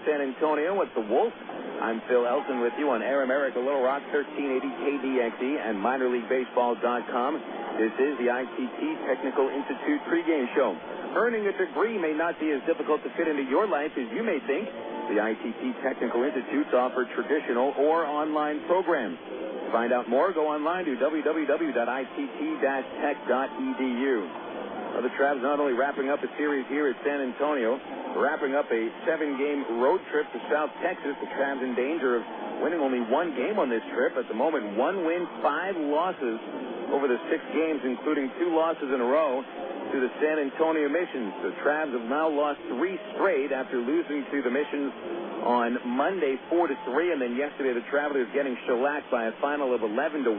San Antonio with the Wolves. I'm Phil Elton with you on Air America Little Rock 1380 KDXE and MinorLeagueBaseball.com. This is the ITT Technical Institute pregame show. Earning a degree may not be as difficult to fit into your life as you may think. The ITT Technical Institutes offer traditional or online programs. To find out more, go online to www.itt-tech.edu. The Travs not only wrapping up a series here at San Antonio, wrapping up a 7-game road trip to South Texas. The Travs in danger of winning only one game on this trip. At the moment, 1 win, 5 losses over the 6 games, including 2 losses in a row to the San Antonio Missions. The Travs have now lost 3 straight after losing to the Missions on Monday 4-3, and then yesterday the Travelers getting shellacked by a final of 11-1. The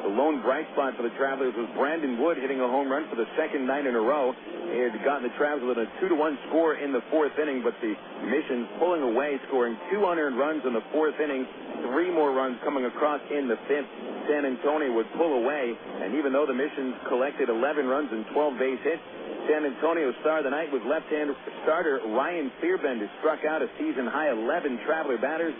lone bright spot for the Travelers was Brandon Wood hitting a home run for the second night in a row. He had gotten the Travelers with a 2-1 score in the 4th inning, but the Missions pulling away, scoring 2 unearned runs in the 4th inning, 3 more runs coming across in the 5th. San Antonio would pull away, and even though the Missions collected 11 runs and 12 base hits, San Antonio's star of the night was left-hand starter Ryan Fearbend, who struck out a season-high 11 Traveler batters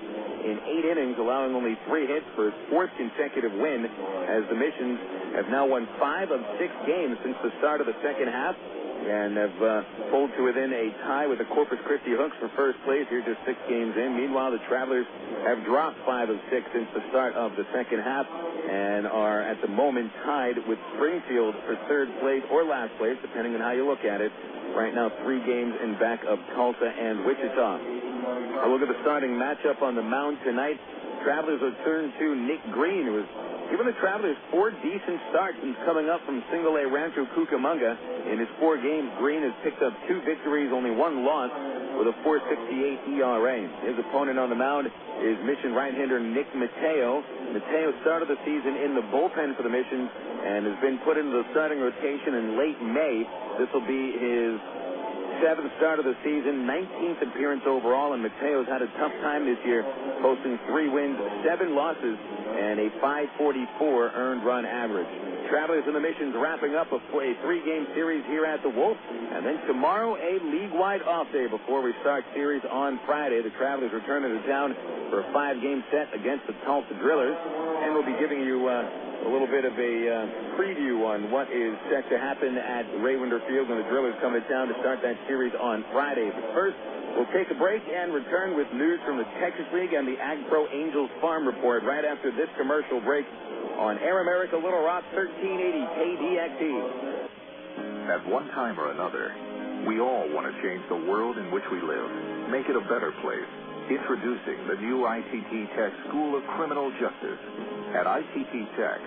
in 8 innings, allowing only 3 hits for his 4th consecutive win, as the Missions have now won 5 of 6 games since the start of the second half, and have pulled to within a tie with the Corpus Christi Hooks for first place here just 6 games in. Meanwhile, the Travelers have dropped 5 of 6 since the start of the second half and are at the moment tied with Springfield for 3rd place or last place, depending on how you look at it. Right now, 3 games in back of Tulsa and Wichita. A look at the starting matchup on the mound tonight. Travelers will turn to Nick Green, who has given the Travelers 4 decent starts since coming up from Single-A Rancho Cucamonga. In his 4 games, Green has picked up 2 victories, only 1 loss, with a 4.68 ERA. His opponent on the mound is Mission right-hander Nick Mateo. Mateo started the season in the bullpen for the Missions and has been put into the starting rotation in late May. This will be his 7th start of the season, 19th appearance overall, and Mateo's had a tough time this year, posting 3 wins, 7 losses, and a 544 earned run average. Travelers and the Missions wrapping up a 3-game series here at the Wolf, and then tomorrow a league-wide off day before we start series on Friday. The Travelers return to town for a 5-game set against the Tulsa Drillers, and we'll be giving you a little bit of a preview on what is set to happen at Raywinder Field when the Drillers come to town to start that series on Friday. But first, we'll take a break and return with news from the Texas League and the AgPro Angels Farm Report right after this commercial break on Air America Little Rock 1380 KDXE. At one time or another, we all want to change the world in which we live, make it a better place. Introducing the new ITT Tech School of Criminal Justice. At ITT Tech,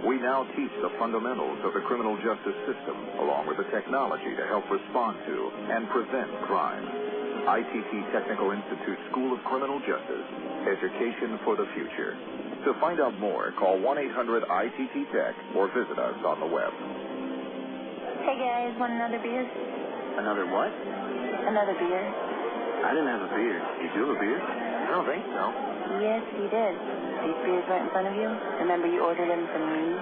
we now teach the fundamentals of the criminal justice system, along with the technology to help respond to and prevent crime. ITT Technical Institute School of Criminal Justice. Education for the future. To find out more, call 1-800-ITT-TECH or visit us on the web. Hey guys, want another beer? Another what? Another beer. I didn't have a beer. Did you have a beer? I don't think so. Yes, you did. These beers right in front of you? Remember you ordered them from me?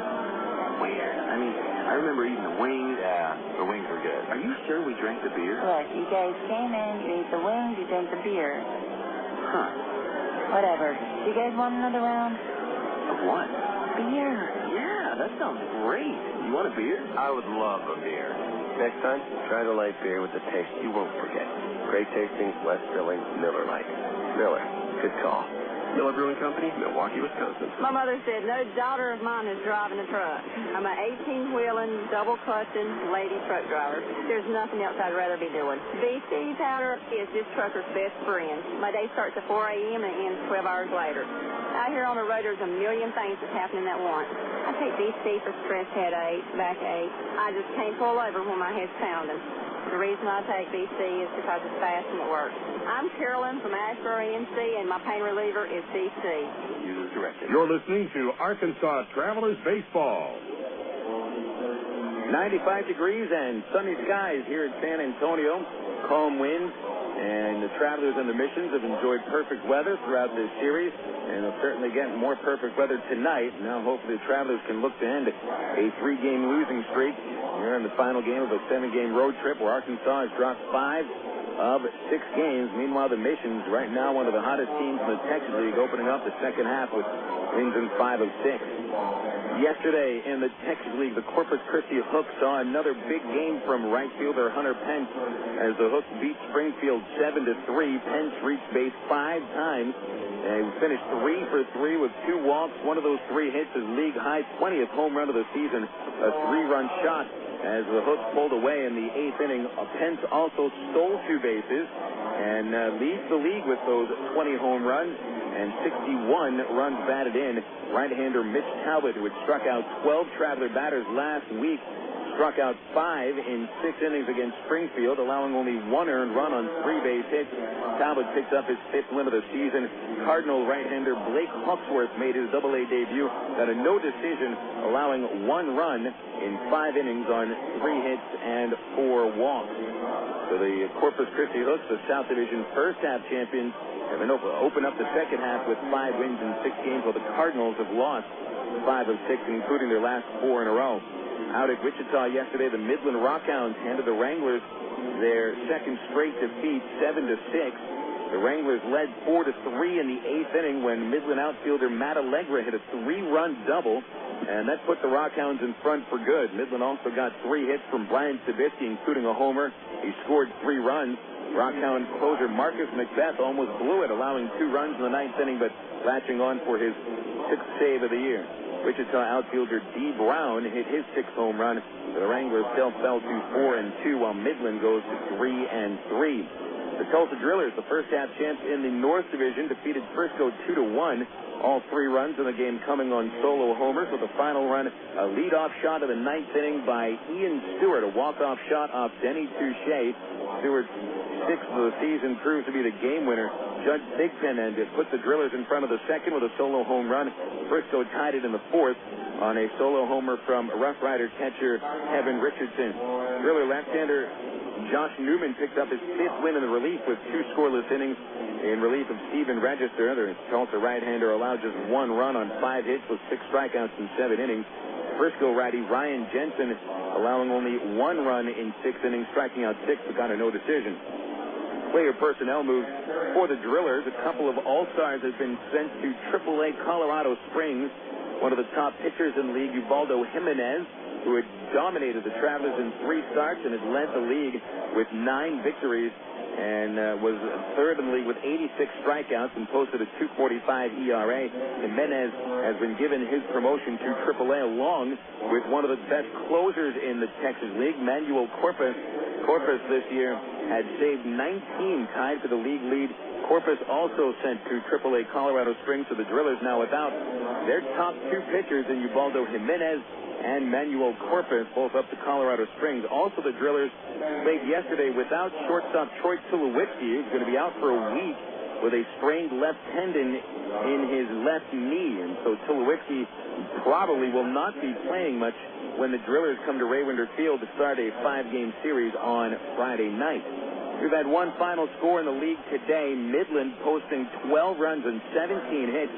Weird. I mean, I remember eating the wings. Yeah, the wings were good. Are you sure we drank the beer? Look, you guys came in, you ate the wings, you drank the beer. Huh. Whatever. Do you guys want another round? Of what? Beer. Yeah, that sounds great. You want a beer? I would love a beer. Next time, try the light beer with the taste you won't forget. Great tasting, less filling, Miller Lite. Miller, good call. Miller Brewing Company, Milwaukee, Wisconsin. My mother said, no daughter of mine is driving a truck. I'm an 18-wheeling, double-clutching lady truck driver. There's nothing else I'd rather be doing. BC powder is this trucker's best friend. My day starts at 4 a.m. and ends 12 hours later. Out here on the road, there's a million things that's happening at once. I take BC for stress headache, backache. I just can't pull over when my head's pounding. The reason I take BC is because it's fast and it works. I'm Carolyn from Asheboro, NC, and my pain reliever is BC. Use directed. You're listening to Arkansas Travelers Baseball. 95 degrees and sunny skies here at San Antonio. Calm winds, and the Travelers and the Missions have enjoyed perfect weather throughout this series, and they'll certainly get more perfect weather tonight. Now, hopefully, the Travelers can look to end a 3-game losing streak. We're in the final game of a 7-game road trip where Arkansas has dropped 5 of 6 games. Meanwhile, the Missions right now one of the hottest teams in the Texas League, opening up the second half with wins in 5 of 6. Yesterday in the Texas League, the Corpus Christi Hooks saw another big game from right fielder Hunter Pence as the Hooks beat Springfield 7-3. Pence reached base 5 times and finished 3 for 3 with 2 walks. One of those 3 hits is league high 20th home run of the season, a 3-run shot. As the Hooks pulled away in the 8th inning, Pence also stole 2 bases and leads the league with those 20 home runs and 61 runs batted in. Right-hander Mitch Talbot, who had struck out 12 Traveler batters last week, struck out 5 in 6 innings against Springfield, allowing only 1 earned run on 3 base hits. Talbot picked up his 5th win of the season. Cardinal right-hander Blake Hawksworth made his Double-A debut, got a no decision, allowing 1 run in 5 innings on 3 hits and 4 walks. So the Corpus Christi Hooks, the South Division first half champions, have been open up the second half with 5 wins in 6 games, while the Cardinals have lost 5 of 6, including their last 4 in a row. Out at Wichita yesterday, the Midland Rockhounds handed the Wranglers their second straight defeat, 7-6. The Wranglers led 4-3 in the 8th inning when Midland outfielder Matt Allegra hit a 3-run double, and that put the Rockhounds in front for good. Midland also got 3 hits from Brian Savitsky, including a homer. He scored 3 runs. Rockhound closer Marcus Macbeth almost blew it, allowing 2 runs in the 9th inning, but latching on for his 6th save of the year. Wichita outfielder D. Brown hit his 6th home run. The Wranglers still fell to 4-2, while Midland goes to 3-3. The Tulsa Drillers, the first half champs in the North Division, defeated Frisco 2-1. All 3 runs in the game coming on solo homers, with the final run a leadoff shot of the 9th inning by Ian Stewart, a walk-off shot off Denny Touche. Stewart's 6th of the season proves to be the game winner. Judge Thigpen and put the Drillers in front of the second with a solo home run. Frisco tied it in the 4th on a solo homer from Rough Rider catcher Kevin Richardson. Driller left-hander Josh Newman picked up his 5th win in the relief with 2 scoreless innings in relief of Steven Register. The Tulsa right-hander allowed just 1 run on 5 hits with 6 strikeouts in 7 innings. Frisco righty Ryan Jensen allowing only 1 run in 6 innings, striking out 6 but got a no decision. Player personnel moves for the Drillers. A couple of All-Stars have been sent to AAA Colorado Springs. One of the top pitchers in the league, Oswaldo Jimenez, who had dominated the Travelers in 3 starts and had led the league with 9 victories and was 3rd in the league with 86 strikeouts and posted a 2.45 ERA. Jimenez has been given his promotion to AAA along with one of the best closers in the Texas League, Manuel Corpus. Corpus this year had saved 19, tied for the league lead. Corpus also sent to AAA Colorado Springs, so the Drillers now without their top 2 pitchers in Ubaldo Jimenez and Manuel Corpus, both up to Colorado Springs. Also, the Drillers played yesterday without shortstop Troy Tulowitzki, who's going to be out for a week with a sprained left tendon in his left knee. And so Tulowitzki probably will not be playing much when the Drillers come to Raywinder Field to start a 5-game series on Friday night. We've had one final score in the league today. Midland posting 12 runs and 17 hits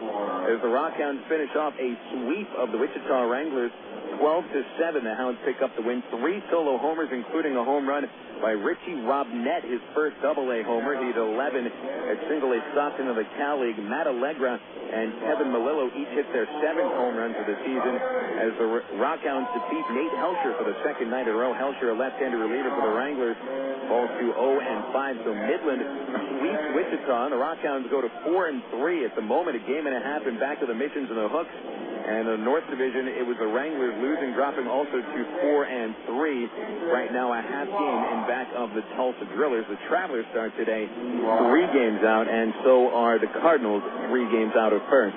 as the Rockhounds finish off a sweep of the Wichita Wranglers. 12-7, the Hounds pick up the win. 3 solo homers, including a home run by Richie Robnett, his first Double-A homer. He had 11 at Single-A Stockton of the Cal League. Matt Allegra and Kevin Melillo each hit their 7th home runs of the season as the Rockhounds defeat Nate Helsher for the 2nd night in a row. Helsher, a left-handed reliever for the Wranglers, falls to 0-5. So Midland sweeps Wichita. The Rockhounds go to 4-3 at the moment, a game and a half in back of the Missions and the Hooks. And the North Division, it was the Wranglers losing, dropping also to 4-3. Right now, a half game in back of the Tulsa Drillers. The Travelers start today 3 games out, and so are the Cardinals 3 games out of first.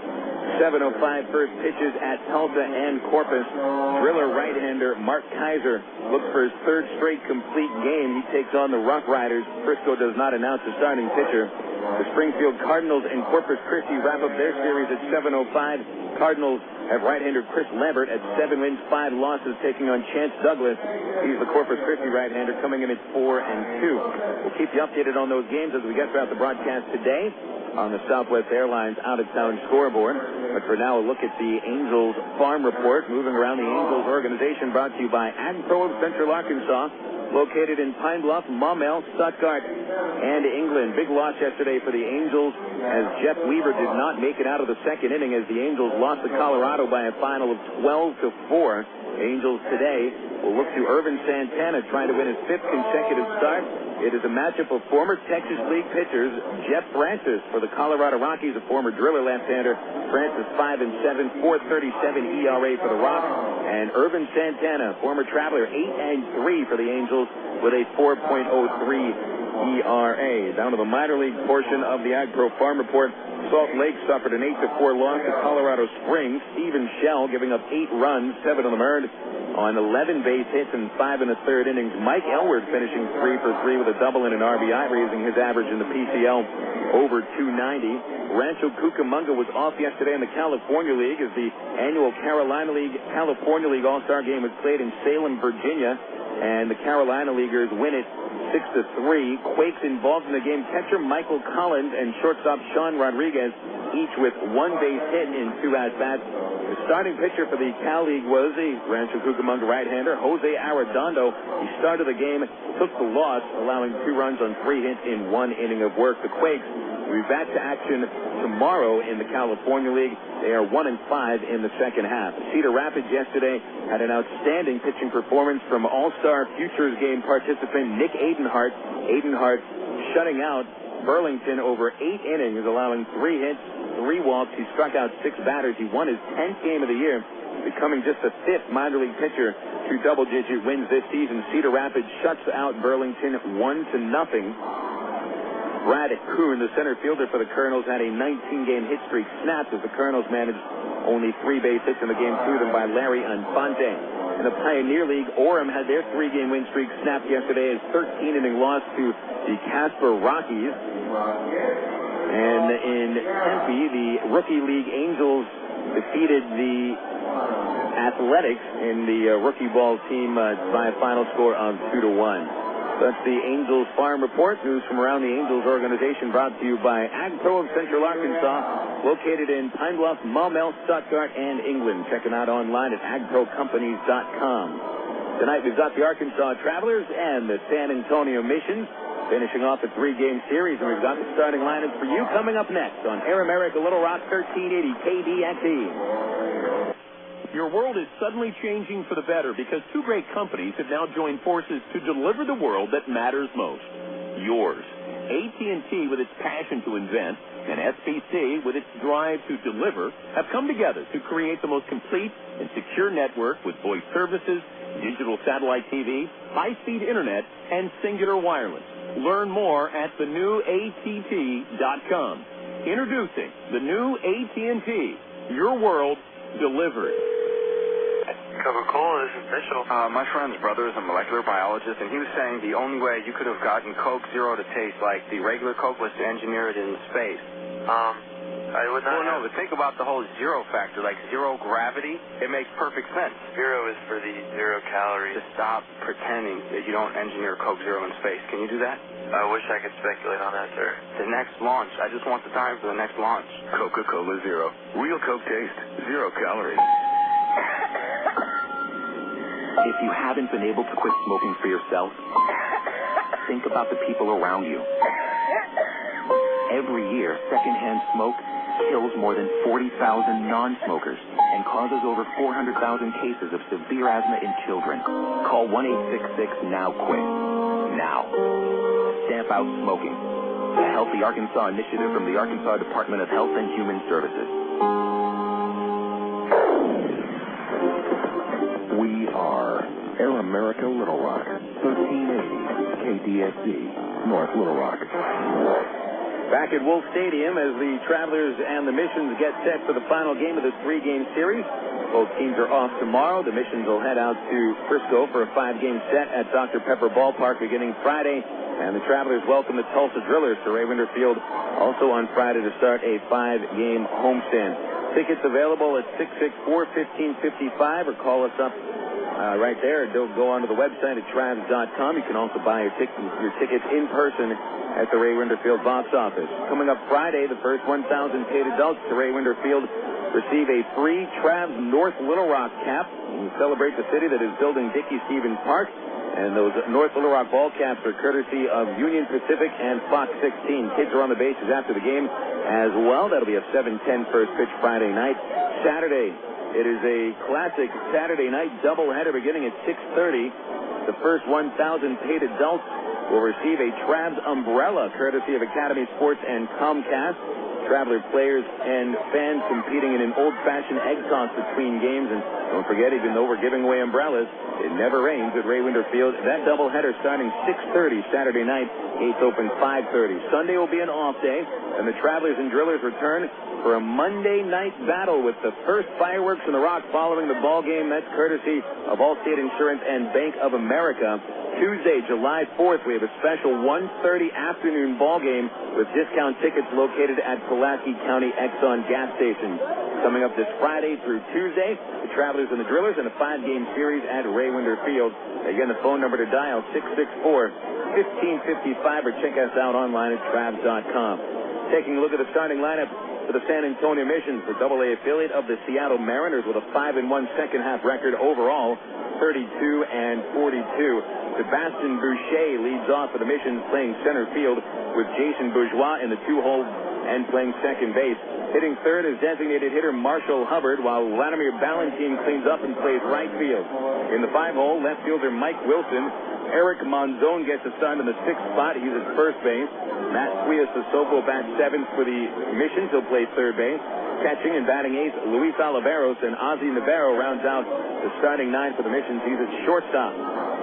7:05 first pitches at Tulsa and Corpus. Driller right-hander Mark Kaiser looks for his 3rd straight complete game. He takes on the Rough Riders. Frisco does not announce a starting pitcher. The Springfield Cardinals and Corpus Christi wrap up their series at 7:05. Cardinals have right-hander Chris Lambert at 7 wins, 5 losses, taking on Chance Douglas. He's the Corpus Christi right-hander coming in at 4-2. We'll keep you updated on those games as we get throughout the broadcast today on the Southwest Airlines out-of-town scoreboard. But for now, a look at the Angels Farm Report. Moving around the Angels organization, brought to you by AgPro of Central Arkansas. located in Pine Bluff, Maumelle, Stuttgart, and England. Big loss yesterday for the Angels as Jeff Weaver did not make it out of the second inning as the Angels lost to Colorado by a final of 12-4. Angels today will look to Irvin Santana trying to win his 5th consecutive start. It is a matchup of former Texas League pitchers Jeff Francis for the Colorado Rockies, a former driller left-hander. Francis 5-7, 4.37 ERA for the Rocks, and Irvin Santana, former Traveler, 8-3 for the Angels with a 4.03 ERA. Down to the minor league portion of the AgPro Farm Report. Salt Lake suffered an 8-4 loss to Colorado Springs. Steven Shell giving up 8 runs, 7 of them earned on 11 base hits in 5 1/3 innings. Mike Elward finishing 3 for 3 with a double and an RBI, raising his average in the PCL over 290. Rancho Cucamonga was off yesterday in the California League as the annual Carolina League California League All-Star Game was played in Salem, Virginia, and the Carolina Leaguers win it 6-3. Quakes involved in the game. Catcher Michael Collins and shortstop Sean Rodriguez, each with 1 base hit in 2 at-bats. The starting pitcher for the Cal League was the Rancho Cucamonga right-hander, Jose Arredondo. He started the game, took the loss, allowing 2 runs on 3 hits in 1 inning of work. The Quakes will be back to action tomorrow in the California League. They are 1-5 in the second half. Cedar Rapids yesterday had an outstanding pitching performance from All-Star Futures Game participant Nick Adenhart. Adenhart shutting out Burlington over 8 innings, allowing 3 hits, 3 walks. He struck out 6 batters. He won his 10th game of the year, becoming just the 5th minor league pitcher to double-digit wins this season. Cedar Rapids shuts out Burlington 1-0. Brad Kuhn, the center fielder for the Colonels, had a 19-game hit streak snapped as the Colonels managed only 3 base hits in the game, 2 of them by Larry Infante. In the Pioneer League, Orem had their 3-game win streak snapped yesterday as 13-inning loss to the Casper Rockies. And in Tempe, the Rookie League Angels defeated the Athletics in the rookie ball team by a final score of 2-1. That's the Angels Farm Report. News from around the Angels organization brought to you by AgPro of Central Arkansas, located in Pine Bluff, Maumelle, Stuttgart, and England. Check it out online at agprocompanies.com. Tonight we've got the Arkansas Travelers and the San Antonio Missions finishing off a 3-game series, and we've got the starting lineups for you coming up next on Air America Little Rock 1380 KDXE. Your world is suddenly changing for the better because 2 great companies have now joined forces to deliver the world that matters most. Yours. AT&T, with its passion to invent, and SBC, with its drive to deliver, have come together to create the most complete and secure network with voice services, digital satellite TV, high-speed internet, and singular wireless. Learn more at thenewatt.com. Introducing the new AT&T. Your world delivered. Coca-Cola, this is Mitchell. My friend's brother is a molecular biologist, and he was saying the only way you could have gotten Coke Zero to taste like the regular Coke was to engineer it in space. I would not. Well, no, but think about the whole zero factor, like zero gravity. It makes perfect sense. 0 is for the 0 calories. To stop pretending that you don't engineer Coke Zero in space. Can you do that? I wish I could speculate on that, sir. The next launch. I just want the time for the next launch. Coca-Cola Zero. Real Coke taste. 0 calories. If you haven't been able to quit smoking for yourself, think about the people around you. Every year, secondhand smoke kills more than 40,000 non-smokers and causes over 400,000 cases of severe asthma in children. Call 1-866-NOW-QUIT. Now. Stamp out smoking. A Healthy Arkansas initiative from the Arkansas Department of Health and Human Services. We are Air America Little Rock, 1380 KDXE, North Little Rock. Back at Wolf Stadium as the Travelers and the Missions get set for the final game of this 3-game series. Both teams are off tomorrow. The Missions will head out to Frisco for a 5-game set at Dr. Pepper Ballpark beginning Friday. And the Travelers welcome the Tulsa Drillers to Ray Winder Field also on Friday to start a 5-game homestand. Tickets available at 664-1555 or call us up right there. Go onto the website at Travs.com. You can also buy your tickets in person at the Ray Winder Field box office. Coming up Friday, the first 1,000 paid adults to Ray Winder Field receive a free Travs North Little Rock cap. We celebrate the city that is building Dickey Stevens Park. And those North Little Rock ball caps are courtesy of Union Pacific and Fox 16. Kids are on the bases after the game as well. That'll be a 7:10 first pitch Friday night. Saturday, it is a classic Saturday night doubleheader beginning at 6:30. The first 1,000 paid adults will receive a Travs umbrella courtesy of Academy Sports and Comcast. Traveler players and fans competing in an old-fashioned egg toss between games. And don't forget, even though we're giving away umbrellas, it never rains at Ray Winder Field. That doubleheader starting 6:30 Saturday night. Gates open 5:30. Sunday will be an off day, and the Travelers and Drillers return for a Monday night battle with the first fireworks in the Rock following the ball game. That's courtesy of Allstate Insurance and Bank of America. Tuesday, July 4th, we have a special 1:30 afternoon ball game with discount tickets located at Pulaski County Exxon gas stations. Coming up this Friday through Tuesday, the Travelers and the Drillers in a 5-game series at Ray Winder Field. Again, the phone number to dial, 664-1555, or check us out online at Travs.com. Taking a look at the starting lineup for the San Antonio Missions, the AA affiliate of the Seattle Mariners with a 5-1 second-half record overall, 32-42. Sebastian Boucher leads off for the Missions, playing center field with Jason Bourgeois in the 2-hole and playing second base. Hitting third is designated hitter Marshall Hubbard, while Wladimir Balentien cleans up and plays right field. In the 5-hole, left fielder Mike Wilson. Eric Monzon gets a start in the 6th spot. He's at first base. Matt Tuiasosopo bats 7th for the Missions. He'll play third base. Catching and batting 8th, Luis Oliveros, and Ozzie Navarro rounds out the starting 9 for the Missions. He's at shortstop.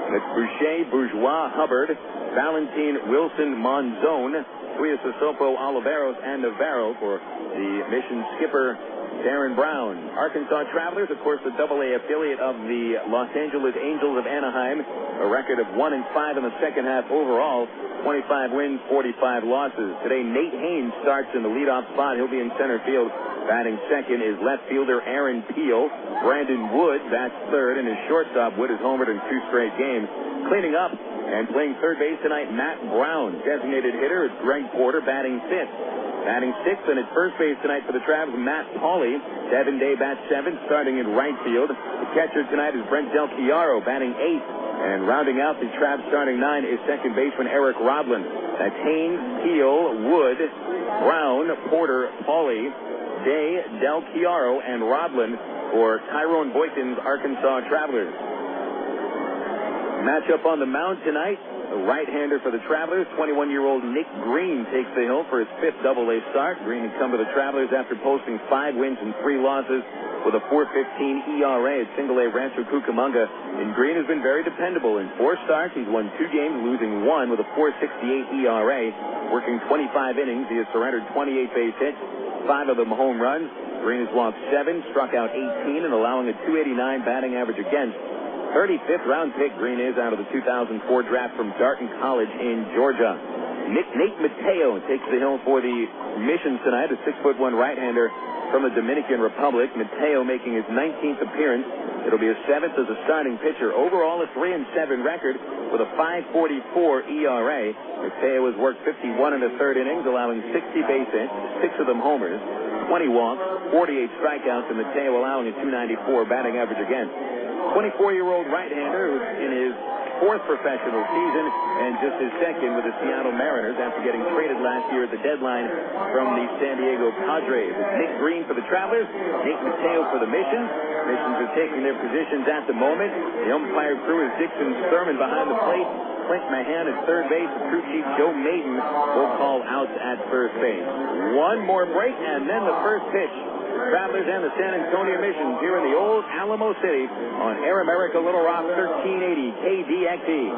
That's Boucher, Bourgeois, Hubbard, Balentien, Wilson, Monzon, Tuiasosopo, Oliveros, and Navarro for the Mission skipper, Darren Brown. Arkansas Travelers, of course, the AA affiliate of the Los Angeles Angels of Anaheim, a record of 1-5 in the second half overall, 25 wins, 45 losses. Today, Nate Haynes starts in the leadoff spot. He'll be in center field. Batting second is left fielder Aaron Peel. Brandon Wood bats third, and his shortstop, Wood, has homered in 2 straight games. Cleaning up and playing third base tonight, Matt Brown. Designated hitter is Greg Porter, batting 5th. Batting 6th, and at first base tonight for the Travs, Matt Pauley. Devin Day bats 7th, starting in right field. The catcher tonight is Brent Del Chiaro, batting 8th. And rounding out the Travs starting 9 is second baseman Eric Rodland. That's Haynes, Peel, Wood, Brown, Porter, Pauley, Day, Del Chiaro, and Rodland for Tyrone Boykin's Arkansas Travelers. Matchup on the mound tonight. A right-hander for the Travelers, 21-year-old Nick Green takes the hill for his 5th AA start. Green had come to the Travelers after posting 5 wins and 3 losses with a 4.15 ERA at Single-A Rancho Cucamonga. And Green has been very dependable. In 4 starts, he's won 2 games, losing 1 with a 4.68 ERA. Working 25 innings, he has surrendered 28 base hits, 5 of them home runs. Green has walked 7, struck out 18, and allowing a 289 batting average against. 35th round pick Green is out of the 2004 draft from Darton College in Georgia. Nate Mateo takes the hill for the Missions tonight, a 6'1" right-hander from the Dominican Republic. Mateo making his 19th appearance. It'll be his 7th as a starting pitcher. Overall, a 3-7 record with a 5.44 ERA. Mateo has worked 51 in the 3rd innings, allowing 60 base hits, 6 of them homers, 20 walks, 48 strikeouts, and Mateo allowing a 294 batting average against. 24-year-old right-hander who's in his 4th professional season and just his 2nd with the Seattle Mariners after getting traded last year at the deadline from the San Diego Padres. It's Nick Green for the Travelers, Nate Mateo for the Missions. Missions are taking their positions at the moment. The umpire crew is Dixon Thurman behind the plate. Clint Mahan at third base. The crew chief Joe Maiden will call outs at first base. One more break and then the first pitch. Travelers and the San Antonio Missions here in the old Alamo City on Air America Little Rock 1380 KDXE.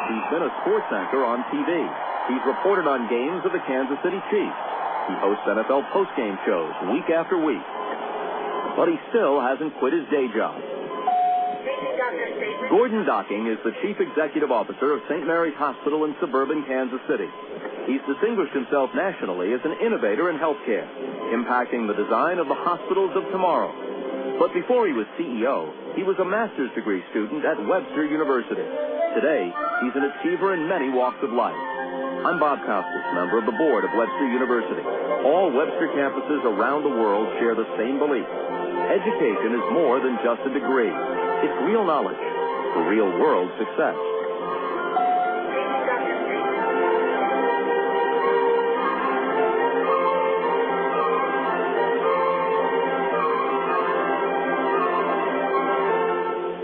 He's been a sports anchor on TV. He's reported on games of the Kansas City Chiefs. He hosts NFL postgame shows week after week. But he still hasn't quit his day job. Gordon Docking is the Chief Executive Officer of St. Mary's Hospital in suburban Kansas City. He's distinguished himself nationally as an innovator in healthcare, impacting the design of the hospitals of tomorrow. But before he was CEO, he was a master's degree student at Webster University. Today, he's an achiever in many walks of life. I'm Bob Costas, member of the board of Webster University. All Webster campuses around the world share the same belief. Education is more than just a degree. It's real knowledge for real-world success.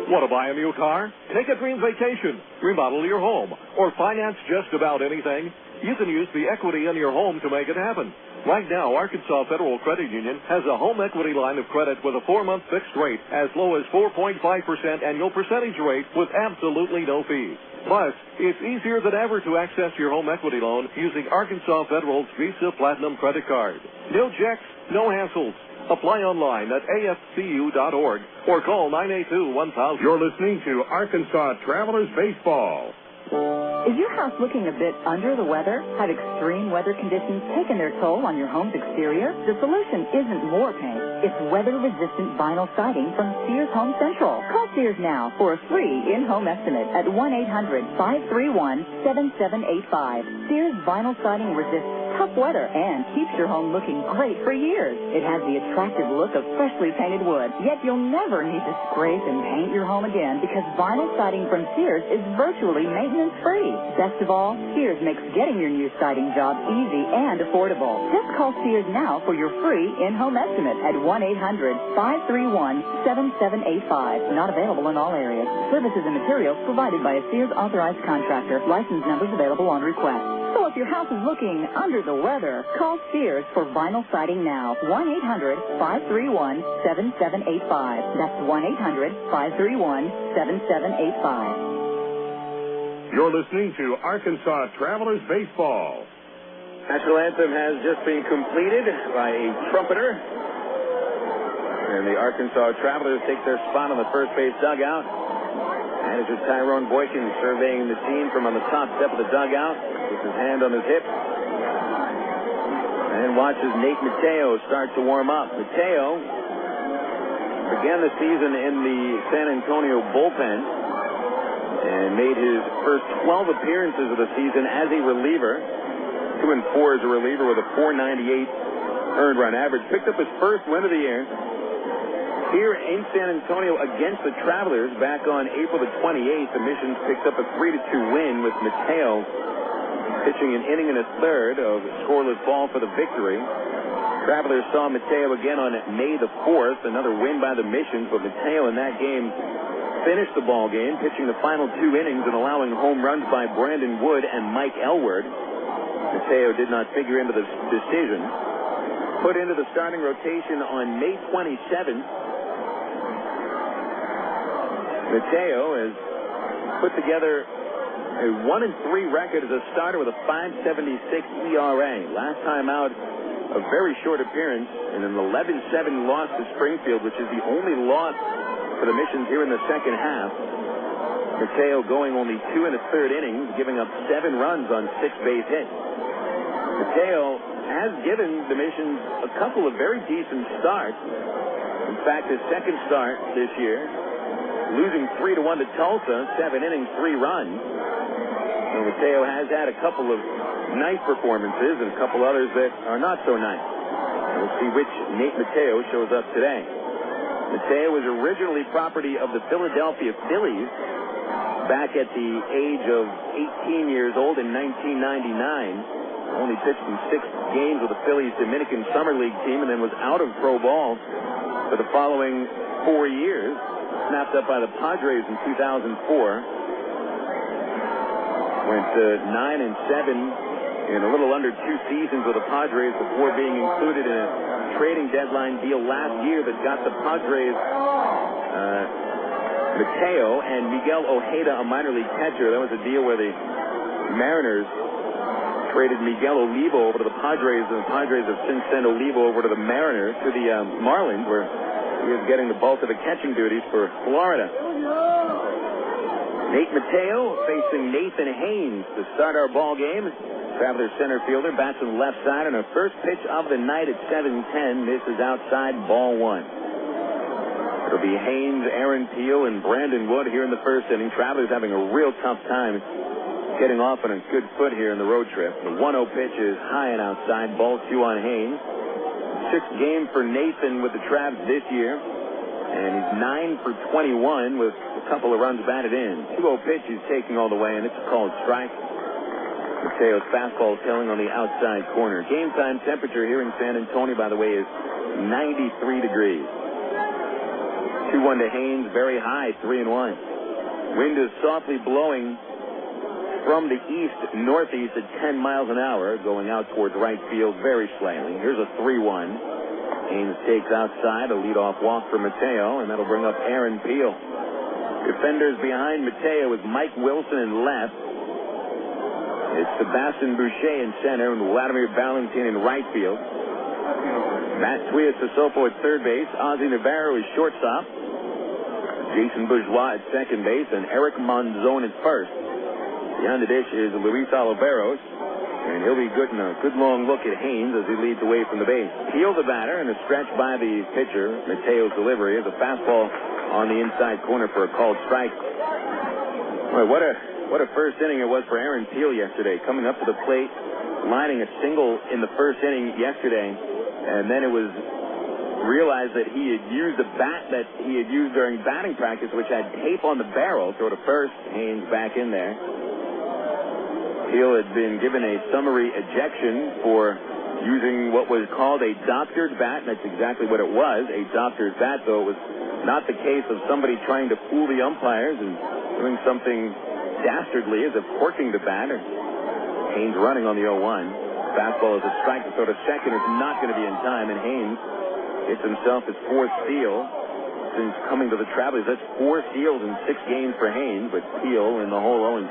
Want to buy a new car? Take a dream vacation, remodel your home, or finance just about anything? You can use the equity in your home to make it happen. Right now, Arkansas Federal Credit Union has a home equity line of credit with a 4-month fixed rate as low as 4.5% annual percentage rate with absolutely no fees. Plus, it's easier than ever to access your home equity loan using Arkansas Federal's Visa Platinum credit card. No checks, no hassles. Apply online at afcu.org or call 982-1000. You're listening to Arkansas Travelers Baseball. Is your house looking a bit under the weather? Have extreme weather conditions taken their toll on your home's exterior? The solution isn't more paint. It's weather-resistant vinyl siding from Sears Home Central. Call Sears now for a free in-home estimate at 1-800-531-7785. Sears vinyl siding resists tough weather and keeps your home looking great for years. It has the attractive look of freshly painted wood, yet you'll never need to scrape and paint your home again because vinyl siding from Sears is virtually maintenance-free. Best of all, Sears makes getting your new siding job easy and affordable. Just call Sears now for your free in-home estimate at 1-800-531-7785. Not available in all areas. Services and materials provided by a Sears authorized contractor. License numbers available on request. So if your house is looking under the weather, call Sears for vinyl siding now. 1-800-531-7785. That's 1-800-531-7785. You're listening to Arkansas Travelers Baseball. National anthem has just been completed by a trumpeter. And the Arkansas Travelers take their spot on the first base dugout. Manager Tyrone Boykin surveying the scene from on the top step of the dugout with his hand on his hip. And watches Nate Mateo start to warm up. Mateo began the season in the San Antonio bullpen and made his first 12 appearances of the season as a reliever. 2-4 as a reliever with a .498 earned run average. Picked up his first win of the year here in San Antonio against the Travelers back on April the 28th. The Missions picked up a 3-2 win with Mateo pitching an inning and a third of scoreless ball for the victory. Travelers saw Mateo again on May the 4th, another win by the Missions, but Mateo in that game finished the ball game, pitching the final 2 innings and allowing home runs by Brandon Wood and Mike Elward. Mateo did not figure into the decision. Put into the starting rotation on May 27th. Mateo has put together a 1-3 record as a starter with a .576 ERA. Last time out, a very short appearance in an 11-7 loss to Springfield, which is the only loss for the Missions here in the second half. Mateo going only 2 1/3 innings, giving up 7 runs on 6 base hits. Mateo has given the Missions a couple of very decent starts. In fact, his second start this year, losing 3-1 to Tulsa, 7 innings, 3 runs. So Mateo has had a couple of nice performances and a couple others that are not so nice. We'll see which Nate Mateo shows up today. Mateo was originally property of the Philadelphia Phillies back at the age of 18 years old in 1999. Only pitched in 6 games with the Phillies Dominican Summer League team and then was out of pro ball for the following 4 years. Snapped up by the Padres in 2004. Went 9-7 in a little under 2 seasons with the Padres before being included in a trading deadline deal last year that got the Padres Mateo and Miguel Ojeda, a minor league catcher. That was a deal where the Mariners traded Miguel Olivo over to the Padres, and the Padres have since sent Olivo over to the Mariners, to the Marlins, where he is getting the bulk of the catching duties for Florida. Nate Mateo facing Nathan Haynes to start our ball game. Travelers center fielder bats on the left side, and our first pitch of the night at 7:10. This is outside, ball 1. It'll be Haynes, Aaron Peel, and Brandon Wood here in the first inning. Travelers having a real tough time getting off on a good foot here in the road trip. The 1-0 pitch is high and outside, ball 2 on Haynes. sixth game for Nathan with the Travs this year. And he's 9 for 21 with a couple of runs batted in. 2-0 pitch he's taking all the way, and it's a called strike. Mateo's fastball tailing on the outside corner. Game time temperature here in San Antonio, by the way, is 93 degrees. 2-1 to Haynes, very high, 3-1. Wind is softly blowing from the east-northeast at 10 miles an hour, going out towards right field very slightly. Here's a 3-1. Haynes takes outside, a leadoff walk for Mateo, and that'll bring up Aaron Peel. Defenders behind Mateo with Mike Wilson in left. It's Sebastian Boucher in center and Wladimir Balentien in right field. Matt Tuiasosopo at third base. Oswaldo Navarro is shortstop. Jason Bourgeois at second base, and Eric Monzon at first. Behind the dish is Luis Oliveros, and he'll be good in a good long look at Haynes as he leads away from the base. Peel the batter, and a stretch by the pitcher. Mateo's delivery is a fastball on the inside corner for a called strike. Boy, what a first inning it was for Aaron Peel yesterday, coming up to the plate, lining a single in the first inning yesterday, and then it was realized that he had used a bat that he had used during batting practice, which had tape on the barrel. Throw to first, Haynes back in there. Peel had been given a summary ejection for using what was called a doctored bat. That's exactly what it was, a doctored bat, though it was not the case of somebody trying to fool the umpires and doing something dastardly as if corking the bat. Haynes running on the 0-1. Fastball is a strike to throw to second. It's not going to be in time, and Haynes hits himself his fourth steal since coming to the Travelers. That's 4 steals in 6 games for Haynes, but Peel in the whole 0-2.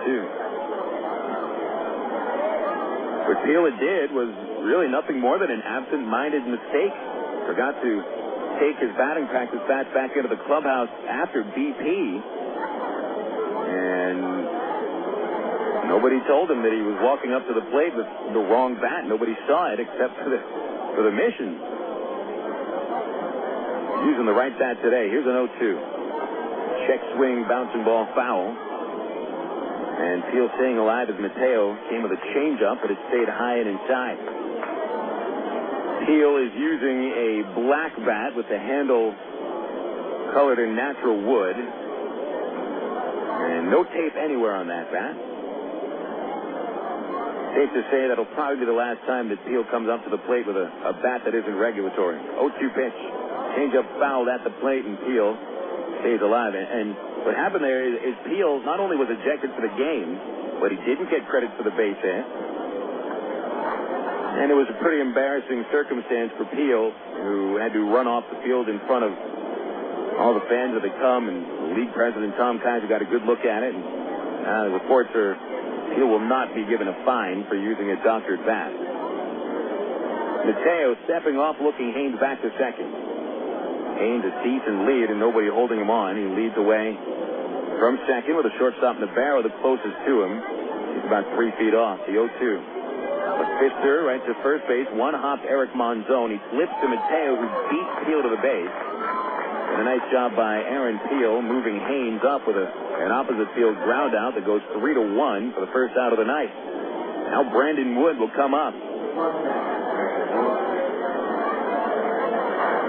What Peel did was really nothing more than an absent-minded mistake. Forgot to take his batting practice bats back into the clubhouse after BP, and nobody told him that he was walking up to the plate with the wrong bat. Nobody saw it except for the mission. Using the right bat today. Here's an 0-2. Check swing, bouncing ball, foul. And Peel staying alive as Mateo came with a changeup, but it stayed high and inside. Peel is using a black bat with the handle colored in natural wood. And no tape anywhere on that bat. Safe to say that'll probably be the last time that Peel comes up to the plate with a bat that isn't regulatory. 0-2 pitch. Changeup fouled at the plate, and Peel stays alive. And what happened there is Peel not only was ejected for the game, but he didn't get credit for the base hit. And it was a pretty embarrassing circumstance for Peel, who had to run off the field in front of all the fans that had come, and the league president, Tom Kaiser, got a good look at it. And the reports are Peel will not be given a fine for using a doctored bat. Mateo stepping off, looking Haynes back to second. Haynes a decent lead and nobody holding him on. He leads away from second with a shortstop in the barrel, the closest to him. He's about 3 feet off. The 0-2. A fister right to first base. One hop Eric Monzon. He flips to Mateo, who beats Peel to the base. And a nice job by Aaron Peel moving Haynes up with an opposite field ground out that goes 3-1 for the first out of the night. Now Brandon Wood will come up.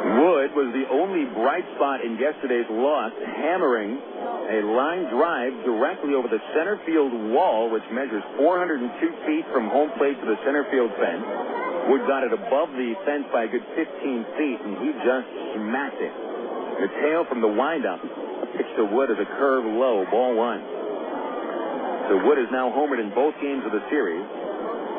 Wood was the only bright spot in yesterday's loss, hammering a line drive directly over the center field wall, which measures 402 feet from home plate to the center field fence. Wood got it above the fence by a good 15 feet, and he just smacked it. Mateo from the windup pitched to Wood as a curve low, ball 1. So Wood is now homered in both games of the series.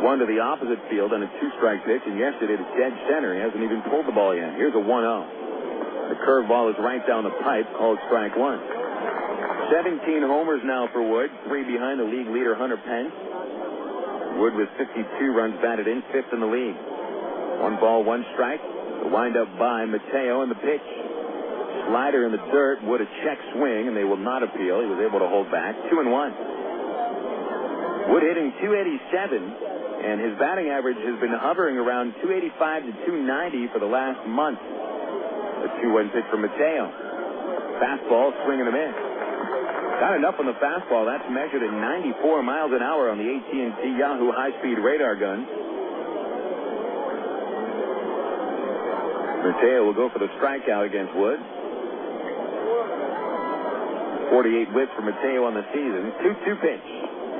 One to the opposite field on a 2-strike pitch, and yesterday to dead center. He hasn't even pulled the ball yet. Here's a 1-0. The curveball is right down the pipe, called strike 1. 17 homers now for Wood, 3 behind the league leader Hunter Pence. Wood with 52 runs batted in, 5th in the league. 1 ball, 1 strike. The windup by Mateo, and the pitch. Slider in the dirt. Wood a check swing, and they will not appeal. He was able to hold back. 2-1. Wood hitting .287. And his batting average has been hovering around 285 to 290 for the last month. A 2-1 pitch from Mateo. Fastball, swing and a miss. Got enough on the fastball. That's measured at 94 miles an hour on the AT&T Yahoo high-speed radar gun. Mateo will go for the strikeout against Wood. 48 whiffs for Mateo on the season. 2-2 pitch.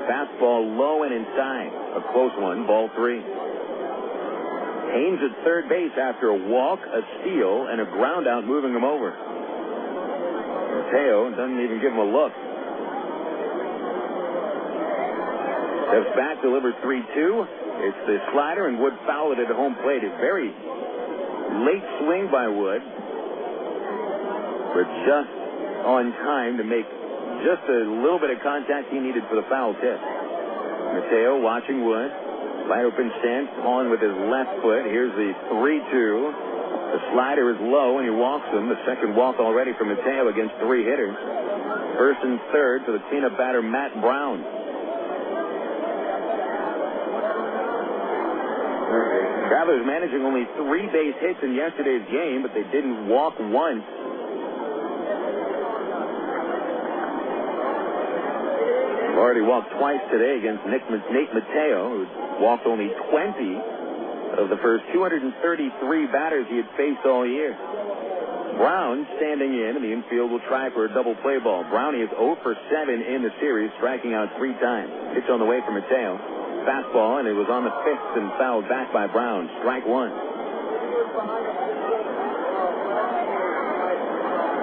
Fastball low and inside. A close one, ball 3. Haynes at third base after a walk, a steal, and a ground out moving him over. Mateo doesn't even give him a look. Steps back, delivers 3-2. It's the slider, and Wood fouled it at home plate. A very late swing by Wood, but just on time to make just a little bit of contact he needed for the foul tip. Mateo watching Wood. Wide open stance, calling with his left foot. Here's the 3-2. The slider is low, and he walks him. The second walk already for Mateo against 3 hitters. First and third for the cleanup batter, Matt Brown. Travelers managing only 3 base hits in yesterday's game, but they didn't walk once. Already walked twice today against Nate Mateo, who walked only 20 of the first 233 batters he had faced all year. Brown standing in, and the infield will try for a double play ball. Brownie is 0 for 7 in the series, striking out 3 times. Pitch on the way for Mateo. Fastball, and it was on the fifth and fouled back by Brown. Strike 1.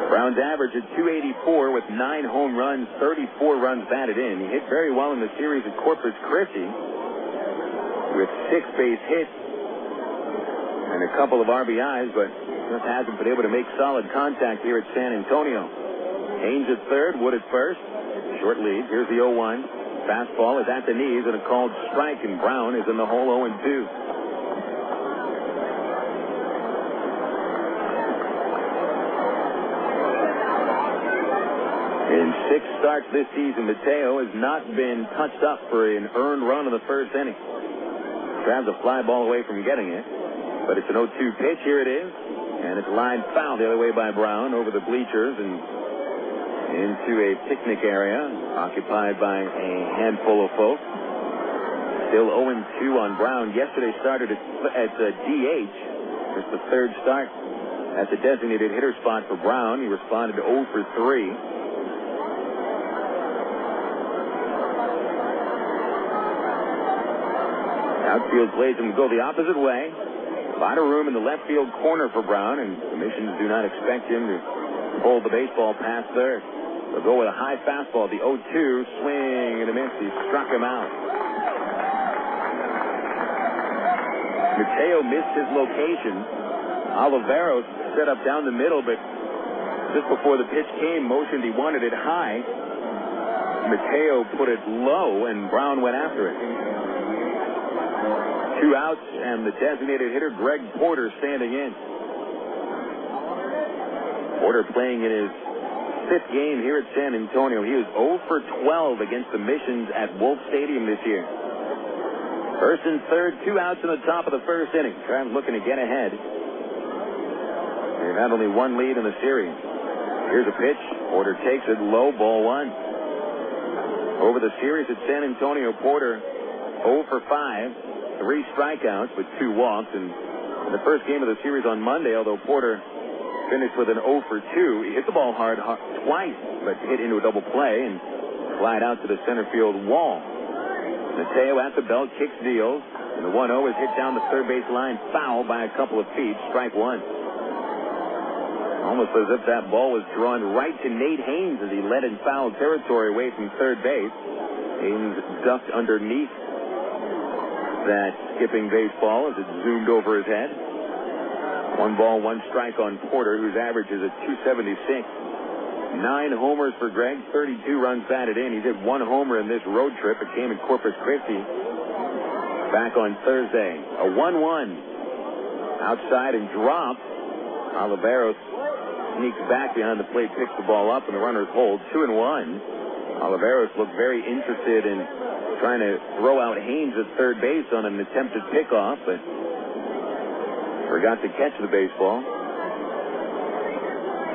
Brown's average at .284 with 9 home runs, 34 runs batted in. He hit very well in the series at Corpus Christi with 6 base hits and a couple of RBIs, but just hasn't been able to make solid contact here at San Antonio. Haynes at third, Wood at first. Short lead. Here's the 0-1. Fastball is at the knees and a called strike, and Brown is in the hole 0-2. In 6 starts this season, Mateo has not been touched up for an earned run in the first inning. Grabs a fly ball away from getting it, but it's an 0-2 pitch. Here it is, and it's lined foul the other way by Brown over the bleachers and into a picnic area occupied by a handful of folks. Still 0-2 on Brown. Yesterday started at DH. Just the third start at the designated hitter spot for Brown. He responded to 0 for 3. Outfield plays him go the opposite way. A lot of room in the left field corner for Brown, and the Missions do not expect him to hold the baseball past third. They'll go with a high fastball, the 0-2, swing and a miss. He struck him out. Mateo missed his location. Oliveros set up down the middle, but just before the pitch came, motioned he wanted it high. Mateo put it low, and Brown went after it. 2 outs, and the designated hitter, Greg Porter, standing in. Porter playing in his 5th game here at San Antonio. He was 0 for 12 against the Missions at Wolf Stadium this year. First and third, 2 outs in the top of the first inning. Trying looking to get ahead. They've had only 1 lead in the series. Here's a pitch. Porter takes it low, ball 1. Over the series at San Antonio, Porter 0 for 5. 3 strikeouts with 2 walks. And in the first game of the series on Monday, although Porter finished with an 0 for 2, he hit the ball hard twice, but hit into a double play and slide out to the center field wall. Mateo at the belt, kicks, deals, and the 1-0 is hit down the third base line, foul by a couple of feet, strike 1. Almost as if that ball was drawn right to Nate Haynes as he led in foul territory away from third base. Haynes ducked underneath that skipping baseball as it zoomed over his head. 1 ball, 1 strike on Porter, whose average is at .276. 9 homers for Greg, 32 runs batted in. He did 1 homer in this road trip. It came in Corpus Christi back on Thursday. A 1-1 outside and dropped. Oliveros sneaks back behind the plate, picks the ball up, and the runners hold. 2-1. Oliveros looked very interested in trying to throw out Haynes at third base on an attempted pickoff, but forgot to catch the baseball.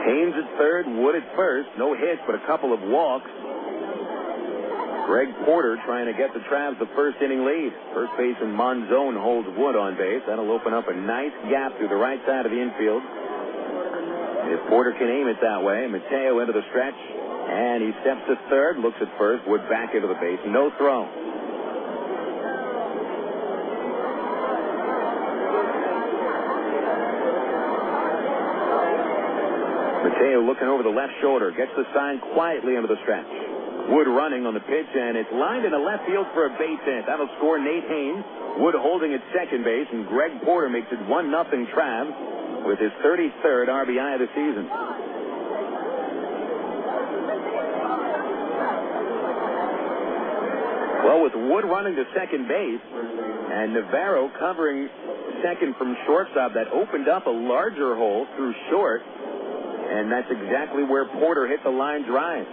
Haynes at third, Wood at first. No hits, but a couple of walks. Greg Porter trying to get the Travs the first inning lead. First baseman Monzon holds Wood on base. That'll open up a nice gap through the right side of the infield. If Porter can aim it that way, Mateo into the stretch, and he steps to third, looks at first, Wood back into the base. No throw. Mateo looking over the left shoulder, gets the sign quietly into the stretch. Wood running on the pitch, and it's lined into left field for a base hit. That'll score Nate Haynes. Wood holding at second base, and Greg Porter makes it 1-0 Travs with his 33rd RBI of the season. Well, with Wood running to second base and Navarro covering second from shortstop, that opened up a larger hole through short, and that's exactly where Porter hit the line drive.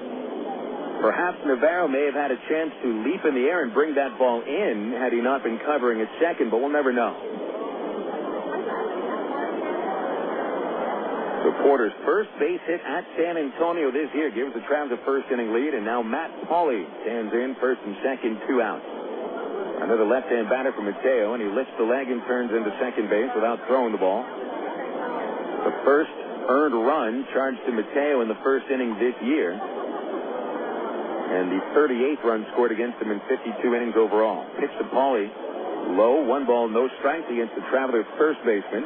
Perhaps Navarro may have had a chance to leap in the air and bring that ball in had he not been covering at second, but we'll never know. So Porter's first base hit at San Antonio this year gives the Travs a first inning lead, and now Matt Pauley stands in first and second, 2 outs. Another left-hand batter for Mateo, and he lifts the leg and turns into second base without throwing the ball. The first earned run charged to Mateo in the first inning this year, and the 38th run scored against him in 52 innings overall. Pitch to Pauley, low, 1 ball, no strikes against the Travelers' first baseman,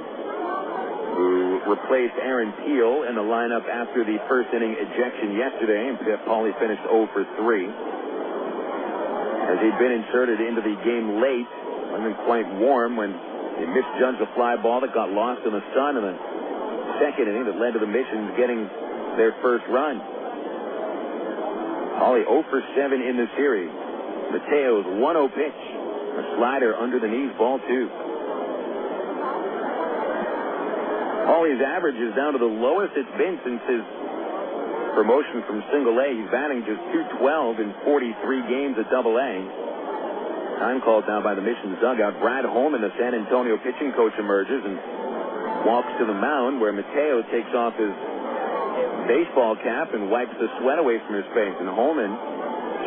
who replaced Aaron Peel in the lineup after the first inning ejection yesterday, and Pauley finished 0 for 3. As he'd been inserted into the game late, wasn't quite warm when he misjudged a fly ball that got lost in the sun in the second inning that led to the Missions getting their first run. Pauley 0 for 7 in the series. Mateo's 1-0 pitch. A slider under the knees, ball 2. Pauley's average is down to the lowest it's been since his promotion from single A. He's batting just .212 in 43 games at double A. Time called now by the Missions dugout. Brad Holman, the San Antonio pitching coach, emerges and walks to the mound where Mateo takes off his baseball cap and wipes the sweat away from his face. And Holman,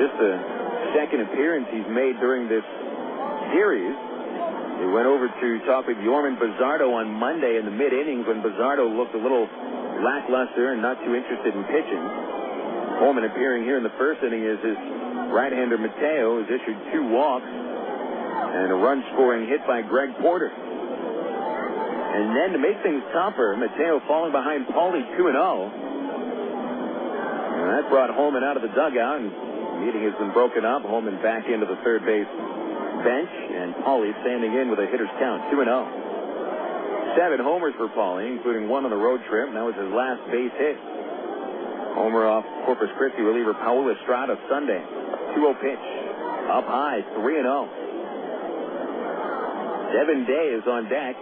just the second appearance he's made during this series. He went over to talk with Yorman Bizzardo on Monday in the mid-innings when Bizzardo looked a little lackluster and not too interested in pitching. Holman appearing here in the first inning as his right-hander Mateo has issued 2 walks and a run-scoring hit by Greg Porter. And then to make things tougher, Mateo falling behind Pauley 2-0. And that brought Holman out of the dugout, and the meeting has been broken up. Holman back into the third base bench, and Pauley standing in with a hitter's count, 2-0. 7 homers for Pauley, including 1 on the road trip. That was his last base hit. Homer off Corpus Christi reliever Paul Estrada Sunday. 2-0 pitch. Up high, 3-0. 7 Day is on deck.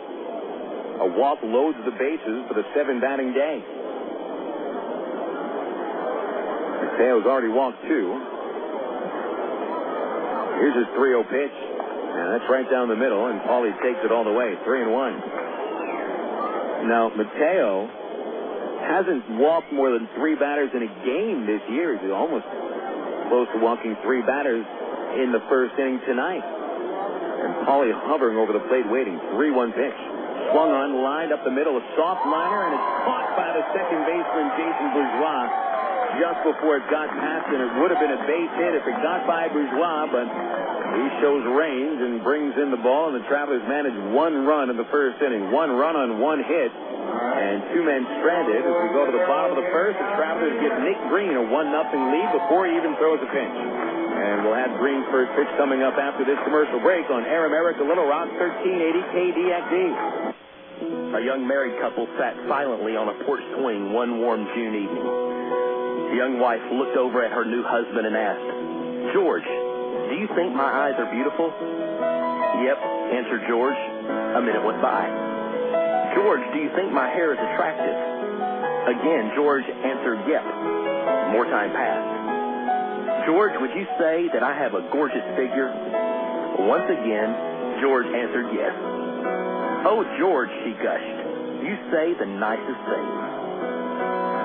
A walk loads the bases for the 7-batting day. Mateo's already walked 2. Here's his 3-0 pitch. And that's right down the middle, and Pauley takes it all the way, 3-1. Now, Mateo hasn't walked more than 3 batters in a game this year. He's almost close to walking 3 batters in the first inning tonight. And Pauley hovering over the plate waiting, 3-1 pitch. Swung on, lined up the middle, a soft liner, and it's caught by the second baseman, Jason Bourgeois, just before it got past, and it would have been a base hit if it got by Bourgeois, but he shows range and brings in the ball, and the Travelers manage 1 run in the first inning. 1 run on 1 hit, and 2 men stranded. As we go to the bottom of the first, the Travelers give Nick Green a 1-0 lead before he even throws a pitch. And we'll have Green's first pitch coming up after this commercial break on Air America Little Rock, 1380 KDXE. A young married couple sat silently on a porch swing one warm June evening. The young wife looked over at her new husband and asked, "George, do you think my eyes are beautiful?" "Yep," answered George. A minute went by. "George, do you think my hair is attractive?" Again, George answered, "Yep." More time passed. "George, would you say that I have a gorgeous figure?" Once again, George answered yes. "Oh, George," she gushed, "you say the nicest things."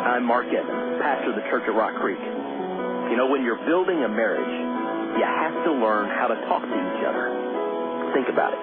I'm Mark Evans, pastor of the church at Rock Creek. You know, when you're building a marriage, you have to learn how to talk to each other. Think about it.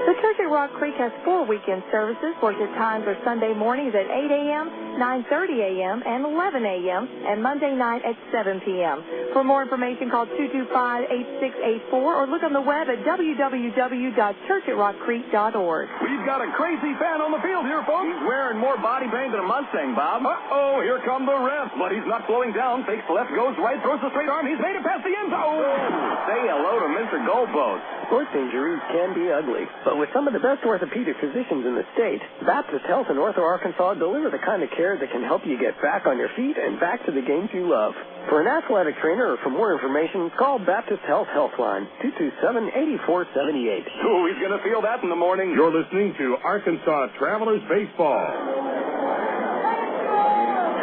The Church at Rock Creek has 4 weekend services. Worship times are Sunday mornings at 8 a.m., 9:30 a.m., and 11 a.m., and Monday night at 7 p.m. For more information, call 225-8684 or look on the web at www.churchatrockcreek.org. We've got a crazy fan on the field here, folks. He's wearing more body paint than a Mustang, Bob. Uh-oh, here come the refs. But he's not slowing down. Fakes left, goes right, throws the straight arm. He's made it past the end zone. Say hello to Mr. Goalpost. Sports injuries can be ugly, but with some of the best orthopedic physicians in the state, Baptist Health in Ortho, Arkansas deliver the kind of care that can help you get back on your feet and back to the games you love. For an athletic trainer or for more information, call Baptist Health Healthline, 227-8478. Oh, he's going to feel that in the morning. You're listening to Arkansas Travelers Baseball.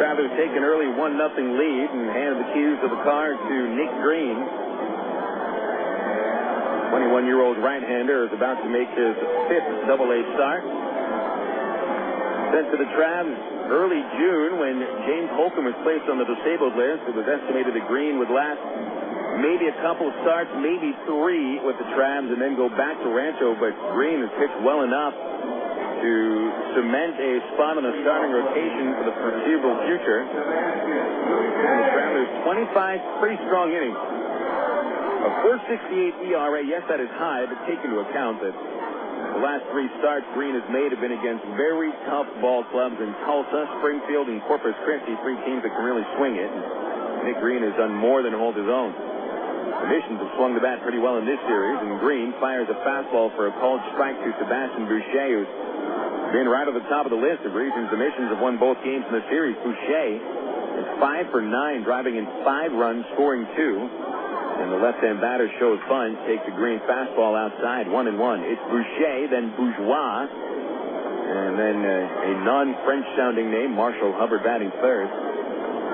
Travelers take an early 1-0 lead and handed the keys of the car to Nick Green. 21-year-old right-hander is about to make his 5th Double-A start. Sent to the Travs early June when James Holcomb was placed on the disabled list. It was estimated that Green would last maybe a couple starts, maybe 3 with the Travs, and then go back to Rancho. But Green has pitched well enough to cement a spot on the starting rotation for the foreseeable future. And the Travelers 25 pretty strong innings. A 4.68 ERA, yes, that is high, but take into account that the last 3 starts Green has made have been against very tough ball clubs in Tulsa, Springfield, and Corpus Christi, 3 teams that can really swing it. And Nick Green has done more than hold his own. The Missions have swung the bat pretty well in this series, and Green fires a fastball for a called strike to Sebastian Boucher, who's been right at the top of the list of reasons the Missions have won both games in the series. Boucher is 5 for 9, driving in 5 runs, scoring 2. And the left-hand batter shows fun, takes a Green fastball outside, 1-1. It's Boucher, then Bourgeois, and then a non-French-sounding name, Marshall Hubbard batting third.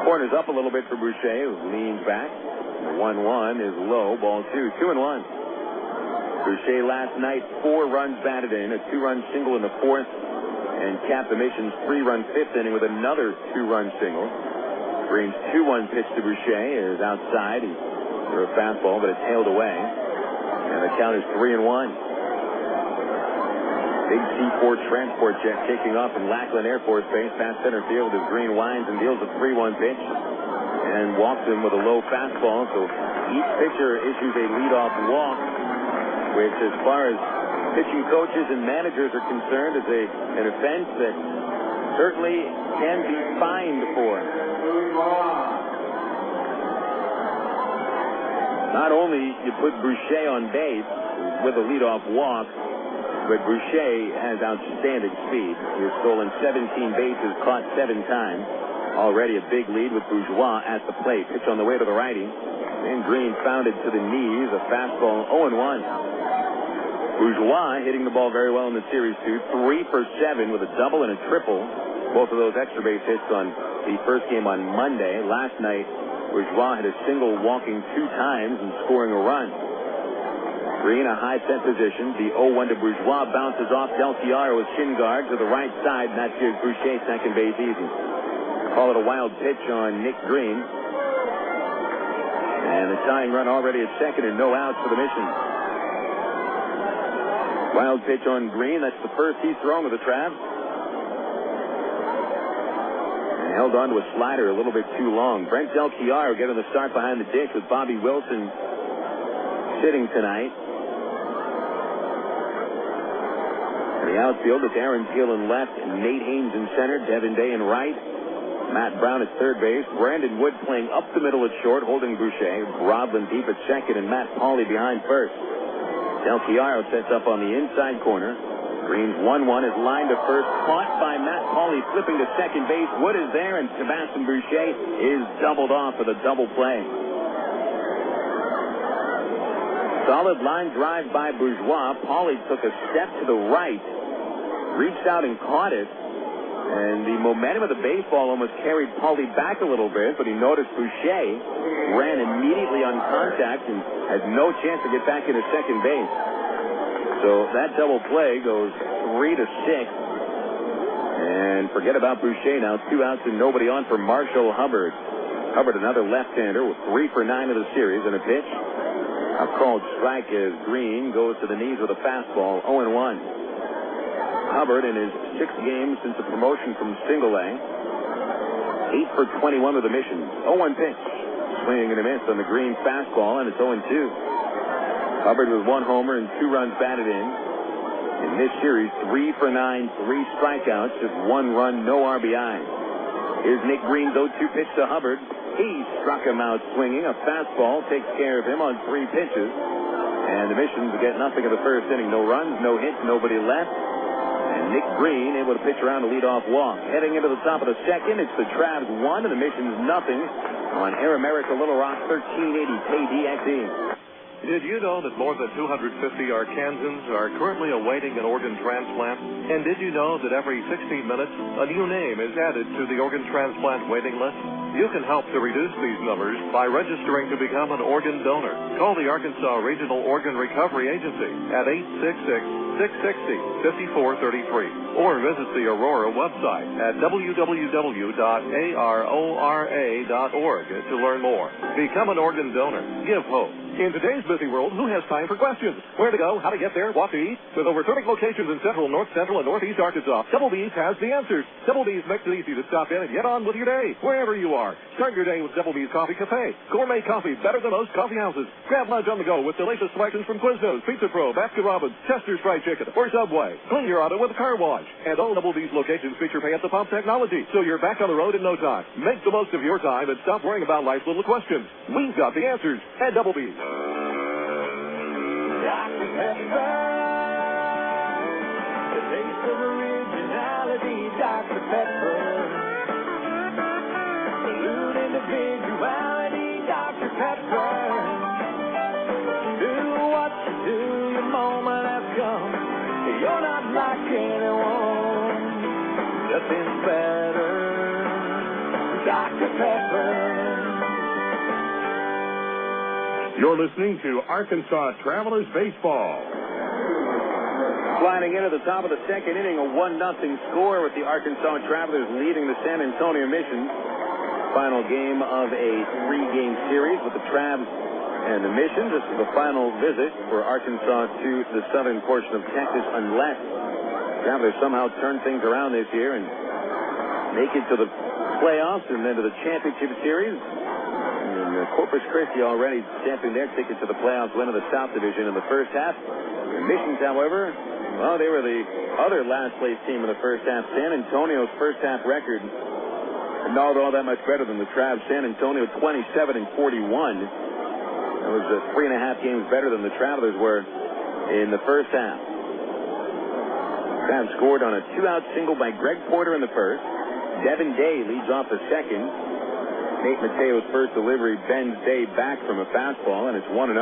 Corners up a little bit for Boucher, who leans back. The 1-1 is low, ball 2, 2-1. Boucher last night, 4 runs batted in, a 2-run single in the 4th, and capped the Mission's 3-run 5th inning with another 2-run single. Green's 2-1 pitch to Boucher is outside. For a fastball, but it tailed away. And the count is 3-1. Big C-4 transport jet taking off in Lackland Air Force Base past center field as Green winds and deals a 3-1 pitch and walks him with a low fastball. So each pitcher issues a leadoff walk, which, as far as pitching coaches and managers are concerned, is an offense that certainly can be fined for. Not only you put Boucher on base with a leadoff walk, but Boucher has outstanding speed. He's stolen 17 bases, caught 7 times. Already a big lead with Bourgeois at the plate. Pitch on the way to the righty. And Green found it to the knees. A fastball, 0-1. Bourgeois hitting the ball very well in the series, too. 3 for 7 with a double and a triple. Both of those extra base hits on the first game on Monday. Last night, Bourgeois had a single walking 2 times and scoring a run. Green, a high set position. The 0-1 to Bourgeois bounces off Del Chiaro with shin guard to the right side, and that gives Boucher second base easy. Call it a wild pitch on Nick Green. And the tying run already at second and no outs for the Mission. Wild pitch on Green. That's the first he's thrown with the Travs. Held on to a slider a little bit too long. Brent Del Chiaro getting the start behind the dish with Bobby Wilson sitting tonight. In the outfield, it's Aaron Teal in left, Nate Haynes in center, Devin Day in right, Matt Brown at third base, Brandon Wood playing up the middle at short, holding Boucher, Rodlin deep at second, and Matt Pauley behind first. Del Chiaro sets up on the inside corner. Green's 1-1 is lined to first, caught by Matt Pauley, flipping to second base. Wood is there, and Sebastian Boucher is doubled off with a double play. Solid line drive by Bourgeois. Pauley took a step to the right, reached out and caught it, and the momentum of the baseball almost carried Pauley back a little bit, but he noticed Boucher ran immediately on contact and had no chance to get back into second base. So that double play goes 3-6. And forget about Boucher now. 2 outs and nobody on for Marshall Hubbard. Hubbard, another left-hander with 3 for 9 of the series and a pitch. A called strike as Green goes to the knees with a fastball, 0-1. Hubbard in his 6th game since the promotion from single A, 8 for 21 with a mission, 0-1 pitch. Swing and a miss on the Green fastball, and it's 0-2. Hubbard with 1 homer and 2 runs batted in. In this series, 3 for 9, 3 strikeouts, just 1 run, no RBI. Here's Nick Green's 0-2 pitch to Hubbard. He struck him out swinging. A fastball takes care of him on 3 pitches. And the Missions get nothing in the first inning. No runs, no hits, nobody left. And Nick Green able to pitch around a leadoff walk. Heading into the top of the second, it's the Travs 1 and the Missions nothing on Air America Little Rock 1380 KDXE. Did you know that more than 250 Arkansans are currently awaiting an organ transplant? And did you know that every 16 minutes, a new name is added to the organ transplant waiting list? You can help to reduce these numbers by registering to become an organ donor. Call the Arkansas Regional Organ Recovery Agency at 866-660-5433 or visit the Aurora website at www.arora.org to learn more. Become an organ donor. Give hope. In today's busy world, who has time for questions? Where to go, how to get there, what to eat? With over 30 locations in central, north central, and northeast Arkansas, Double B's has the answers. Double B's makes it easy to stop in and get on with your day, wherever you are. Start your day with Double B's Coffee Cafe. Gourmet coffee, better than most coffee houses. Grab lunch on the go with delicious selections from Quiznos, Pizza Pro, Baskin-Robbins, Chester's Fried Chicken, or Subway. Clean your auto with a car wash. And all Double B's locations feature pay-at-the-pump technology, so you're back on the road in no time. Make the most of your time and stop worrying about life's little questions. We've got the answers at Double B's. Dr. Pepper, the taste of originality, Dr. Pepper. Salute individuality, Dr. Pepper. Do what you do, your moment has come. You're not like anyone, nothing better, Dr. Pepper. You're listening to Arkansas Travelers Baseball. Sliding into the top of the second inning, a 1-0 score with the Arkansas Travelers leading the San Antonio Missions. Final game of a 3-game series with the Travs and the Missions. This is the final visit for Arkansas to the southern portion of Texas, unless Travelers somehow turn things around this year and make it to the playoffs and then to the championship series. Corpus Christi already stamping their ticket to the playoffs, win of the South Division in the first half. The Missions, however, well, they were the other last-place team in the first half. San Antonio's first-half record not all that much better than the Travs. San Antonio 27-41. That was 3.5 games better than the Travelers were in the first half. Travs scored on a 2-out single by Greg Porter in the first. Devin Day leads off the second. Nate Mateo's first delivery bends Day back from a fastball, and it's 1-0.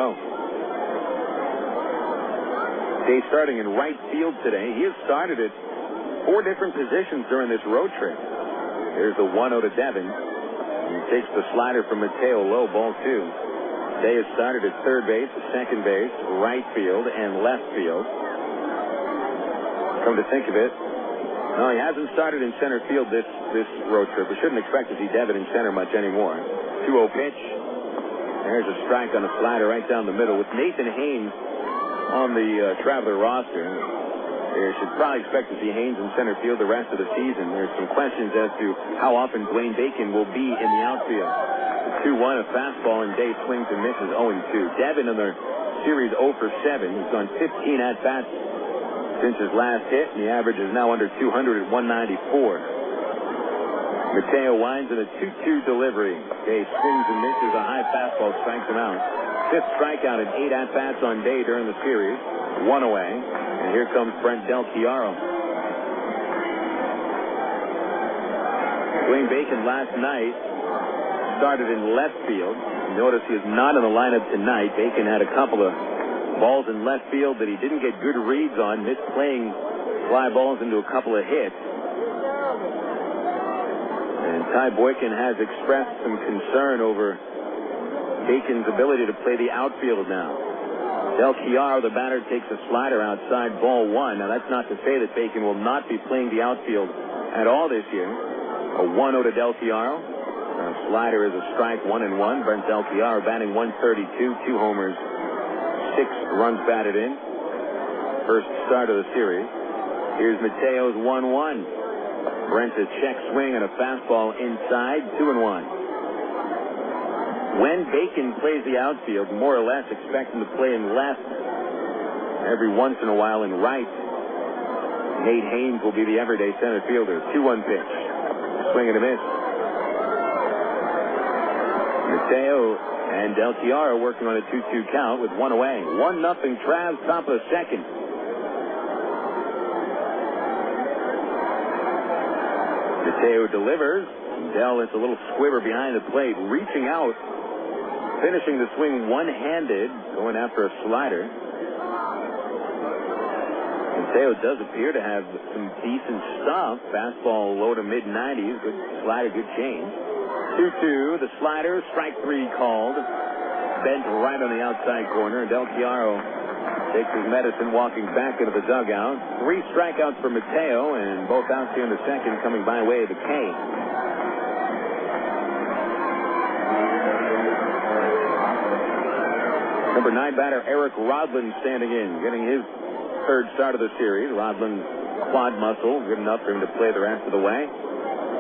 Day starting in right field today. He has started at 4 different positions during this road trip. There's the 1-0 to Devin. He takes the slider from Mateo low, ball 2. Day has started at third base, second base, right field, and left field. Come to think of it, no, he hasn't started in center field this road trip. We shouldn't expect to see Devin in center much anymore. 2-0 pitch. There's a strike on a slider right down the middle. With Nathan Haynes on the Traveler roster, they should probably expect to see Haynes in center field the rest of the season. There's some questions as to how often Dwayne Bacon will be in the outfield. 2-1, a fastball, and Day swings and misses 0-2. Devin in the series 0 for 7. He's gone 15 at-bats since his last hit, and the average is now under 200 at 194. Mateo winds in a 2-2 delivery. Day swings and misses a high fastball, strikes him out. 5th strikeout in 8 at-bats on Day during the series. 1 away, and here comes Brent Del Chiaro. Dwayne Bacon last night started in left field. Notice he is not in the lineup tonight. Bacon had a couple of balls in left field that he didn't get good reads on, missed playing fly balls into a couple of hits. And Ty Boykin has expressed some concern over Bacon's ability to play the outfield now. Del Chiaro, the batter, takes a slider outside, ball 1. Now, that's not to say that Bacon will not be playing the outfield at all this year. A 1-0 to Del Chiaro. Slider is a strike, 1-1. Brent Del Chiaro batting 132, 2 homers, runs batted in. First start of the series. Here's Mateo's 1-1. Brent's a check swing and a fastball inside, 2-1. When Bacon plays the outfield, more or less expect him to play in left. Every once in a while in right. Nate Haynes will be the everyday center fielder. 2-1 pitch. Swing and a miss. Mateo and Del Chiaro working on a 2-2 count with one away. 1-0 Travs, top of the second. Mateo delivers. Del is a little squibber behind the plate, reaching out, finishing the swing one-handed, going after a slider. Mateo does appear to have some decent stuff. Fastball low to mid-90s. Good slider, good change. 2-2, the slider, strike three called. Bent right on the outside corner. Del Chiaro takes his medicine, walking back into the dugout. 3 strikeouts for Mateo, and both outs here in the second coming by way of the K. Number 9 batter Eric Rodland standing in, getting his third start of the series. Rodland's quad muscle, good enough for him to play the rest of the way.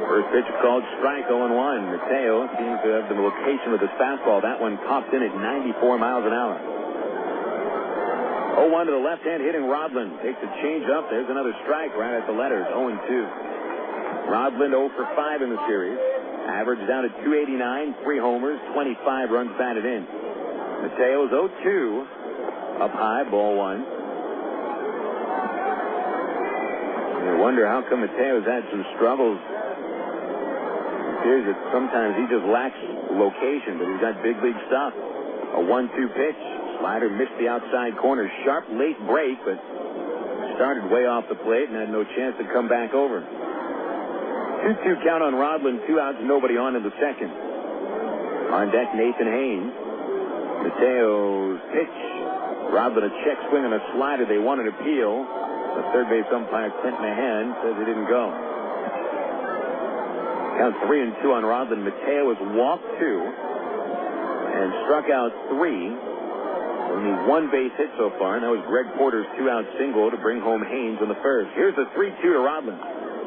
First pitch called strike, 0-1. Mateo seems to have the location of his fastball. That one popped in at 94 miles an hour. 0-1 to the left-hand hitting Rodland. Takes a change up. There's another strike right at the letters, 0-2. Rodland 0 for 5 in the series. Average down at 289, 3 homers, 25 runs batted in. Mateo's 0-2. Up high, ball 1. I wonder how come Mateo's had some struggles. It appears that sometimes he just lacks location, but he's got big league stuff. A 1-2 pitch. Slider missed the outside corner. Sharp late break, but started way off the plate and had no chance to come back over. 2-2 count on Rodland. 2 outs, nobody on in the second. On deck, Nathan Haynes. Mateo's pitch. Rodland a check swing and a slider. They want an appeal. The third base umpire, Clint Mahan, says he didn't go. Count 3-2 on Rodland. Mateo has walked 2 and struck out 3. Only 1 base hit so far, and that was Greg Porter's 2-out single to bring home Haynes on the first. Here's the 3-2 to Rodland.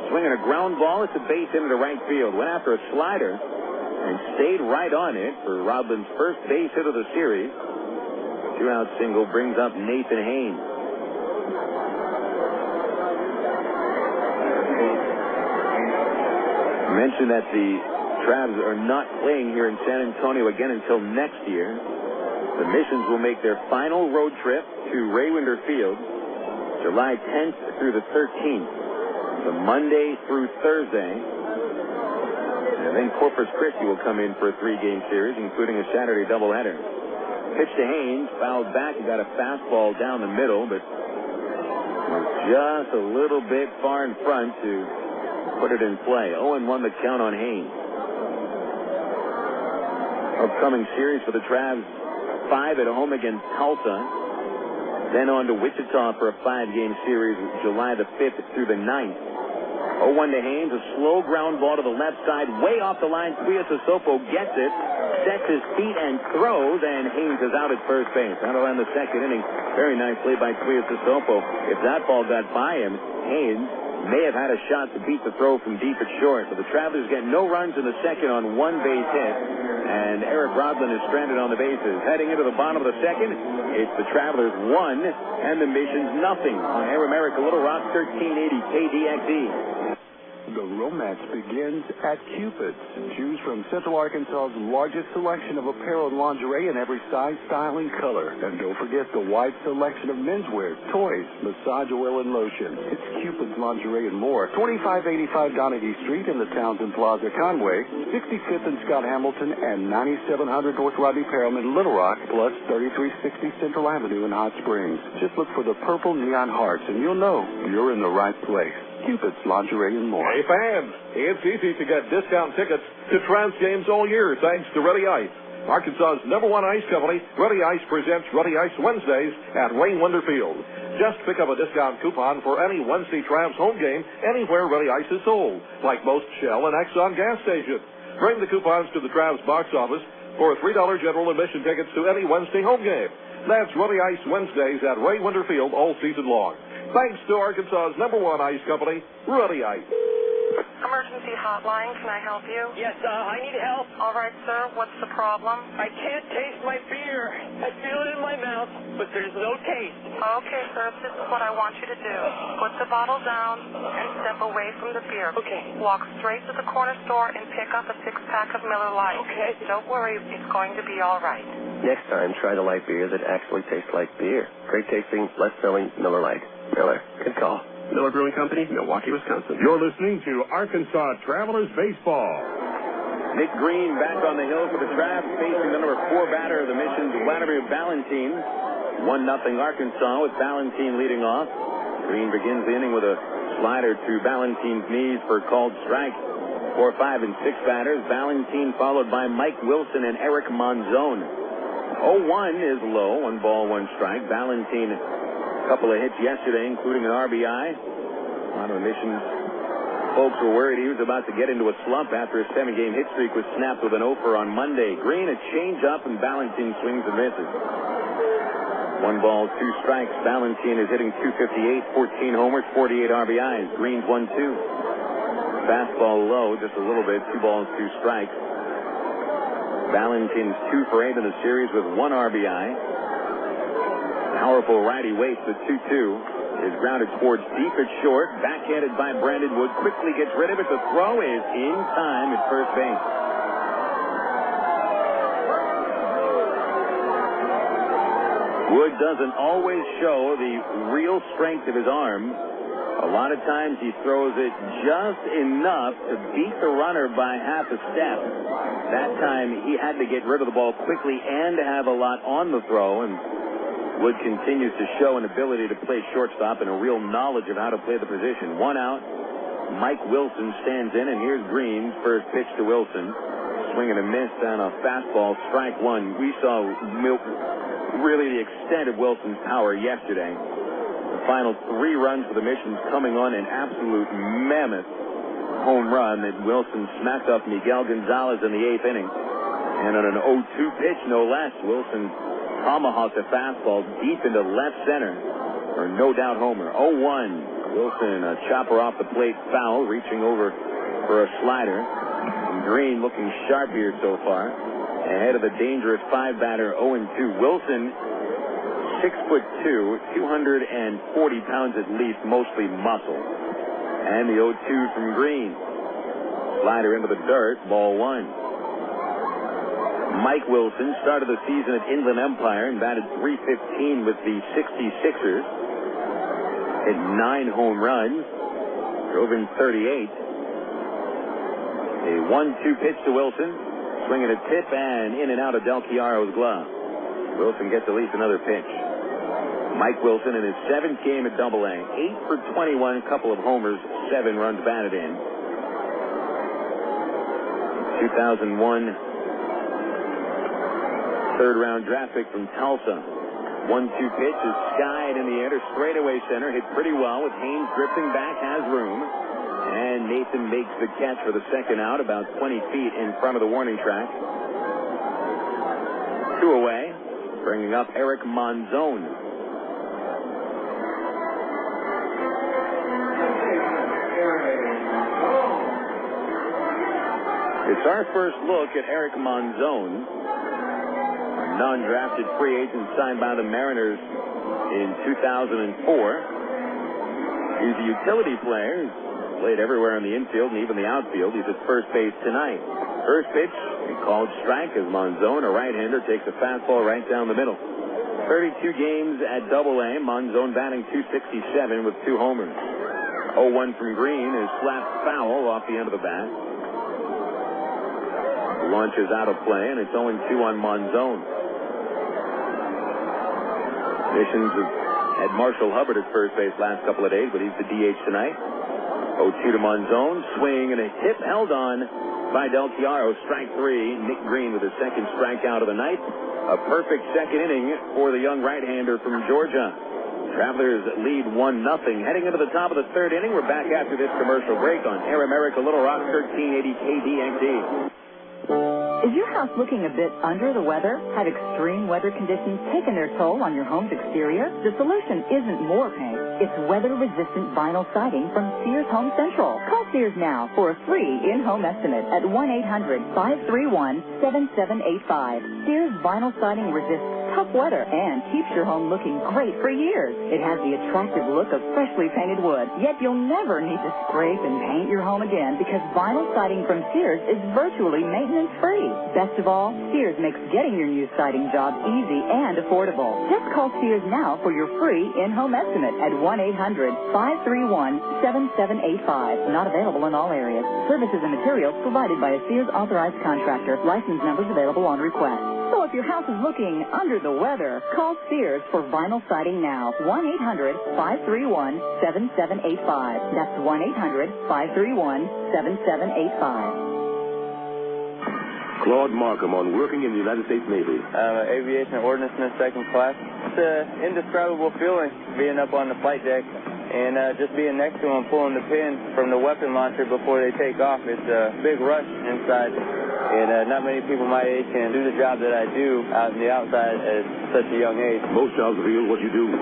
Swinging a ground ball. It's a base into the right field. Went after a slider and stayed right on it for Rodland's first base hit of the series. 2-out single brings up Nathan Haynes. Mentioned that the Travs are not playing here in San Antonio again until next year. The Missions will make their final road trip to Raywinder Field July 10th through the 13th. So Monday through Thursday. And then Corpus Christi will come in for a 3-game series, including a Saturday doubleheader. Pitch to Haynes, fouled back. He got a fastball down the middle, but was just a little bit far in front to put it in play. 0-1 the count on Haynes. Upcoming series for the Travs, 5 at home against Tulsa. Then on to Wichita for a 5-game series July the 5th through the 9th. 0-1 to Haynes, a slow ground ball to the left side, way off the line. Tuiasosopo gets it, sets his feet and throws, and Haynes is out at first base. That'll end the second inning. Very nice play by Tuiasosopo. If that ball got by him, Haynes may have had a shot to beat the throw from deep at short. But the Travelers get no runs in the second on 1 base hit, and Eric Rodland is stranded on the bases. Heading into the bottom of the second, it's the Travelers 1 and the Missions nothing on Air America Little Rock 1380 KDXE. The romance begins at Cupid's. Choose from Central Arkansas's largest selection of apparel and lingerie in every size, style, and color. And don't forget the wide selection of menswear, toys, massage oil, and lotion. It's Cupid's Lingerie and more. 2585 Donaghy Street in the Townsend Plaza, Conway, 65th and Scott Hamilton, and 9700 North Rodney Perelman in Little Rock, plus 3360 Central Avenue in Hot Springs. Just look for the purple neon hearts, and you'll know you're in the right place. Cupid's Lingerie and more. Hey, fans, it's easy to get discount tickets to Travs games all year thanks to Ready Ice. Arkansas's #1 ice company, Ready Ice presents Ready Ice Wednesdays at Raywinder Field. Just pick up a discount coupon for any Wednesday Travs home game anywhere Ready Ice is sold, like most Shell and Exxon gas stations. Bring the coupons to the Travs box office for $3 general admission tickets to any Wednesday home game. That's Ruddy Ice Wednesdays at Ray Winter Field all season long. Thanks to Arkansas's #1 ice company, Ruddy Ice. Emergency hotline, can I help you? Yes, I need help. All right, sir, what's the problem? I can't taste my beer. I feel it in my mouth, but there's no taste. Okay, sir, this is what I want you to do. Put the bottle down and step away from the beer. Okay. Walk straight to the corner store and pick up a 6-pack of Miller Lite. Okay. Don't worry, it's going to be all right. Next time, try the light beer that actually tastes like beer. Great tasting, less selling Miller Lite. Miller, good call. Miller Brewing Company, Milwaukee, Wisconsin. You're listening to Arkansas Travelers Baseball. Nick Green back on the hill for the Travs, facing the number 4 batter of the mission's Wladimir Balentien. 1-0 Arkansas with Balentien leading off. Green begins the inning with a slider to Balentien's knees for called strike. 4, 5, and 6 batters. Balentien followed by Mike Wilson and Eric Monzon. 0-1 is low, 1 ball, 1 strike. Balentien, a couple of hits yesterday, including an RBI. A lot of the missions folks were worried he was about to get into a slump after his 7-game hit streak was snapped with an 0-for on Monday. Green, a change-up, and Balentien swings and misses. 1 ball, 2 strikes. Balentien is hitting .258, 14 homers, 48 RBIs. Green's 1-2. Fastball low, just a little bit. 2 balls, 2 strikes. Balentien's 2 for 8 in the series with 1 RBI. Powerful righty waits the 2-2. Is grounded towards deep at short. Backhanded by Brandon Wood. Quickly gets rid of it. The throw is in time at first base. Wood doesn't always show the real strength of his arm. A lot of times he throws it just enough to beat the runner by half a step. That time he had to get rid of the ball quickly and have a lot on the throw, and Wood continues to show an ability to play shortstop and a real knowledge of how to play the position. 1 out. Mike Wilson stands in, and here's Green's first pitch to Wilson. Swing and a miss on a fastball, strike 1. We saw really the extent of Wilson's power yesterday. The final 3 runs for the missions coming on an absolute mammoth home run that Wilson smacked off Miguel Gonzalez in the 8th inning. And on an 0-2 pitch, no less, Wilson tomahawked a fastball deep into left center for a no-doubt homer. 0-1. Wilson, a chopper off the plate, foul, reaching over for a slider. And Green looking sharp here so far. Ahead of the dangerous 5-batter 0-2. Wilson, 6'2", 240 pounds at least, mostly muscle. And the 0-2 from Green. Slider into the dirt, ball 1. Mike Wilson started the season at Inland Empire and batted .315 with the 66ers. Hit 9 home runs. Drove in 38. A 1-2 pitch to Wilson. Swinging a tip and in and out of Del Chiaro's glove. Wilson gets at least another pitch. Mike Wilson in his 7th game at AA. 8 for 21, couple of homers, 7 runs batted in. 2001 third-round draft pick from Tulsa. 1-2 pitch is skied in the air to straightaway center. Hit pretty well with Haynes drifting back, has room. And Nathan makes the catch for the second out, about 20 feet in front of the warning track. 2 away, bringing up Eric Monzon. It's our first look at Eric Monzon, non-drafted free agent signed by the Mariners in 2004. He's a utility player. He's played everywhere in the infield and even the outfield. He's at first base tonight. First pitch, he called strike as Monzon, a right-hander, takes a fastball right down the middle. 32 games at AA. Monzon batting .267 with 2 homers. 0-1 from Green is slapped foul off the end of the bat. The launch is out of play, and it's 0-2 on Monzon. Missions have had Marshall Hubbard at first base last couple of days, but he's the DH tonight. 0-2 to Monzon. Swing and a hit held on by Del Chiaro. Strike 3. Nick Green with his second strikeout of the night. A perfect second inning for the young right-hander from Georgia. Travelers lead 1-0. Heading into the top of the third inning, we're back after this commercial break on Air America Little Rock 1380 KDXE. Is your house looking a bit under the weather? Have extreme weather conditions taken their toll on your home's exterior? The solution isn't more paint. It's weather-resistant vinyl siding from Sears Home Central. Call Sears now for a free in-home estimate at 1-800-531-7785. Sears vinyl siding resists tough weather and keeps your home looking great for years. It has the attractive look of freshly painted wood, yet you'll never need to scrape and paint your home again because vinyl siding from Sears is virtually maintenance-free. Best of all, Sears makes getting your new siding job easy and affordable. Just call Sears now for your free in-home estimate at 1-800-531-7785. Not available in all areas. Services and materials provided by a Sears authorized contractor. License numbers available on request. So if your house is looking under the weather, call Sears for vinyl siding now. 1-800-531-7785. That's 1-800-531-7785. Claude Markham on working in the United States Navy. Aviation ordnance second class. It's an indescribable feeling being up on the flight deck and just being next to them, pulling the pin from the weapon launcher before they take off. It's a big rush inside, and not many people my age can do the job that I do out in the outside at such a young age. Most jobs reveal what you do.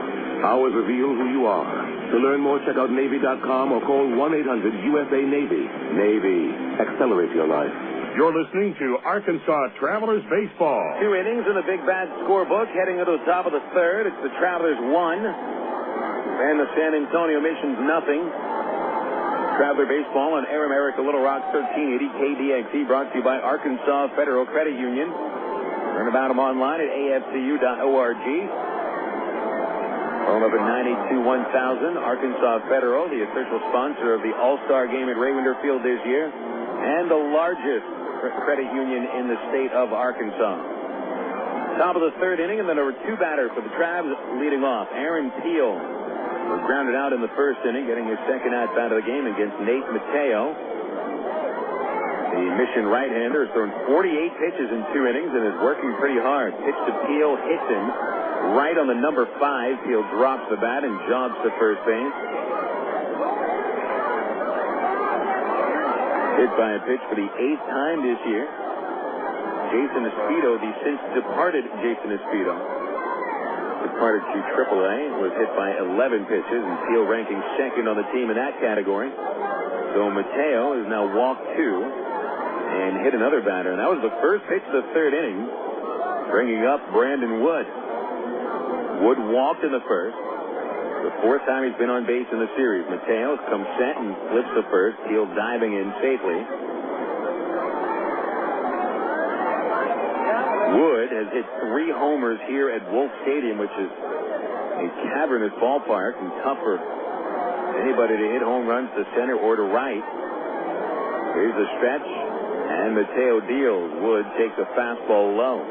Ours reveal who you are. To learn more, check out Navy.com or call 1-800-USA-NAVY. Navy. Accelerate your life. You're listening to Arkansas Travelers Baseball. 2 innings in the Big Bad scorebook. Heading into the top of the third. It's the Travelers 1 and the San Antonio Missions nothing. Traveler Baseball on Air America Little Rock 1380 KDXE, brought to you by Arkansas Federal Credit Union. Learn about them online at afcu.org. Phone number 982-1000. Arkansas Federal, the official sponsor of the All-Star Game at Raymond Field this year, and the largest credit union in the state of Arkansas. Top of the third inning, and the number 2 batter for the Travs leading off. Aaron Peel was grounded out in the first inning, getting his second at-bat of the game against Nate Mateo. The Mission right-hander has thrown 48 pitches in 2 innings and is working pretty hard. Pitch to Peel, hits him right on the number 5. Peel drops the bat and jogs to first base. Hit by a pitch for the 8th time this year. Jason Espedo, the since departed Jason Espedo, departed to AAA, was hit by 11 pitches, and Peel ranking second on the team in that category. So Mateo has now walked 2 and hit another batter, and that was the first pitch of the third inning, bringing up Brandon Wood. Wood walked in the first. The 4th time he's been on base in the series. Mateo comes set and flips the first. Peel diving in safely. Wood has hit 3 homers here at Wolf Stadium, which is a cavernous ballpark and tough for anybody to hit home runs to center or to right. Here's the stretch, and Mateo deals. Wood takes a fastball low.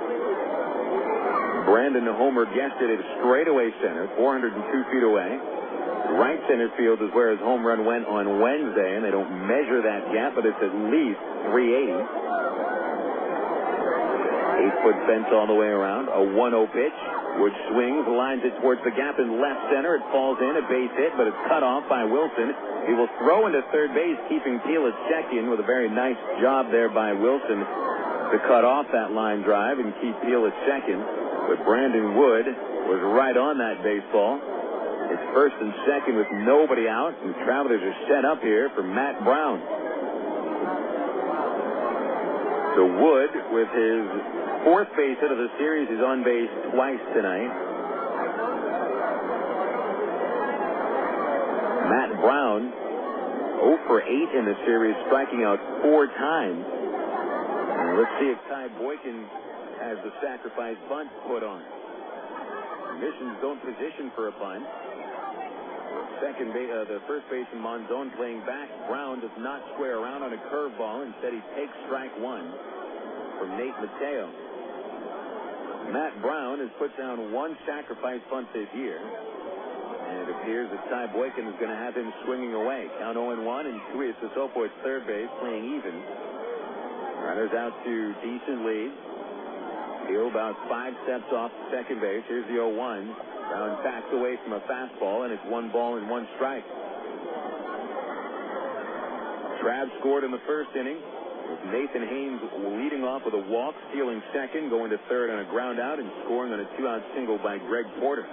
Brandon homered yesterday to straightaway center, 402 feet away. Right center field is where his home run went on Wednesday, and they don't measure that gap, but it's at least 380. 8-foot fence all the way around. A 1-0 pitch. Wood swings, lines it towards the gap in left center. It falls in, a base hit, but it's cut off by Wilson. He will throw into third base, keeping Peel at second with a very nice job there by Wilson to cut off that line drive and keep Peel at second. But Brandon Wood was right on that baseball. It's first and second with nobody out, and the Travelers are set up here for Matt Brown. So Wood, with his 4th base hit of the series, is on base twice tonight. Matt Brown, 0 for 8 in the series, striking out 4 times. And let's see if Ty Boykin has the sacrifice bunt put on. Missions don't position for a bunt. The first baseman Monzon playing back. Brown does not square around on a curveball. Instead, he takes strike 1 from Nate Mateo. Matt Brown has put down 1 sacrifice bunt this year, and it appears that Ty Boykin is going to have him swinging away. Count 0-1, and Tuiasosopo at third base, playing even. Runners out to decent lead. Peel about 5 steps off second base. Here's the 0-1. Brown backs away from a fastball, and it's 1 ball and 1 strike. Trav scored in the first inning. with Nathan Haynes leading off with a walk, stealing second, going to third on a ground out, and scoring on a 2-out single by Greg Porter.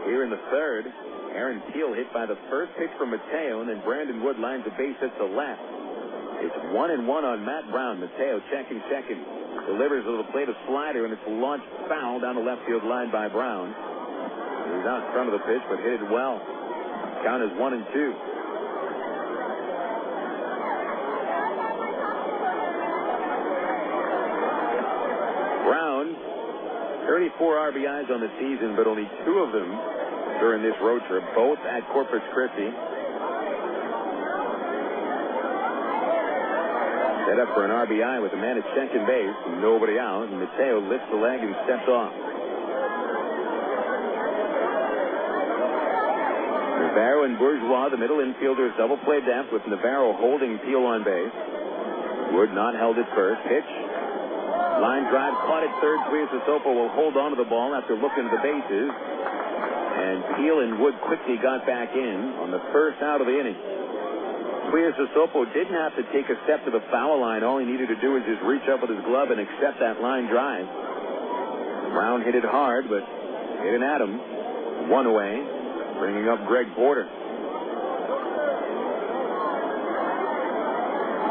Here in the third, Aaron Teal hit by the first pitch from Mateo, and then Brandon Wood lines the base hit to left. It's 1-1 on Matt Brown. Mateo checking second. Delivers to the plate a slider, and it's launched foul down the left field line by Brown. He was out in front of the pitch, but hit it well. Count is 1-2. Brown, 34 RBIs on the season, but only 2 of them during this road trip, both at Corpus Christi. Set up for an RBI with a man at second base, nobody out, and Mateo lifts the leg and steps off. Navarro and Bourgeois, the middle infielders, double play depth with Navarro holding Teal on base. Wood not held at first. Pitch. Line drive caught at third. Tuiasosopo will hold on to the ball after looking to the bases. And Teal and Wood quickly got back in on the first out of the inning. Tuiasosopo didn't have to take a step to the foul line. All he needed to do was just reach up with his glove and accept that line drive. Brown hit it hard, but hit an at him. One away, bringing up Greg Porter.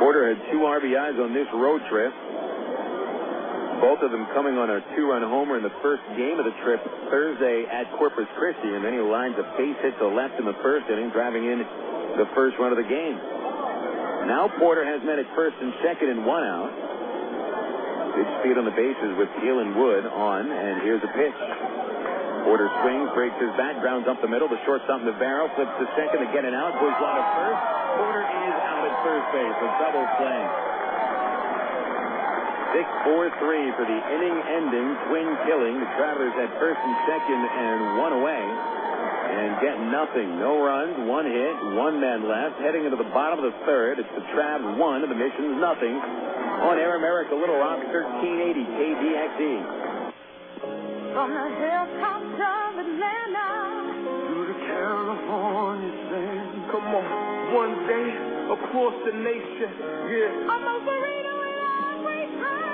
Porter had 2 RBIs on this road trip. Both of them coming on a 2-run homer in the first game of the trip Thursday at Corpus Christi, and then he lines a base hit to left in the first inning, driving in the first run of the game. Now Porter has men at first and second and 1 out. Good speed on the bases with Teal and Wood on, and here's a pitch. Porter swings, breaks his bat, grounds up the middle. The shortstop Navarro flips to second to get it out. Bourgeois to first. Porter is out at first base. A double play. 6-4-3 for the inning-ending twin killing. The Travelers at first and second and 1 away. And get nothing. No runs, 1 hit, 1 man left. Heading into the bottom of the third. It's the Travs 1 and the Missions nothing. On Air America, Little Rock, 1380 KDXE. From the hilltops of Atlanta to the California sand. Come on, one day across the nation. Yeah. I'm a burrito in every time.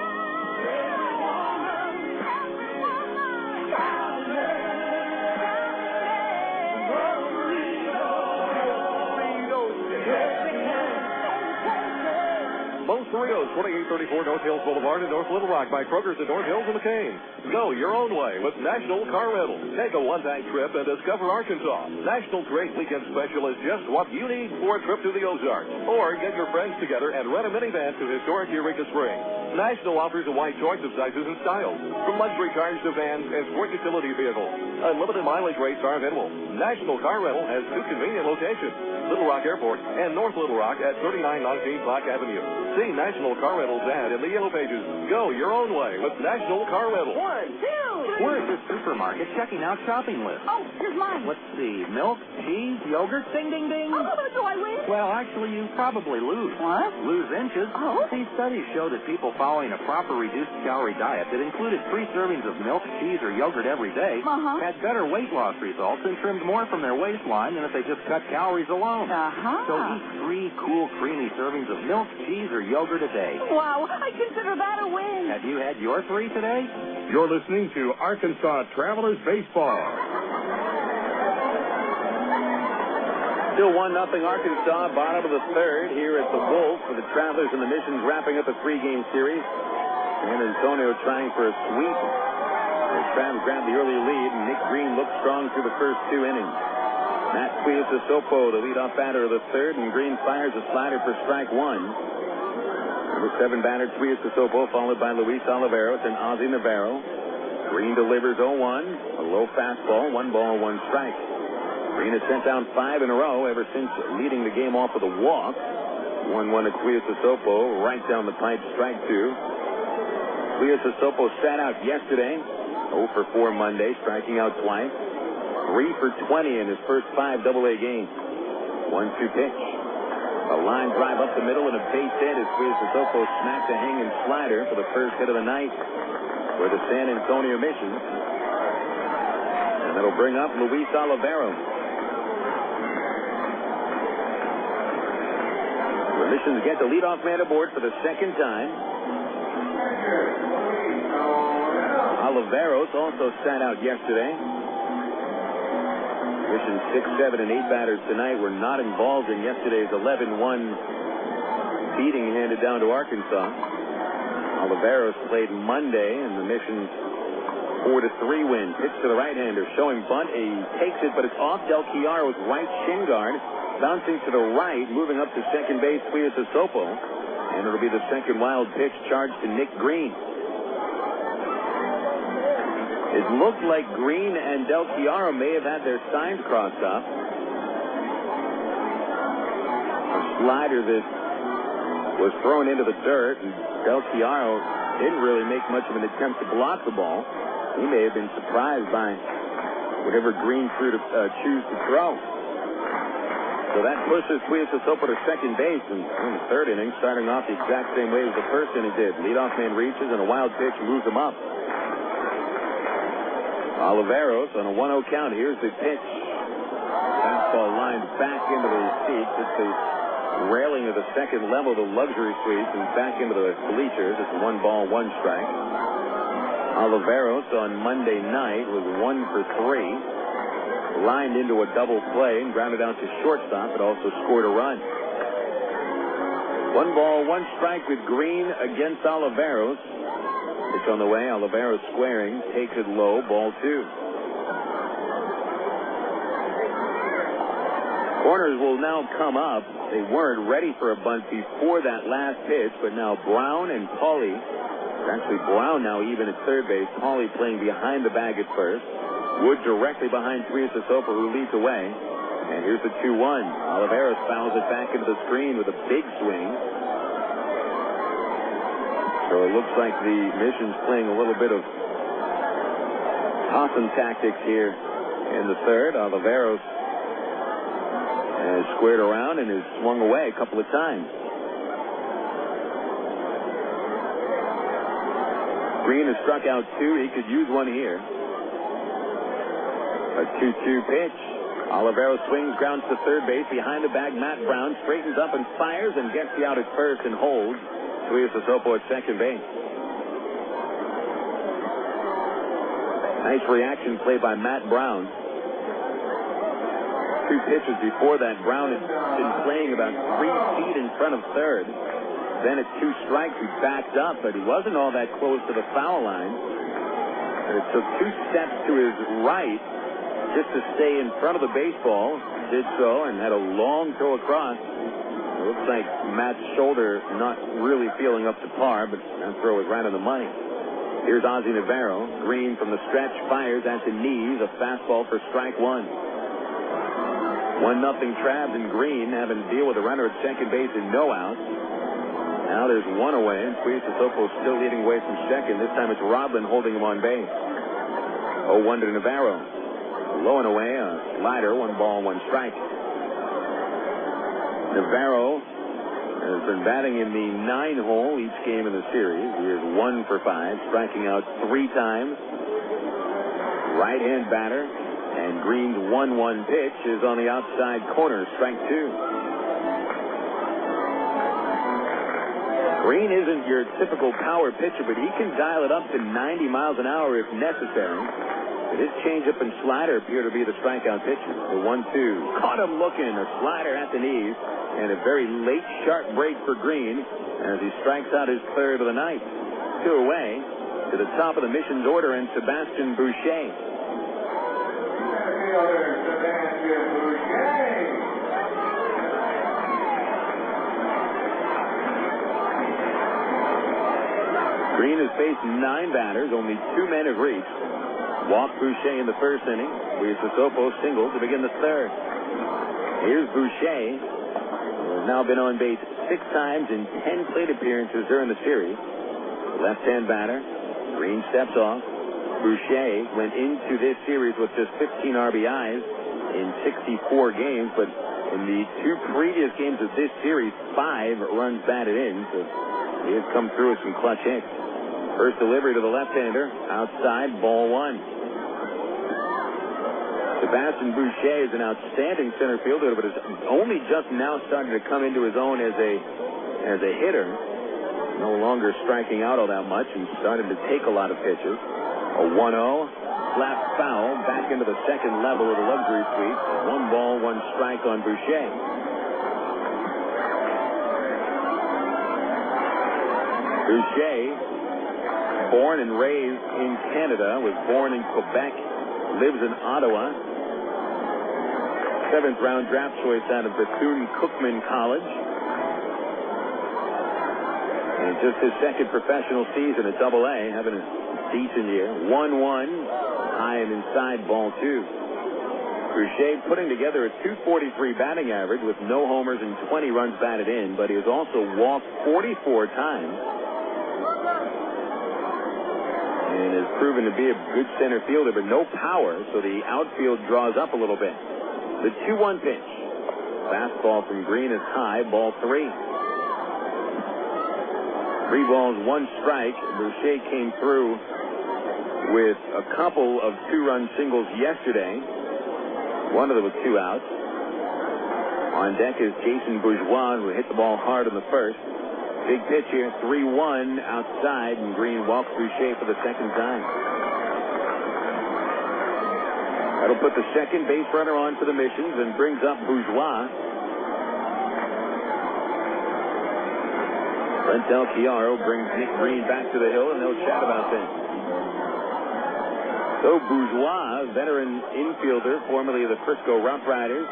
Most Burritos, 2834 North Hills Boulevard in North Little Rock by Kroger's in North Hills and McCain. Go your own way with National Car Rental. Take a one-time trip and discover Arkansas. National's great weekend special is just what you need for a trip to the Ozarks. Or get your friends together and rent a minivan to historic Eureka Springs. National offers a wide choice of sizes and styles, from luxury cars to vans and sport utility vehicles. Unlimited mileage rates are available. National Car Rental has 2 convenient locations, Little Rock Airport and North Little Rock at 3919 Clark Avenue. See National Car Rental's ad in the Yellow Pages. Go your own way with National Car Rental. 1, 2. We're at the supermarket checking out shopping lists. Oh, here's mine. Let's see. Milk, cheese, yogurt, ding, ding, ding. Oh, do I win? Well, actually, you probably lose. What? Lose inches. Oh. These studies show that people following a proper reduced calorie diet that included 3 servings of milk, cheese, or yogurt every day had better weight loss results and trimmed more from their waistline than if they just cut calories alone. So eat 3 cool, creamy servings of milk, cheese, or yogurt a day. Wow, I consider that a win. Have you had your 3 today? You're listening to Arkansas Travelers Baseball. Still 1-0 Arkansas, bottom of the third here at the Wolf for the Travelers and the Missions wrapping up a 3-game series. San Antonio trying for a sweep. The Travs grabbed the early lead, and Nick Green looked strong through the first 2 innings. Matt Tuiasosopo, the leadoff batter of the third, and Green fires a slider for strike 1. Number 7 batter Tuiasosopo, followed by Luis Oliveros and Ozzie Navarro. Green delivers 0-1, a low fastball, 1 ball, 1 strike. Green has sent down 5 in a row ever since leading the game off with a walk. 1-1 to Tuiasosopo, right down the pipe, strike 2. Tuiasosopo sat out yesterday, 0 for 4 Monday, striking out twice. 3 for 20 in his first 5 AA games. 1-2 pitch. A line drive up the middle and a base hit as Tuiasosopo smacked a hanging slider for the first hit of the night for the San Antonio Missions. And that'll bring up Luis Olivero. The Missions get the leadoff man aboard for the second time. Oliveros also sat out yesterday. Missions 6, 7, and 8 batters tonight were not involved in yesterday's 11-1 beating handed down to Arkansas. Oliveros played Monday, and the Missions 4-3 win. Pitch to the right-hander, showing bunt. He takes it, but it's off Del Chiaro's right shin guard. Bouncing to the right, moving up to second base, Tuiasosopo. And it'll be the second wild pitch charged to Nick Green. It looked like Green and Del Chiaro may have had their signs crossed up. A slider that was thrown into the dirt, and Del Chiaro didn't really make much of an attempt to block the ball. He may have been surprised by whatever Green choose to throw. So that pushes Tuiasosopo to second base, and in the third inning, starting off the exact same way as the first inning did. Leadoff man reaches, and a wild pitch moves him up. Oliveros on a 1-0 count. Here's the pitch. Fastball lined back into the seats. It's the railing of the second level of the luxury suites and back into the bleachers. It's 1 ball, 1 strike. Oliveros on Monday night was 1 for 3. Lined into a double play and grounded out to shortstop. It also scored a run. 1 ball, 1 strike with Green against Oliveros. Pitch on the way. Oliveros squaring. Takes it low. Ball 2. Corners will now come up. They weren't ready for a bunt before that last pitch, but now Brown and Pauly. Actually, Brown now even at third base. Pauly playing behind the bag at first. Wood directly behind Tuiasosopo, who leads away. And here's the 2-1. Oliveros fouls it back into the screen with a big swing. So it looks like the Mission's playing a little bit of tossing tactics here in the third. Oliveros has squared around and has swung away a couple of times. Green has struck out 2. He could use one here. A 2-2 pitch. Oliveros swings, grounds to third base. Behind the bag, Matt Brown straightens up and fires and gets the out at first and holds. Tuiasosopo at second base. Nice reaction play by Matt Brown. 2 pitches before that, Brown had been playing about 3 feet in front of third. Then at 2 strikes, he backed up, but he wasn't all that close to the foul line. And it took 2 steps to his right just to stay in front of the baseball. Did so and had a long throw across. It looks like Matt's shoulder not really feeling up to par, but that throw was right on the money. Here's Ozzie Navarro. Green from the stretch fires at the knees. A fastball for strike 1. 1-0 Travs, and Green having to deal with a runner at second base and no outs. Now there's 1 away, and Tuiasosopo still leading away from second. This time it's Rodlin holding him on base. 0-1 to Navarro. Low and away, a slider, 1 ball, 1 strike. Navarro has been batting in the 9-hole each game in the series. He is 1 for 5, striking out 3 times. Right-hand batter, and Green's 1-1 pitch is on the outside corner, strike 2. Green isn't your typical power pitcher, but he can dial it up to 90 miles an hour if necessary. His changeup and slider appear to be the strikeout pitches. The 1-2. Caught him looking. A slider at the knees. And a very late sharp break for Green as he strikes out his third of the night. 2 away to the top of the Mission's order, and Sebastian Boucher. Green has faced 9 batters. Only 2 men have reached. Walked Boucher in the first inning. Tuiasosopo singled to begin the third. Here's Boucher, who has now been on base 6 times in 10 plate appearances during the series. Left-hand batter. Green steps off. Boucher went into this series with just 15 RBIs in 64 games, but in the 2 previous games of this series, 5 runs batted in, so he has come through with some clutch hits. First delivery to the left-hander, outside, ball 1. Sebastian Boucher is an outstanding center fielder, but is only just now starting to come into his own as a hitter. No longer striking out all that much and starting to take a lot of pitches. A 1-0, flat foul, back into the second level of the luxury suite. 1 ball, 1 strike on Boucher. Boucher, born and raised in Canada, was born in Quebec, lives in Ottawa. 7th round draft choice out of Bethune-Cookman College. And just his second professional season at Double-A, having a decent year. 1-1, high and inside, ball 2. Boucher putting together a .243 batting average with no homers and 20 runs batted in, but he has also walked 44 times. And has proven to be a good center fielder, but no power, so the outfield draws up a little bit. The 2-1 pitch. Fastball from Green is high, ball 3. 3 balls, 1 strike. Boucher came through with a couple of 2-run singles yesterday. One of them with 2 outs. On deck is Jason Bourgeois, who hit the ball hard in the first. Big pitch here, 3-1 outside, and Green walks Boucher for the second time. That'll put the second base runner on for the Missions and brings up Bourgeois. Brent Del Chiaro brings Nick Green back to the hill, and they'll chat about this. So Bourgeois, veteran infielder, formerly of the Frisco Rough Riders,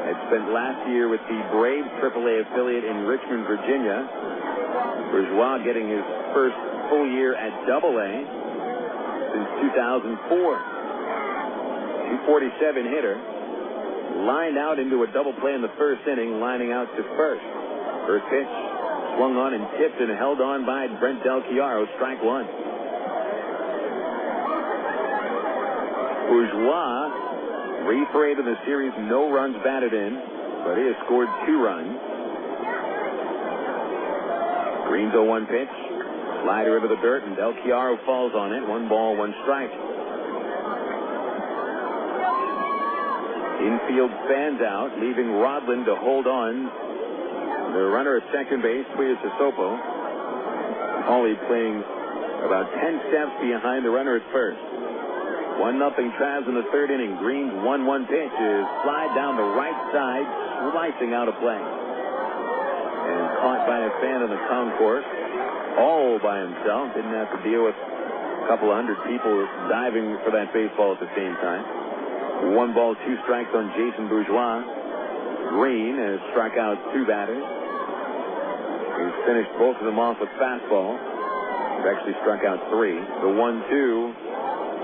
had spent last year with the Braves AAA affiliate in Richmond, Virginia. Bourgeois getting his first full year at Double-A since 2004. 247 hitter. Lined out into a double play in the first inning, lining out to first. First pitch, swung on and tipped and held on by Brent Del Chiaro, strike 1. Bourgeois, 3 for 8 in the series, no runs batted in, but he has scored 2 runs. Green's 0-1 pitch, slider into the dirt, and Del Chiaro falls on it. 1 ball, 1 strike. Infield fans out, leaving Rodland to hold on. The runner at second base, Tuiasosopo. Hawley playing about 10 steps behind the runner at first. 1-0 Travs in the third inning. Green's 1-1 pitch is slide down the right side, slicing out of play. And caught by a fan in the concourse, all by himself. Didn't have to deal with a couple of hundred people diving for that baseball at the same time. 1 ball, 2 strikes on Jason Bourgeois. Green has struck out 2 batters. He's finished both of them off with fastball. He's actually struck out 3. The 1-2,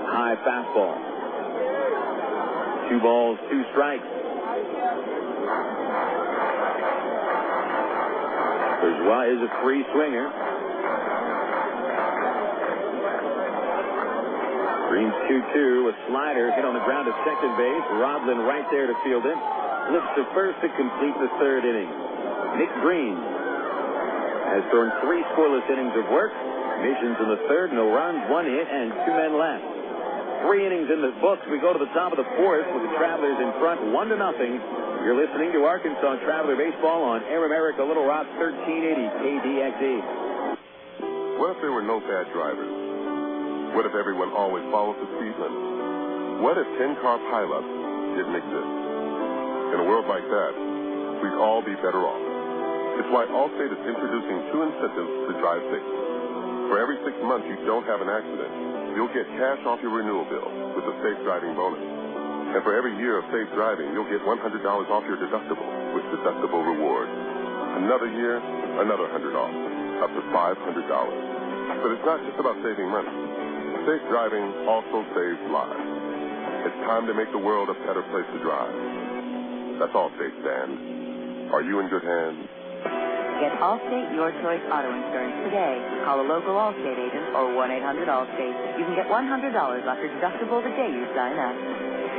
high fastball. 2 balls, 2 strikes. Bourgeois is a free swinger. Green's 2-2, a slider hit on the ground at second base. Rodland right there to field it. Flips to first to complete the third inning. Nick Green has thrown 3 scoreless innings of work. Missions in the third, no runs, 1 hit, and 2 men left. 3 innings in the books. We go to the top of the fourth with the Travelers in front, 1-0. You're listening to Arkansas Traveler Baseball on Air America Little Rock 1380 KDXE. What if there were no bad drivers? What if everyone always followed the speed limit? What if 10-car pileups didn't exist? In a world like that, we'd all be better off. It's why Allstate is introducing 2 incentives to drive safe. For every 6 months you don't have an accident, you'll get cash off your renewal bill with the Safe Driving bonus. And for every year of safe driving, you'll get $100 off your deductible with Deductible Rewards. Another year, another $100 off, up to $500. But it's not just about saving money. Safe driving also saves lives. It's time to make the world a better place to drive. That's Allstate, Dan. Are you in good hands? Get Allstate Your Choice Auto Insurance today. Call a local Allstate agent or 1-800-ALLSTATE. You can get $100 off your deductible the day you sign up.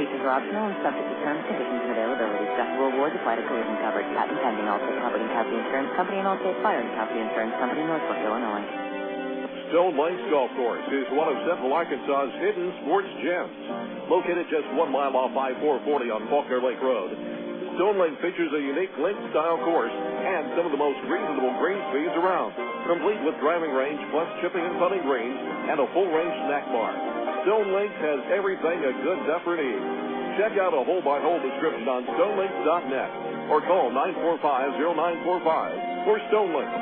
Features are optional and subject to terms, conditions, and availability. Deductible rewards apply to collision coverage. Patent pending. Allstate Property and Casualty Insurance Company and Allstate Fire and Casualty Insurance Company, Northbrook, Illinois. Stone Lakes Golf Course is one of Central Arkansas's hidden sports gems. Located just 1 mile off I-440 on Faulkner Lake Road, Stone Lake features a unique link-style course and some of the most reasonable green speeds around, complete with driving range plus chipping and putting greens and a full-range snack bar. Stone Lake has everything a good duffer needs. Check out a hole-by-hole description on stonelakes.net or call 945-0945 for Stone Lake.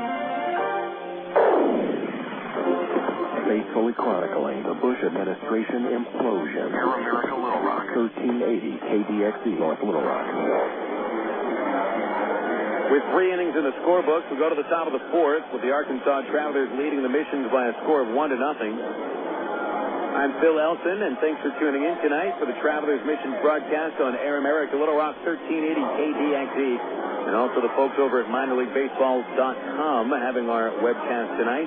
Faithfully chronicling the Bush administration implosion. Air America Little Rock. 1380 KDXE North Little Rock. With 3 innings in the scorebooks, we go to the top of the 4th with the Arkansas Travelers leading the Missions by a score of 1-0. I'm Phil Elson, and thanks for tuning in tonight for the Travelers Missions broadcast on Air America Little Rock 1380 KDXE, and also the folks over at minorleaguebaseball.com having our webcast tonight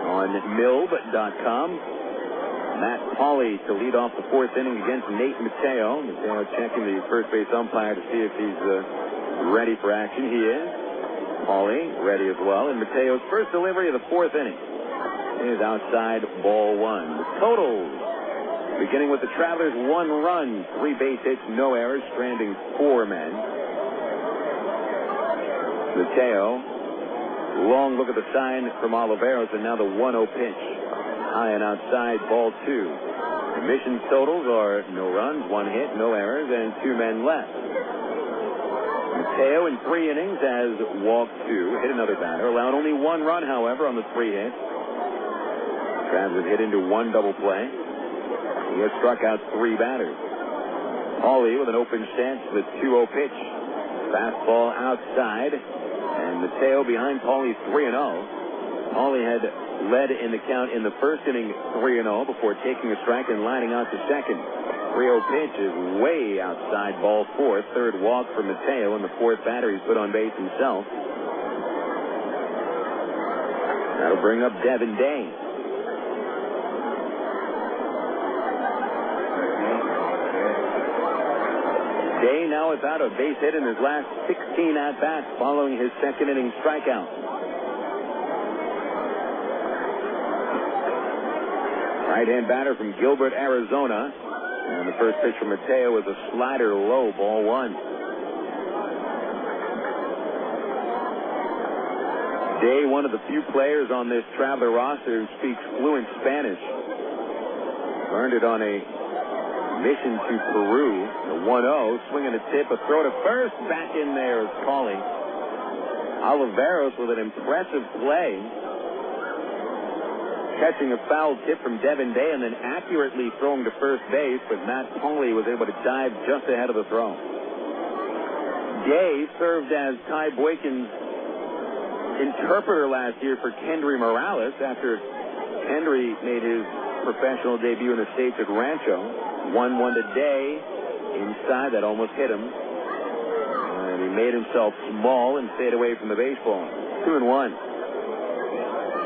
on milb.com. Matt Pauley to lead off the 4th inning against Nate Mateo. Mateo checking the first base umpire to see if he's ready for action. He is. Pauley ready as well. And Mateo's first delivery of the 4th inning is outside, ball 1. The totals, beginning with the Travelers, 1 run, 3 base hits, no errors, stranding 4 men. Mateo, long look at the sign from Oliveros, and now the 1-0 pitch. High and outside, ball 2. The Missions totals are no runs, 1 hit, no errors, and 2 men left. Mateo in 3 innings has walked 2, hit another batter, allowed only 1 run, however, on the 3 hits. Travs have hit into 1 double play. He has struck out 3 batters. Pauley with an open stance, the 2-0 pitch. Fastball outside. And Mateo behind Pauley 3-0. Pauley had led in the count in the first inning 3-0 before taking a strike and lining out to second. 3-0 pitch is way outside, ball 4. Third walk for Mateo, and the 4th batter he's put on base himself. That'll bring up Devin Day. Day now without a base hit in his last 16 at-bats following his second inning strikeout. Right-hand batter from Gilbert, Arizona. And the first pitch from Mateo was a slider low, ball 1. Day, one of the few players on this Traveler roster who speaks fluent Spanish. Learned it on a mission to Peru. The 1-0, swinging a tip, a throw to first. Back in there is Pauley. Oliveros with an impressive play, catching a foul tip from Devin Day and then accurately throwing to first base, but Matt Pauley was able to dive just ahead of the throw. Day served as Ty Boykin's interpreter last year for Kendry Morales after Kendry made his professional debut in the States at Rancho. 1-1 to Day. Inside, that almost hit him. And he made himself small and stayed away from the baseball. 2-1.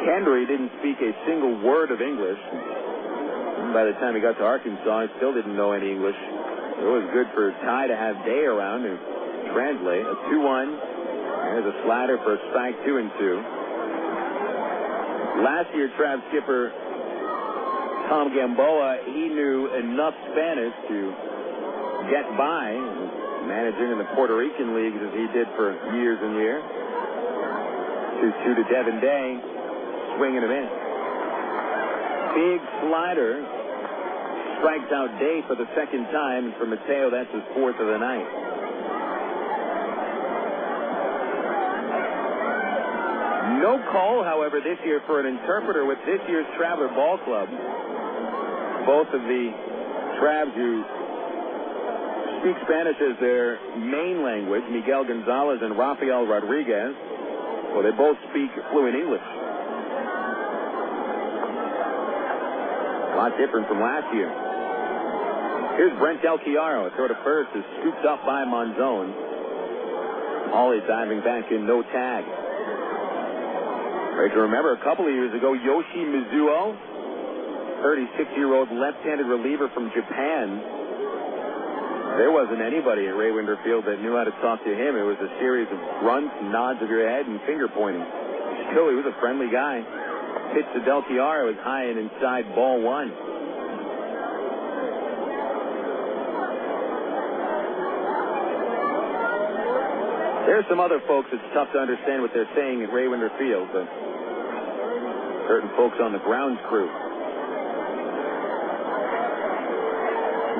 Kendry didn't speak a single word of English. And by the time he got to Arkansas, he still didn't know any English. It was good for Ty to have Day around to translate. A 2-1. There's a slider for a strike, 2-2. Last year, Trav skipper Tom Gamboa, he knew enough Spanish to get by, managing in the Puerto Rican leagues as he did for years and years. 2-2 to Devin Day, swinging him in. Big slider, strikes out Day for the second time, and for Mateo, that's his 4th of the night. No call, however, this year for an interpreter with this year's Traveler Ball Club. Both of the Travs who speak Spanish as their main language, Miguel Gonzalez and Rafael Rodriguez, well, they both speak fluent English. A lot different from last year. Here's Brent Del Chiaro. A throw to first is scooped up by Monzon. Pauley diving back in, no tag. Right to remember, a couple of years ago, Yoshi Mizuo, 36-year-old left-handed reliever from Japan. There wasn't anybody at Ray Winder Field that knew how to talk to him. It was a series of grunts, nods of your head, and finger pointing. Still, he was a friendly guy. pitch to Del Chiaro is high and inside, ball one. There's some other folks it's tough to understand what they're saying at Raymond Field, but certain folks on the grounds crew.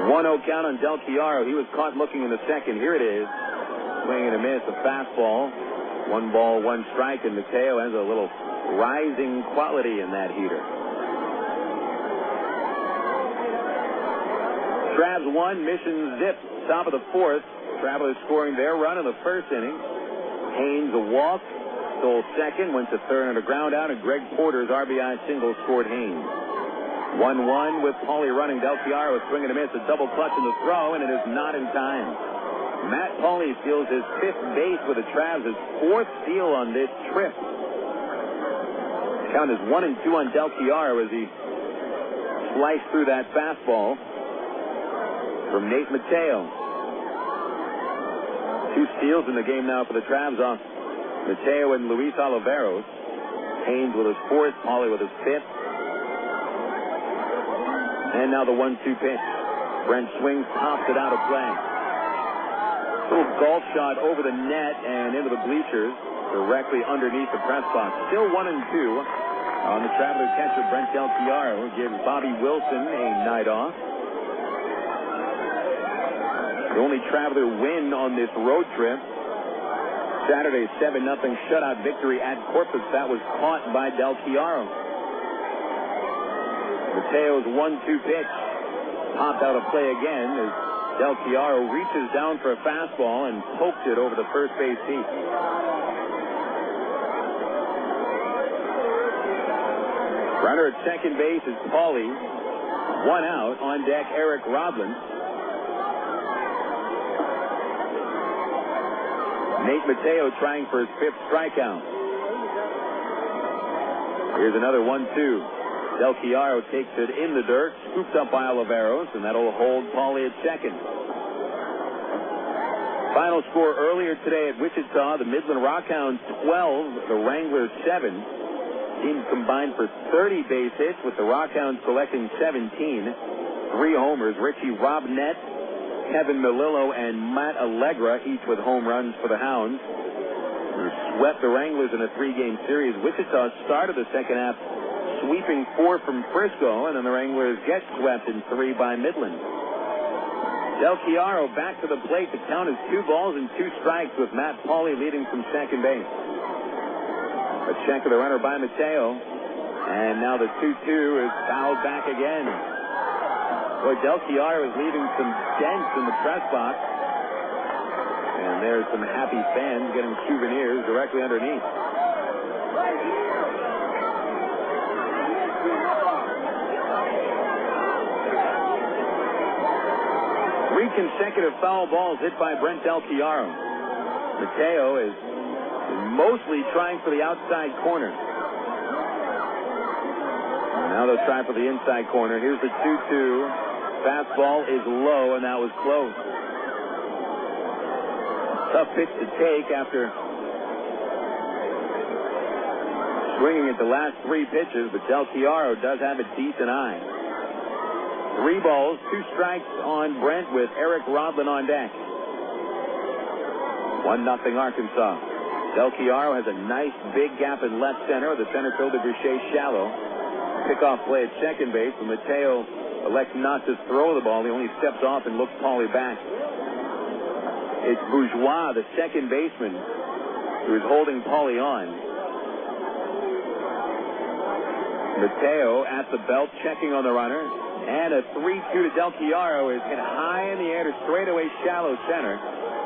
1-0 count on Del Chiaro. He was caught looking in the second. Here it is. Swing and a miss, a fastball. 1 ball, 1 strike, and Mateo has a little rising quality in that heater. Travs 1, Mission 0. Top of the 4th. Travelers scoring their run in the first inning. Haynes a walk, stole second, went to third on a ground out, and Greg Porter's RBI single scored Haynes. 1-1 with Paulie running. Del Chiaro a swing and a miss, a double clutch in the throw, and it is not in time. Matt Paulie steals his 5th base with the Travs, his 4th steal on this trip. Count is 1-2 on Del Chiaro as he sliced through that fastball from Nate Mateo. 2 steals in the game now for the Travs off Mateo and Luis Oliveros. Haynes with his 4th, Paulie with his 5th. And now the 1-2 pitch. Brent swings, pops it out of play. Little golf shot over the net and into the bleachers, directly underneath the press box. Still 1-2 on the Traveler catcher Brent Del Chiaro. Gives Bobby Wilson a night off. The only Traveler win on this road trip. Saturday's 7-0 shutout victory at Corpus. That was caught by Del Chiaro. Mateo's 1-2 pitch popped out of play again as Del Chiaro reaches down for a fastball and pokes it over the first base seat. Runner at second base is Paulie. 1 out. On deck, Eric Rodland. Nate Mateo trying for his 5th strikeout. Here's another 1-2. Del Chiaro takes it in the dirt, scooped up by Oliveros, and that'll hold Paulie at second. Final score earlier today at Wichita, the Midland Rockhounds 12, the Wranglers 7. Teams combined for 30 base hits, with the Rockhounds collecting 17. 3 homers, Richie Robnett, Kevin Melillo, and Matt Allegra, each with home runs for the Hounds. They swept the Wranglers in a 3-game series. Wichita started the second half sweeping 4 from Frisco, and then the Wranglers get swept in 3 by Midland. Del Chiaro back to the plate. The count is 2 balls and 2 strikes with Matt Paulie leading from second base. A check of the runner by Mateo, and now the 2-2 is fouled back again. Boy, Del Chiaro is leaving some dents in the press box, and there's some happy fans getting souvenirs directly underneath. Consecutive foul balls hit by Brent Del Chiaro. Mateo is mostly trying for the outside corner. Now they'll try for the inside corner. Here's the 2-2. Fastball is low, and that was close. Tough pitch to take after swinging at the last 3 pitches, but Del Chiaro does have a decent eye. 3 balls, 2 strikes on Brent with Eric Rodland on deck. 1-0 Arkansas. Del Chiaro has a nice big gap in left center. The center fielder Boucher shallow. Pickoff play at second base, and Mateo elects not to throw the ball. He only steps off and looks Paulie back. It's Bourgeois, the second baseman, who is holding Paulie on. Mateo at the belt, checking on the runner. And a 3-2 to Del Chiaro is hit high in the air to straightaway shallow center.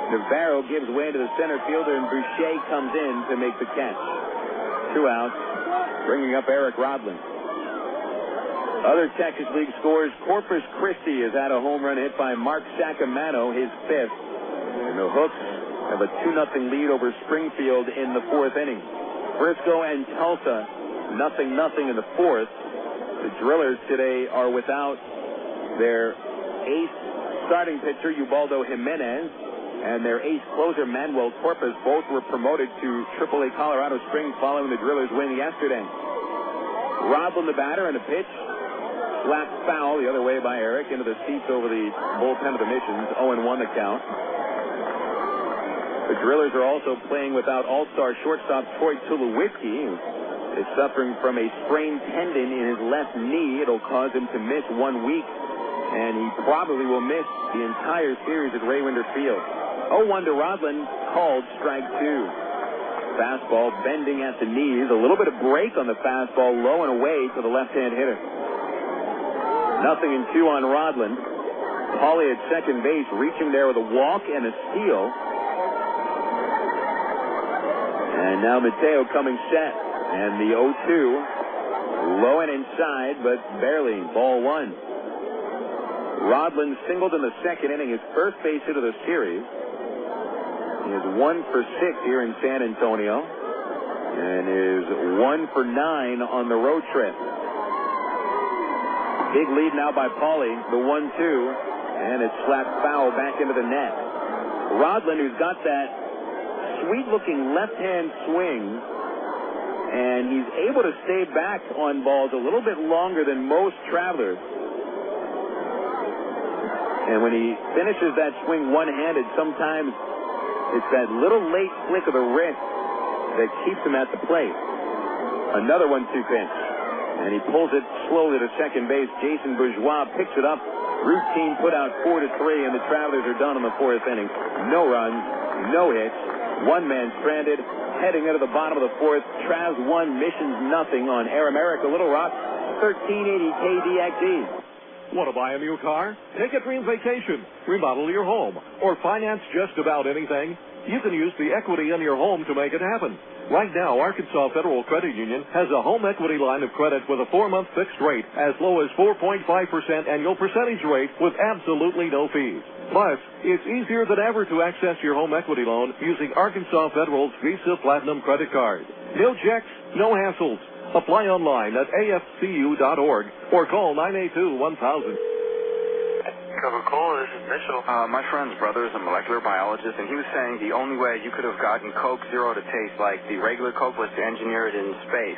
Navarro gives way to the center fielder, and Boucher comes in to make the catch. 2 outs, bringing up Eric Rodland. Other Texas League scores, Corpus Christi has had a home run hit by Mark Sacamano, his 5th. And the Hooks have a 2-0 lead over Springfield in the 4th inning. Frisco and Tulsa, 0-0 in the 4th. The Drillers today are without their ace starting pitcher, Ubaldo Jimenez, and their ace closer, Manuel Corpus. Both were promoted to AAA Colorado Springs following the Drillers' win yesterday. Rodland, the batter, and a pitch. Slapped foul the other way by Eric into the seats over the bullpen of the Missions. 0-1 the count. The Drillers are also playing without all-star shortstop Troy Tulowitzki, who is suffering from a sprained tendon in his left knee. It'll cause him to miss 1 week, and he probably will miss the entire series at Raywinder Field. 0-1 to Rodland, called strike 2. Fastball bending at the knees. A little bit of break on the fastball, low and away to the left-hand hitter. 0-2 on Rodland. Pauly at second base, reaching there with a walk and a steal. And now Mateo coming set. And the 0-2. Low and inside, but barely. Ball 1. Rodland singled in the second inning, his first base hit of the series. He is 1 for 6 here in San Antonio. And is 1 for 9 on the road trip. Big lead now by Pauly. The 1-2. And it's slapped foul back into the net. Rodland, who's got that sweet-looking left-hand swing, and he's able to stay back on balls a little bit longer than most Travelers. And when he finishes that swing one-handed, sometimes it's that little late flick of the wrist that keeps him at the plate. Another 1-2 pitch, and he pulls it slowly to second base. Jason Bourgeois picks it up. Routine put out 4-3, and the Travelers are done in the 4th inning. No runs, no hits. One man stranded, heading into the bottom of the 4th. Travs 1, Missions nothing on Air America Little Rock, 1380 KDXE. Want to buy a new car? Take a dream vacation, remodel your home, or finance just about anything? You can use the equity in your home to make it happen. Right now, Arkansas Federal Credit Union has a home equity line of credit with a 4-month fixed rate as low as 4.5% annual percentage rate with absolutely no fees. Plus, it's easier than ever to access your home equity loan using Arkansas Federal's Visa Platinum credit card. No checks, no hassles. Apply online at afcu.org or call 982-1000. Coca-Cola, this is Mitchell. My friend's brother is a molecular biologist, and he was saying the only way you could have gotten Coke Zero to taste like the regular Coke was to engineer it in space.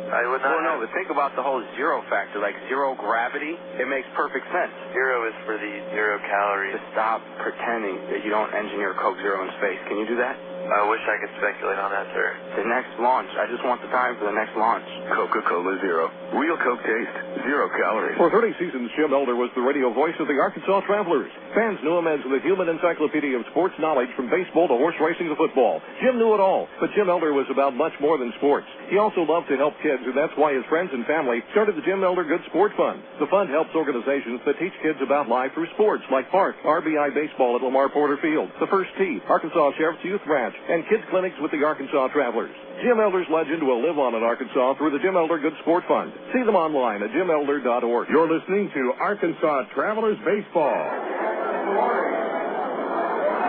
I would not. Well, no, but think about the whole zero factor, like zero gravity. It makes perfect sense. Zero is for the 0 calories. To stop pretending that you don't engineer Coke Zero in space. Can you do that? I wish I could speculate on that, sir. The next launch. I just want the time for the next launch. Coca-Cola Zero. Real Coke taste. 0 calories. For 30 seasons, Jim Elder was the radio voice of the Arkansas Travelers. Fans knew him as the human encyclopedia of sports knowledge from baseball to horse racing to football. Jim knew it all, but Jim Elder was about much more than sports. He also loved to help kids, and that's why his friends and family started the Jim Elder Good Sport Fund. The fund helps organizations that teach kids about life through sports, like Park, RBI Baseball at Lamar Porter Field, the First Tee, Arkansas Sheriff's Youth Ranch, and kids clinics with the Arkansas Travelers. Jim Elder's legend will live on in Arkansas through the Jim Elder Good Sport Fund. See them online at jimelder.org. You're listening to Arkansas Travelers Baseball.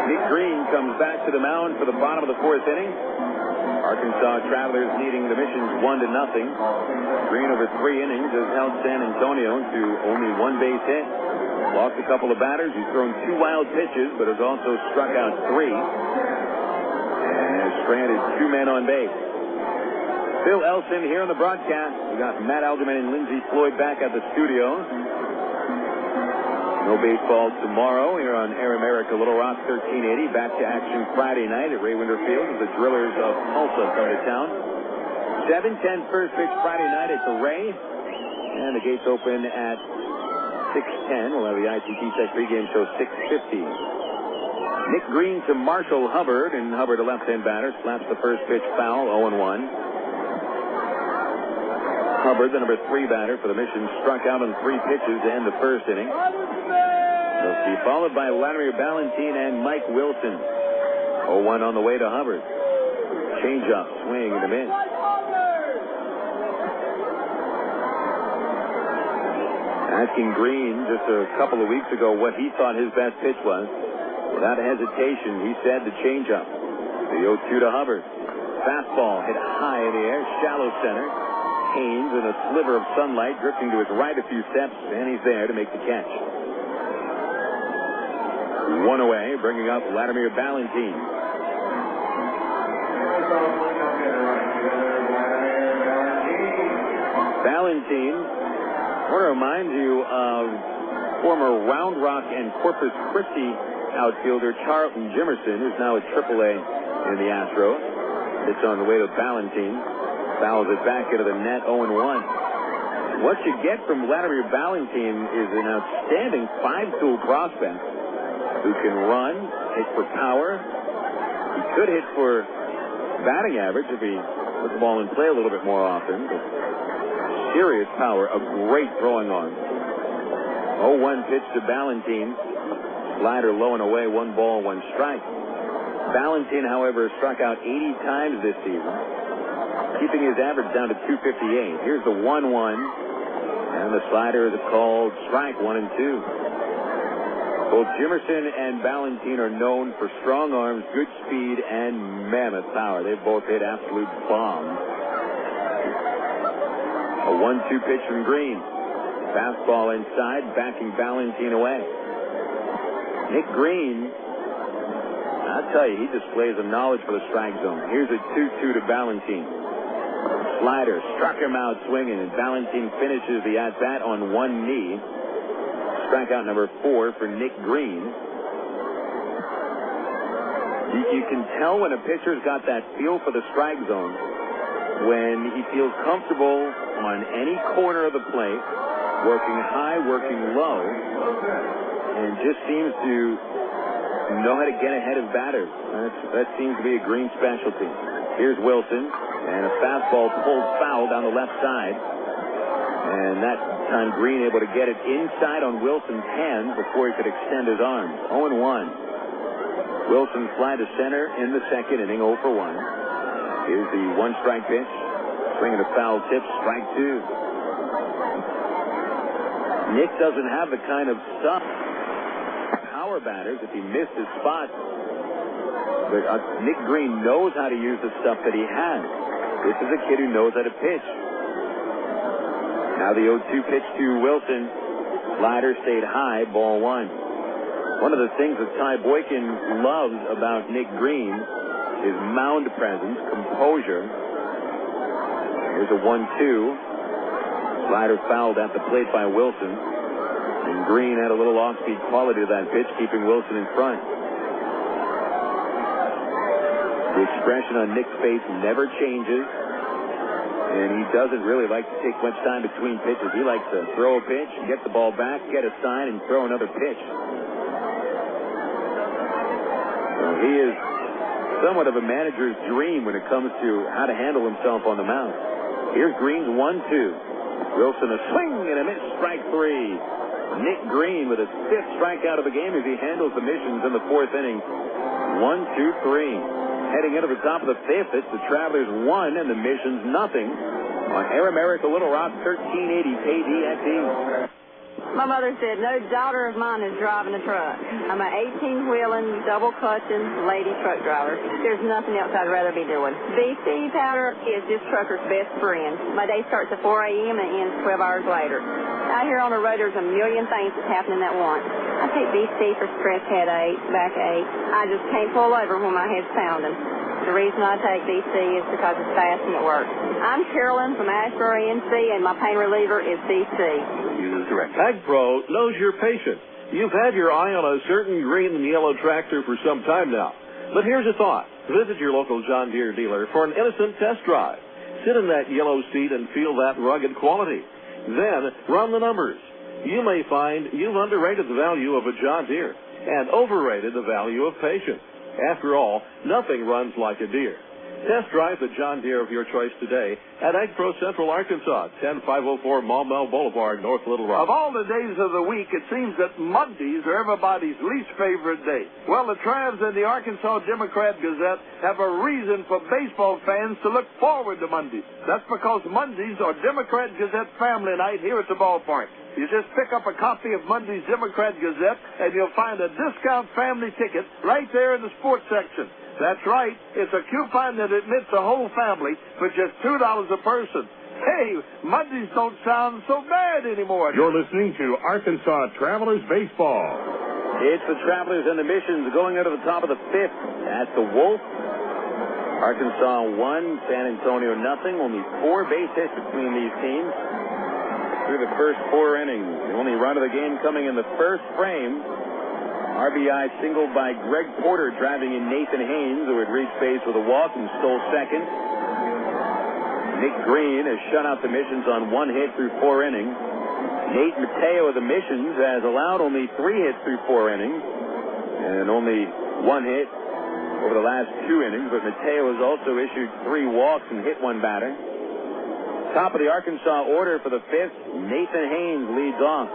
Nick Green comes back to the mound for the bottom of the 4th inning. Arkansas Travelers leading the Missions 1-0. Green over 3 innings has held San Antonio to only 1 base hit. Lost a couple of batters. He's thrown 2 wild pitches, but has also struck out 3. And has stranded 2 men on base. Phil Elson here on the broadcast. We got Matt Alderman and Lindsey Floyd back at the studio. No baseball tomorrow here on Air America Little Rock 1380. Back to action Friday night at Raywinder Field as the Drillers of Tulsa come to town. 7:10 first pitch Friday night at the Ray. And the gates open at 6:10. We'll have the ITT Tech pregame show 6:50. Nick Green to Marshall Hubbard, and Hubbard, a left-hand batter, slaps the first pitch foul, 0-1. Hubbard, the number 3 batter for the Mission, struck out on 3 pitches to end the first inning. They'll be followed by Wladimir Balentien and Mike Wilson. 0-1 on the way to Hubbard. Change-up, swing, and a miss. Asking Green just a couple of weeks ago what he thought his best pitch was. Without hesitation, he said the changeup. The 0-2 to Hubbard. Fastball hit high in the air, shallow center. Haynes in a sliver of sunlight, drifting to his right a few steps, and he's there to make the catch. 1 away, bringing up Wladimir Balentien. Balentien, I want to remind you of former Round Rock and Corpus Christi outfielder Charlton Jimerson, who's now at AAA in the Astros. It's on the way to Balentien. Fouls it back into the net, 0-1. What you get from Wladimir Balentien is an outstanding five-tool prospect who can run, hit for power. He could hit for batting average if he put the ball in play a little bit more often. But serious power, a great throwing arm. 0-1 pitch to Balentien. Slider low and away, 1 ball, 1 strike. Balentien, however, struck out 80 times this season, keeping his average down to 258. Here's the 1-1, and the slider is a called strike, 1 and 2. Both Jimerson and Balentien are known for strong arms, good speed, and mammoth power. They've both hit absolute bombs. A 1-2 pitch from Green. Fastball inside, backing Balentien away. Nick Green, I'll tell you, he displays a knowledge for the strike zone. Here's a 2-2 to Balentien. Slider struck him out swinging, and Balentien finishes the at-bat on one knee. Strikeout number 4 for Nick Green. You can tell when a pitcher's got that feel for the strike zone when he feels comfortable on any corner of the plate, working high, working low, and just seems to know how to get ahead of batters. That seems to be a Green specialty. Here's Wilson, and a fastball pulled foul down the left side. And that time Green able to get it inside on Wilson's hands before he could extend his arms. 0-1. Wilson fly to center in the second inning, 0 for 1. Here's the 1-strike pitch. Swinging a foul tip, strike 2. Nick doesn't have the kind of stuff power batters if he missed his spot. But Nick Green knows how to use the stuff that he has. This is a kid who knows how to pitch. Now the 0-2 pitch to Wilson. Slider stayed high, ball 1. One of the things that Ty Boykin loves about Nick Green is mound presence, composure. Here's a 1-2. Slider fouled at the plate by Wilson. And Green had a little off-speed quality to that pitch, keeping Wilson in front. The expression on Nick's face never changes. And he doesn't really like to take much time between pitches. He likes to throw a pitch, get the ball back, get a sign, and throw another pitch. So he is somewhat of a manager's dream when it comes to how to handle himself on the mound. Here's Green's 1-2. Wilson a swing and a miss, strike 3. Nick Green with his 5th strikeout of the game as he handles the Missions in the 4th inning. 1-2-3. Heading into the top of the 5th, it's the Travelers 1 and the Missions nothing on Air America Little Rock 1380 KDXE. My mother said, no daughter of mine is driving a truck. I'm an 18-wheeling, double-clutching lady truck driver. There's nothing else I'd rather be doing. BC powder is this trucker's best friend. My day starts at 4 a.m. and ends 12 hours later. Out here on the road, there's a million things that's happening at once. I take BC for stress, headache, backache. I just can't pull over when my head's pounding. The reason I take BC is because it's fast and it works. I'm Carolyn from Ashbury, NC, and my pain reliever is BC. Uses direct. AgPro knows you're patient. You've had your eye on a certain green and yellow tractor for some time now. But here's a thought. Visit your local John Deere dealer for an innocent test drive. Sit in that yellow seat and feel that rugged quality. Then run the numbers. You may find you've underrated the value of a John Deere and overrated the value of patience. After all, nothing runs like a Deere. Test drive the John Deere of your choice today at AgPro Central Arkansas, 10504 Maumelle Boulevard, North Little Rock. Of all the days of the week, it seems that Mondays are everybody's least favorite day. Well, the Travs and the Arkansas Democrat Gazette have a reason for baseball fans to look forward to Mondays. That's because Mondays are Democrat Gazette family night here at the ballpark. You just pick up a copy of Monday's Democrat Gazette, and you'll find a discount family ticket right there in the sports section. That's right. It's a coupon that admits the whole family for just $2 a person. Hey, Mondays don't sound so bad anymore. You're listening to Arkansas Travelers Baseball. It's the Travelers and the Missions going into the top of the 5th at the Wolf. Arkansas 1, San Antonio nothing. Only 4 base hits between these teams. through the first 4 innings. The only run of the game coming in the first frame. RBI single by Greg Porter, driving in Nathan Haynes, who had reached base with a walk and stole second. Nick Green has shut out the Missions on 1 hit through 4 innings. Nate Mateo of the Missions has allowed only 3 hits through 4 innings and only 1 hit over the last 2 innings, but Mateo has also issued 3 walks and hit 1 batter. Top of the Arkansas order for the 5th, Nathan Haynes leads off.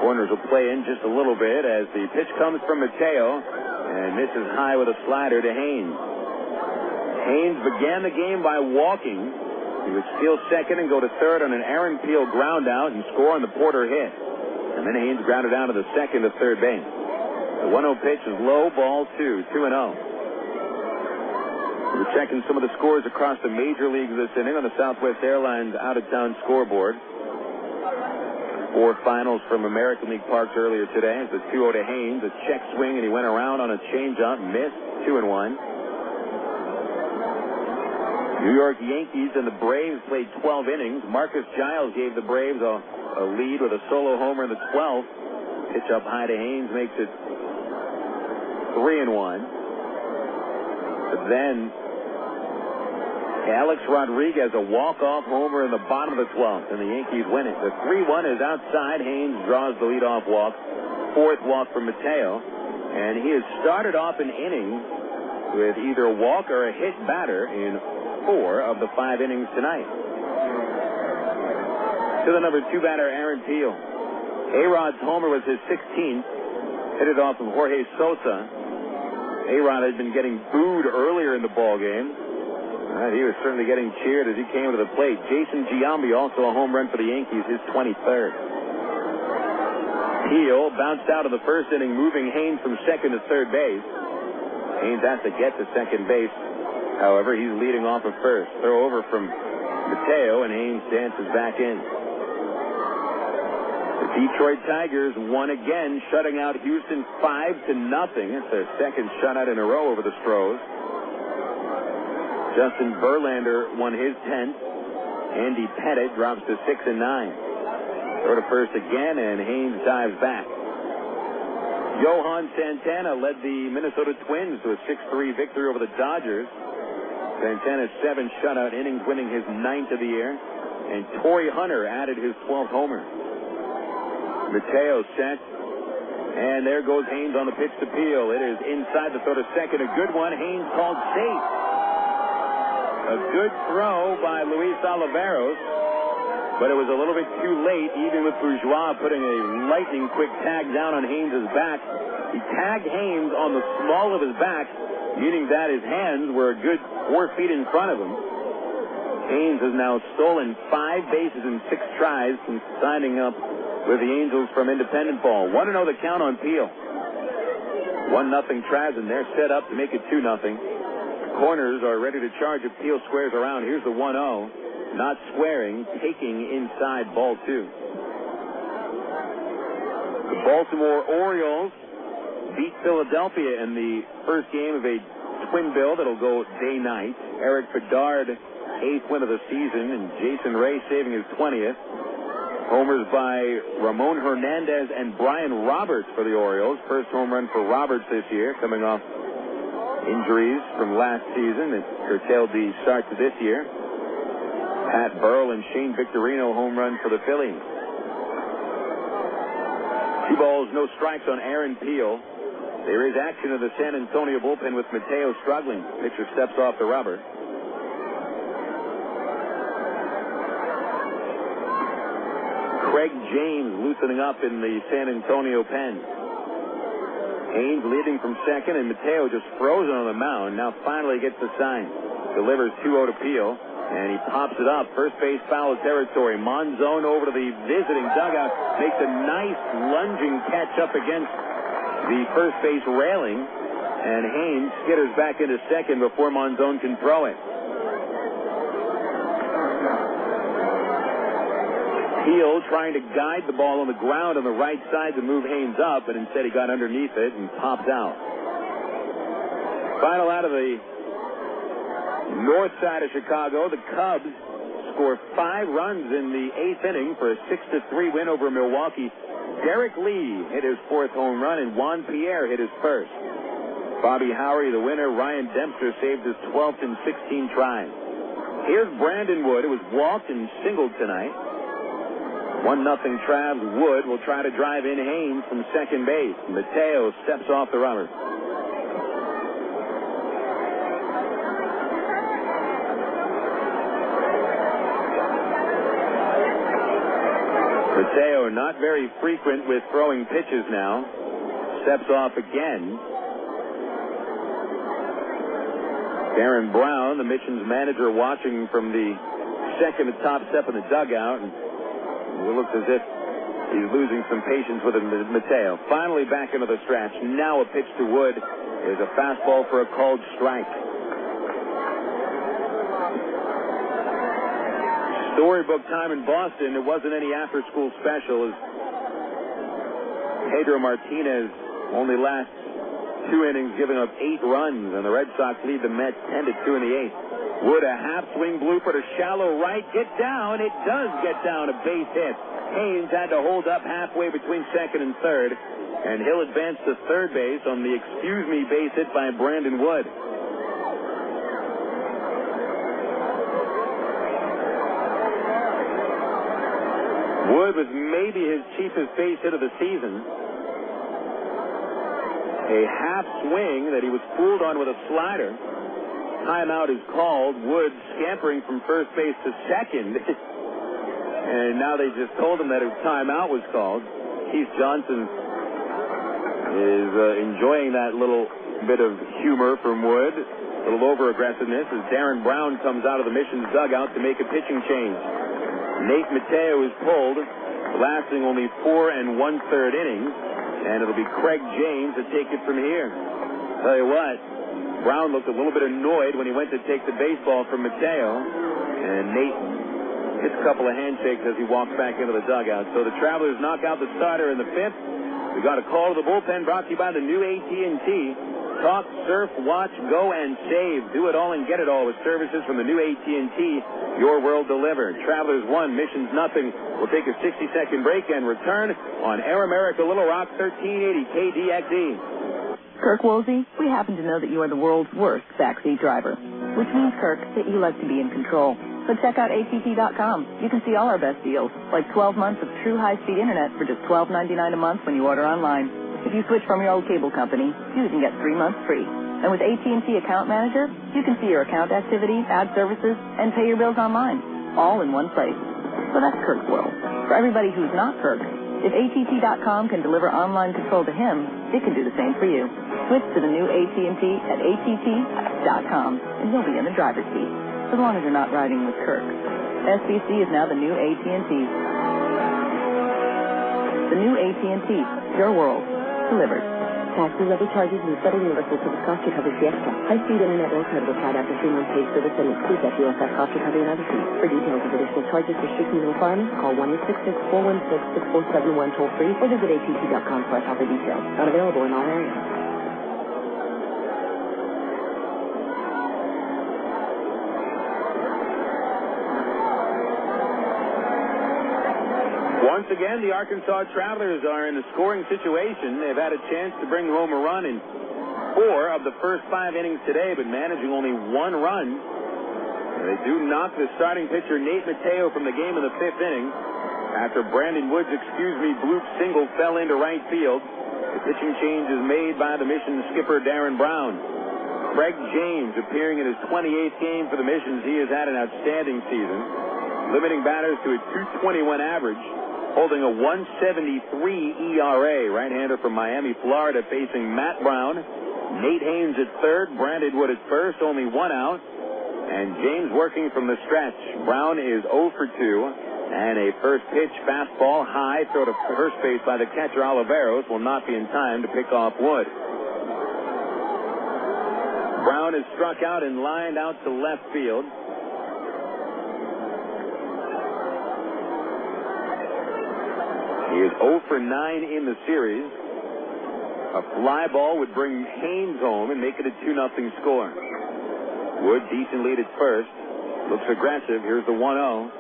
Corners will play in just a little bit as the pitch comes from Mateo and misses high with a slider to Haynes. Haynes began the game by walking. He would steal second and go to third on an Aaron Peel ground out and score on the Porter hit. And then Haynes grounded down to the second to third base. The 1-0 pitch is low, ball 2, 2-0. We're checking some of the scores across the major leagues this inning on the Southwest Airlines out-of-town scoreboard. 4 finals from American League Parks earlier today. It's a 2-0 to Haynes, a check swing, and he went around on a changeup, missed, 2-1. New York Yankees and the Braves played 12 innings. Marcus Giles gave the Braves a lead with a solo homer in the 12th. Pitch up high to Haynes makes it 3-1. But then Alex Rodriguez, a walk-off homer in the bottom of the 12th, and the Yankees win it. The 3-1 is outside. Haynes draws the leadoff walk. 4th walk from Mateo. And he has started off an inning with either a walk or a hit batter in 4 of the 5 innings tonight. To the number 2 batter, Aaron Peel. A-Rod's homer was his 16th. Hit it off of Jorge Sosa. A-Rod had been getting booed earlier in the ball game. He was certainly getting cheered as he came to the plate. Jason Giambi, also a home run for the Yankees, his 23rd. Peel bounced out of the first inning, moving Haynes from second to third base. Haynes has to get to second base. However, he's leading off of first. Throw over from Mateo, and Haynes dances back in. The Detroit Tigers won again, shutting out Houston 5-0. It's their second shutout in a row over the Stros. Justin Verlander won his 10th. Andy Pettit drops to 6-9. Throw to first again, and Haynes dives back. Johan Santana led the Minnesota Twins to a 6-3 victory over the Dodgers. Santana's 7 shutout innings, winning his 9th of the year. And Torrey Hunter added his 12th homer. Mateo set. And there goes Haynes on the pitch to Peel. It is inside the throw to second. A good one. Haynes called safe. A good throw by Luis Oliveros. But it was a little bit too late, even with Bourgeois putting a lightning-quick tag down on Haynes' back. He tagged Haynes on the small of his back, meaning that his hands were a good 4 feet in front of him. Haynes has now stolen 5 bases in 6 tries since signing up with the Angels from independent ball. 1-0 the count on Peel. 1-0 Travs, and they're set up to make it 2-0. Corners are ready to charge if Peel squares around. Here's the 1-0. Not squaring, taking inside, ball 2. The Baltimore Orioles beat Philadelphia in the first game of a twin bill that'll go day-night. Eric Bedard, 8th win of the season, and Jason Ray saving his 20th. Homers by Ramon Hernandez and Brian Roberts for the Orioles. First home run for Roberts this year, coming off injuries from last season that curtailed the start to this year. Pat Burrell and Shane Victorino home run for the Phillies. 2 balls, no strikes on Aaron Peel. There is action in the San Antonio bullpen with Mateo struggling. Pitcher steps off the rubber. Craig James loosening up in the San Antonio pen. Haynes leading from second, and Mateo just frozen on the mound. Now finally gets the sign. Delivers 2-0 to Peel. And he pops it up. First base foul territory. Monzon over to the visiting dugout. Makes a nice lunging catch up against the first base railing. And Haynes skitters back into second before Monzon can throw it. Peel trying to guide the ball on the ground on the right side to move Haynes up, but instead he got underneath it and popped out. Final out of the north side of Chicago, the Cubs score 5 runs in the 8th inning for a 6-3 win over Milwaukee. Derek Lee hit his 4th home run, and Juan Pierre hit his 1st. Bobby Howry, the winner. Ryan Dempster saved his 12th in 16 tries. Here's Brandon Wood, who was walked and singled tonight. 1-0 Travs. Wood will try to drive in Haynes from second base. Mateo steps off the runner. Mateo not very frequent with throwing pitches now. Steps off again. Darren Brown, the Missions manager, watching from the second to top step in the dugout, and it looks as if he's losing some patience with Mateo. Finally back into the stretch. Now a pitch to Wood is a fastball for a called strike. Storybook time in Boston. It wasn't any after-school special, as Pedro Martinez only lasts 2 innings, giving up 8 runs, and the Red Sox lead the Mets 10-2 in the 8th. Wood, a half-swing blooper to shallow right. Get down. It does get down. A base hit. Haynes had to hold up halfway between second and third, and he'll advance to third base on the excuse-me base hit by Brandon Wood. Wood was maybe his cheapest base hit of the season. A half swing that he was fooled on with a slider. Timeout is called. Wood scampering from first base to second. And now they just told him that a timeout was called. Keith Johnson is enjoying that little bit of humor from Wood. A little over-aggressiveness as Darren Brown comes out of the Missions dugout to make a pitching change. Nate Mateo is pulled, lasting only 4 1/3 innings. And it'll be Craig James to take it from here. Tell you what, Brown looked a little bit annoyed when he went to take the baseball from Mateo. And Nate hits a couple of handshakes as he walks back into the dugout. So the Travelers knock out the starter in the 5th. We got a call to the bullpen brought to you by the new AT&T. Talk, surf, watch, go, and save. Do it all and get it all with services from the new AT&T. Your world delivered. Travelers 1, Missions nothing. We'll take a 60-second break and return on Air America Little Rock 1380 KDXE. Kirk Woolsey, we happen to know that you are the world's worst backseat driver, which means, Kirk, that you like to be in control. So check out ATT.com. You can see all our best deals, like 12 months of true high-speed internet for just $12.99 a month when you order online. If you switch from your old cable company, you can get 3 months free. And with AT&T Account Manager, you can see your account activity, add services, and pay your bills online, all in one place. So that's Kirk's world. For everybody who's not Kirk, if ATT.com can deliver online control to him, it can do the same for you. Switch to the new AT&T at ATT.com, and you'll be in the driver's seat, as long as you're not riding with Kirk. SBC is now the new AT&T. The new AT&T, your world, delivered. Taxes, levy charges, and federal universal service cost recovery fee extra. High-speed internet will credit applied after 3 months paid service and excludes FUSF cost recovery and other fees. For details of additional charges, restrictions, and requirements, call 1-866-416-6471 toll-free or visit att.com for offer details. Not available in all areas. Once again, the Arkansas Travelers are in a scoring situation. They've had a chance to bring home a run in 4 of the first 5 innings today, but managing only 1 run. They do knock the starting pitcher Nate Mateo from the game in the 5th inning after Brandon Wood's bloop single fell into right field. The pitching change is made by the Mission skipper Darren Brown. Craig James appearing in his 28th game for the Missions. He has had an outstanding season, limiting batters to a .221 average, holding a 1.73 ERA. Right-hander from Miami, Florida, facing Matt Brown. Nate Haynes at third, Brandon Wood at first, only 1 out. And James working from the stretch. Brown is 0 for 2. And a first pitch fastball high, throw to first base by the catcher Oliveros, will not be in time to pick off Wood. Brown is struck out and lined out to left field. He is 0 for 9 in the series. A fly ball would bring Haynes home and make it a 2-0 score. Wood decent lead at first. Looks aggressive. Here's the 1-0.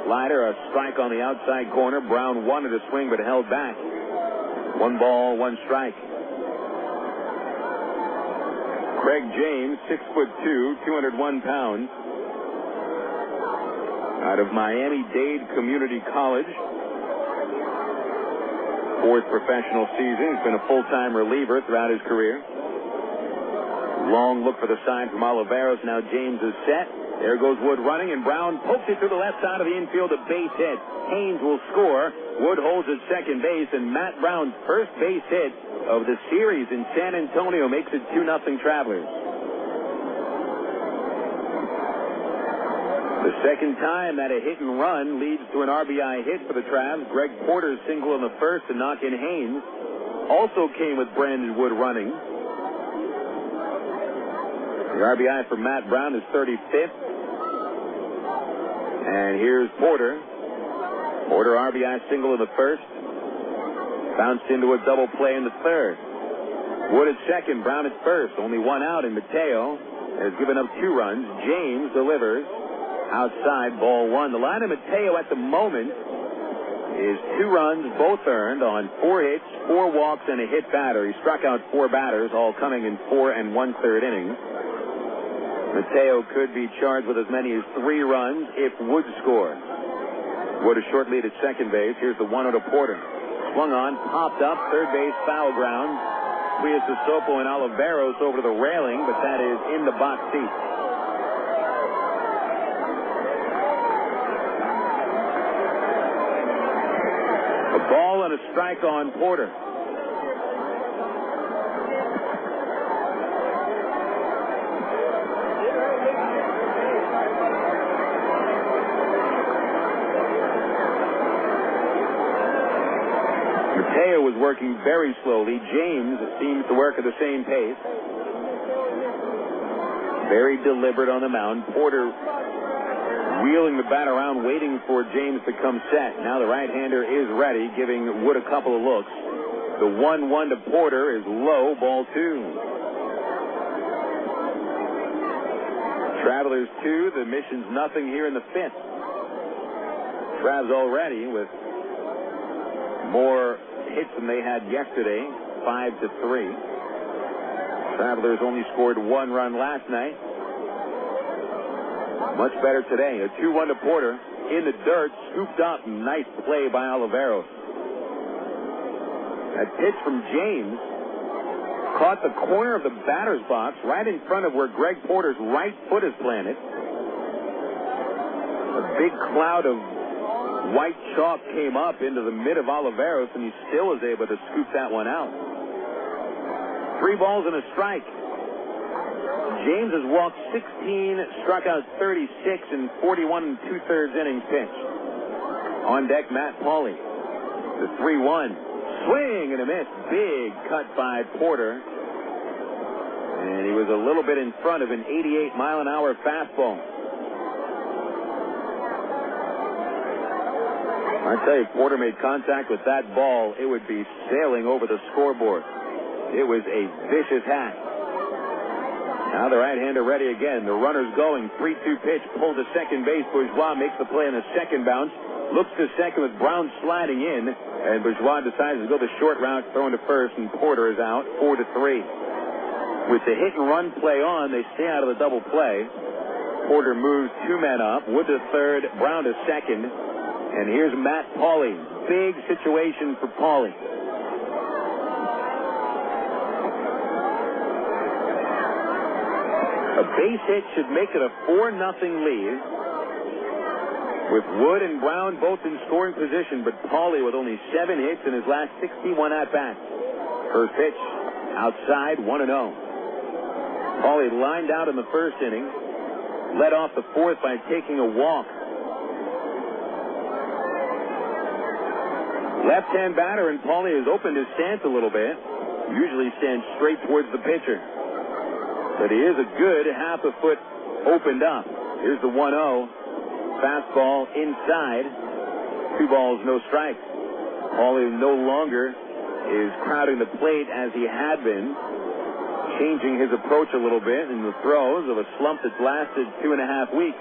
Slider, a strike on the outside corner. Brown wanted to swing but held back. 1 ball, 1 strike. Craig James, 6'2", 201 pounds. Out of Miami-Dade Community College. 4th professional season. He's been a full-time reliever throughout his career. Long look for the sign from Oliveros. Now James is set. There goes Wood running, and Brown pokes it to the left side of the infield, a base hit. Haynes will score. Wood holds at second base, and Matt Brown's first base hit of the series in San Antonio makes it 2-0 Travelers. The second time that a hit and run leads to an RBI hit for the Travs. Greg Porter's single in the first to knock in Haynes also came with Brandon Wood running. The RBI for Matt Brown is 35th. And here's Porter. Porter RBI single in the first. Bounced into a double play in the third. Wood at second, Brown at first. Only 1 out, and Mateo has given up 2 runs. James delivers. Outside, ball 1. The line of Mateo at the moment is 2 runs, both earned on 4 hits, 4 walks, and a hit batter. He struck out 4 batters, all coming in 4 1/3 innings. Mateo could be charged with as many as 3 runs if Wood scores. Wood a short lead at second base. Here's the 1-0 to Porter. Swung on, popped up, third base foul ground. Tuiasosopo and Oliveros over to the railing, but that is in the box seat. A ball and a strike on Porter. Mateo was working very slowly. James seems to work at the same pace. Very deliberate on the mound. Porter wheeling the bat around, waiting for James to come set. Now the right-hander is ready, giving Wood a couple of looks. The 1-1 to Porter is low, ball 2. Travelers 2, the Missions nothing here in the 5th. Travs already with more hits than they had yesterday, 5-3. Travelers only scored 1 run last night. Much better today. A 2-1 to Porter. In the dirt, scooped up. Nice play by Oliveros. That pitch from James caught the corner of the batter's box right in front of where Greg Porter's right foot is planted. A big cloud of white chalk came up into the mid of Oliveros, and he still is able to scoop that one out. 3 balls and a strike. James has walked 16, struck out 36 in 41 2/3 innings pitched. On deck, Matt Pauley. The 3-1. Swing and a miss. Big cut by Porter. And he was a little bit in front of an 88-mile-an-hour fastball. I tell you, if Porter made contact with that ball, it would be sailing over the scoreboard. It was a vicious hack. Now the right-hander ready again. The runner's going. 3-2 pitch. Pulled to second base. Bourgeois makes the play on the second bounce. Looks to second with Brown sliding in. And Bourgeois decides to go the short route, throwing to first, and Porter is out. 4-3. With the hit-and-run play on, they stay out of the double play. Porter moves 2 men up. Wood to third. Brown to second. And here's Matt Pauley. Big situation for Pauley. A base hit should make it a 4-0 lead. With Wood and Brown both in scoring position, but Pauley with only 7 hits in his last 61 at-bats. First pitch, outside, 1-0. Pauley lined out in the first inning. Led off the fourth by taking a walk. Left-hand batter, and Pauley has opened his stance a little bit. Usually stands straight towards the pitcher. But he is a good half a foot opened up. Here's the 1-0. Fastball inside. 2 balls, no strikes. Pauley no longer is crowding the plate as he had been. Changing his approach a little bit in the throes of a slump that's lasted 2.5 weeks.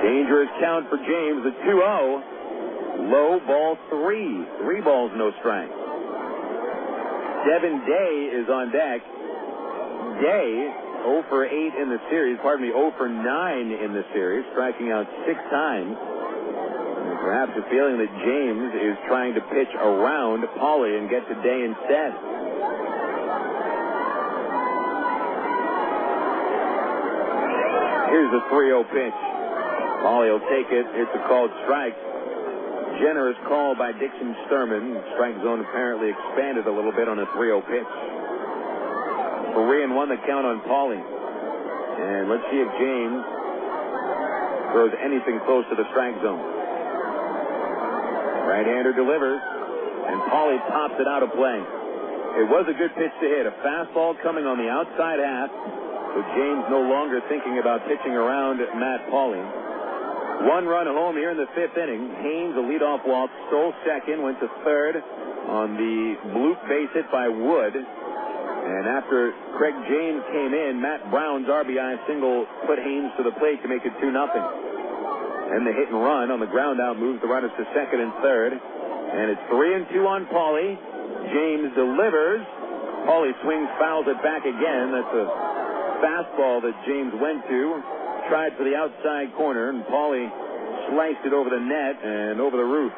Dangerous count for James, a 2-0. Low, ball 3. 3 balls, no strike. Devin Day is on deck. Day, 0 for 8 in the series. 0 for 9 in the series, striking out 6 times. And perhaps a feeling that James is trying to pitch around Paulie and get to Day instead. Here's a 3-0 pitch. Paulie will take it. It's a called strike. Generous call by Dixon Sturman. Strike zone apparently expanded a little bit on a 3-0 pitch. 3-1 the count on Paulie. And let's see if James throws anything close to the strike zone. Right-hander delivers, and Paulie pops it out of play. It was a good pitch to hit. A fastball coming on the outside half, with James no longer thinking about pitching around Matt Paulie. 1 run home here in the 5th inning. Haynes, a leadoff walk, stole second, went to third on the bloop base hit by Wood. And after Craig James came in, Matt Brown's RBI single put Haynes to the plate to make it 2-0. And the hit and run on the ground out moves the runners to second and third. And it's 3-2 on Paulie. James delivers. Paulie swings, fouls it back again. That's a fastball that James went to. Tried for the outside corner, and Paulie sliced it over the net and over the roof.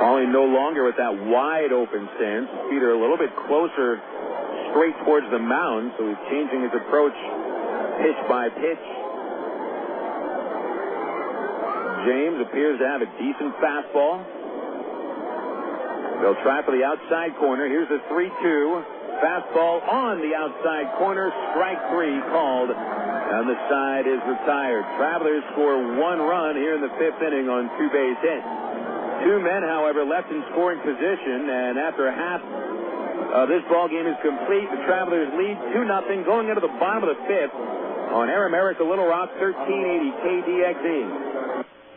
Paulie no longer with that wide open stance. His feet are a little bit closer straight towards the mound, so he's changing his approach pitch by pitch. James appears to have a decent fastball. They'll try for the outside corner. Here's the 3-2. Fastball on the outside corner. Strike 3 called. And the side is retired. Travelers score 1 run here in the 5th inning on 2 base hits. 2 men, however, left in scoring position. And after half of this ball game is complete, the Travelers lead 2-0 going into the bottom of the 5th on Air America Little Rock 1380 KDXE.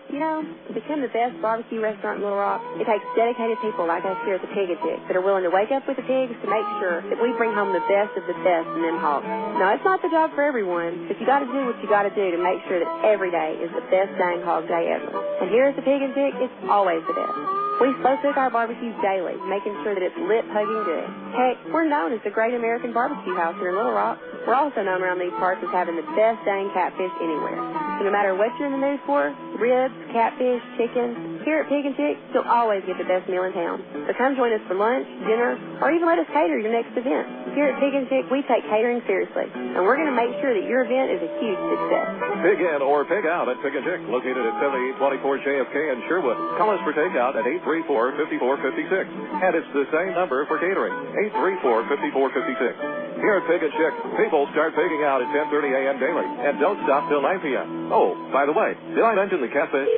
You know, to become the best barbecue restaurant in Little Rock, it takes dedicated people like us here at the Pig and Chick that are willing to wake up with the pigs to make sure that we bring home the best of the best in them hogs. Now, it's not the job for everyone, but you got to do what you got to do to make sure that every day is the best dang hog day ever. And here at the Pig and Chick, it's always the best. We slow cook our barbecues daily, making sure that it's lip-hugging good. Heck, we're known as the Great American Barbecue House here in Little Rock. We're also known around these parts as having the best dang catfish anywhere. So no matter what you're in the mood for, ribs, catfish, chicken, here at Pig and Chick, you'll always get the best meal in town. So come join us for lunch, dinner, or even let us cater your next event. Here at Pig and Chick, we take catering seriously, and we're going to make sure that your event is a huge success. Pig in or pig out at Pig and Chick, located at 7824 JFK in Sherwood. Call us for takeout at 834-5456. And it's the same number for catering, 834-5456. Here at Pig and Chick, people start pigging out at 10:30 a.m. daily and don't stop till 9 p.m. Oh, by the way, did I mention the catfish?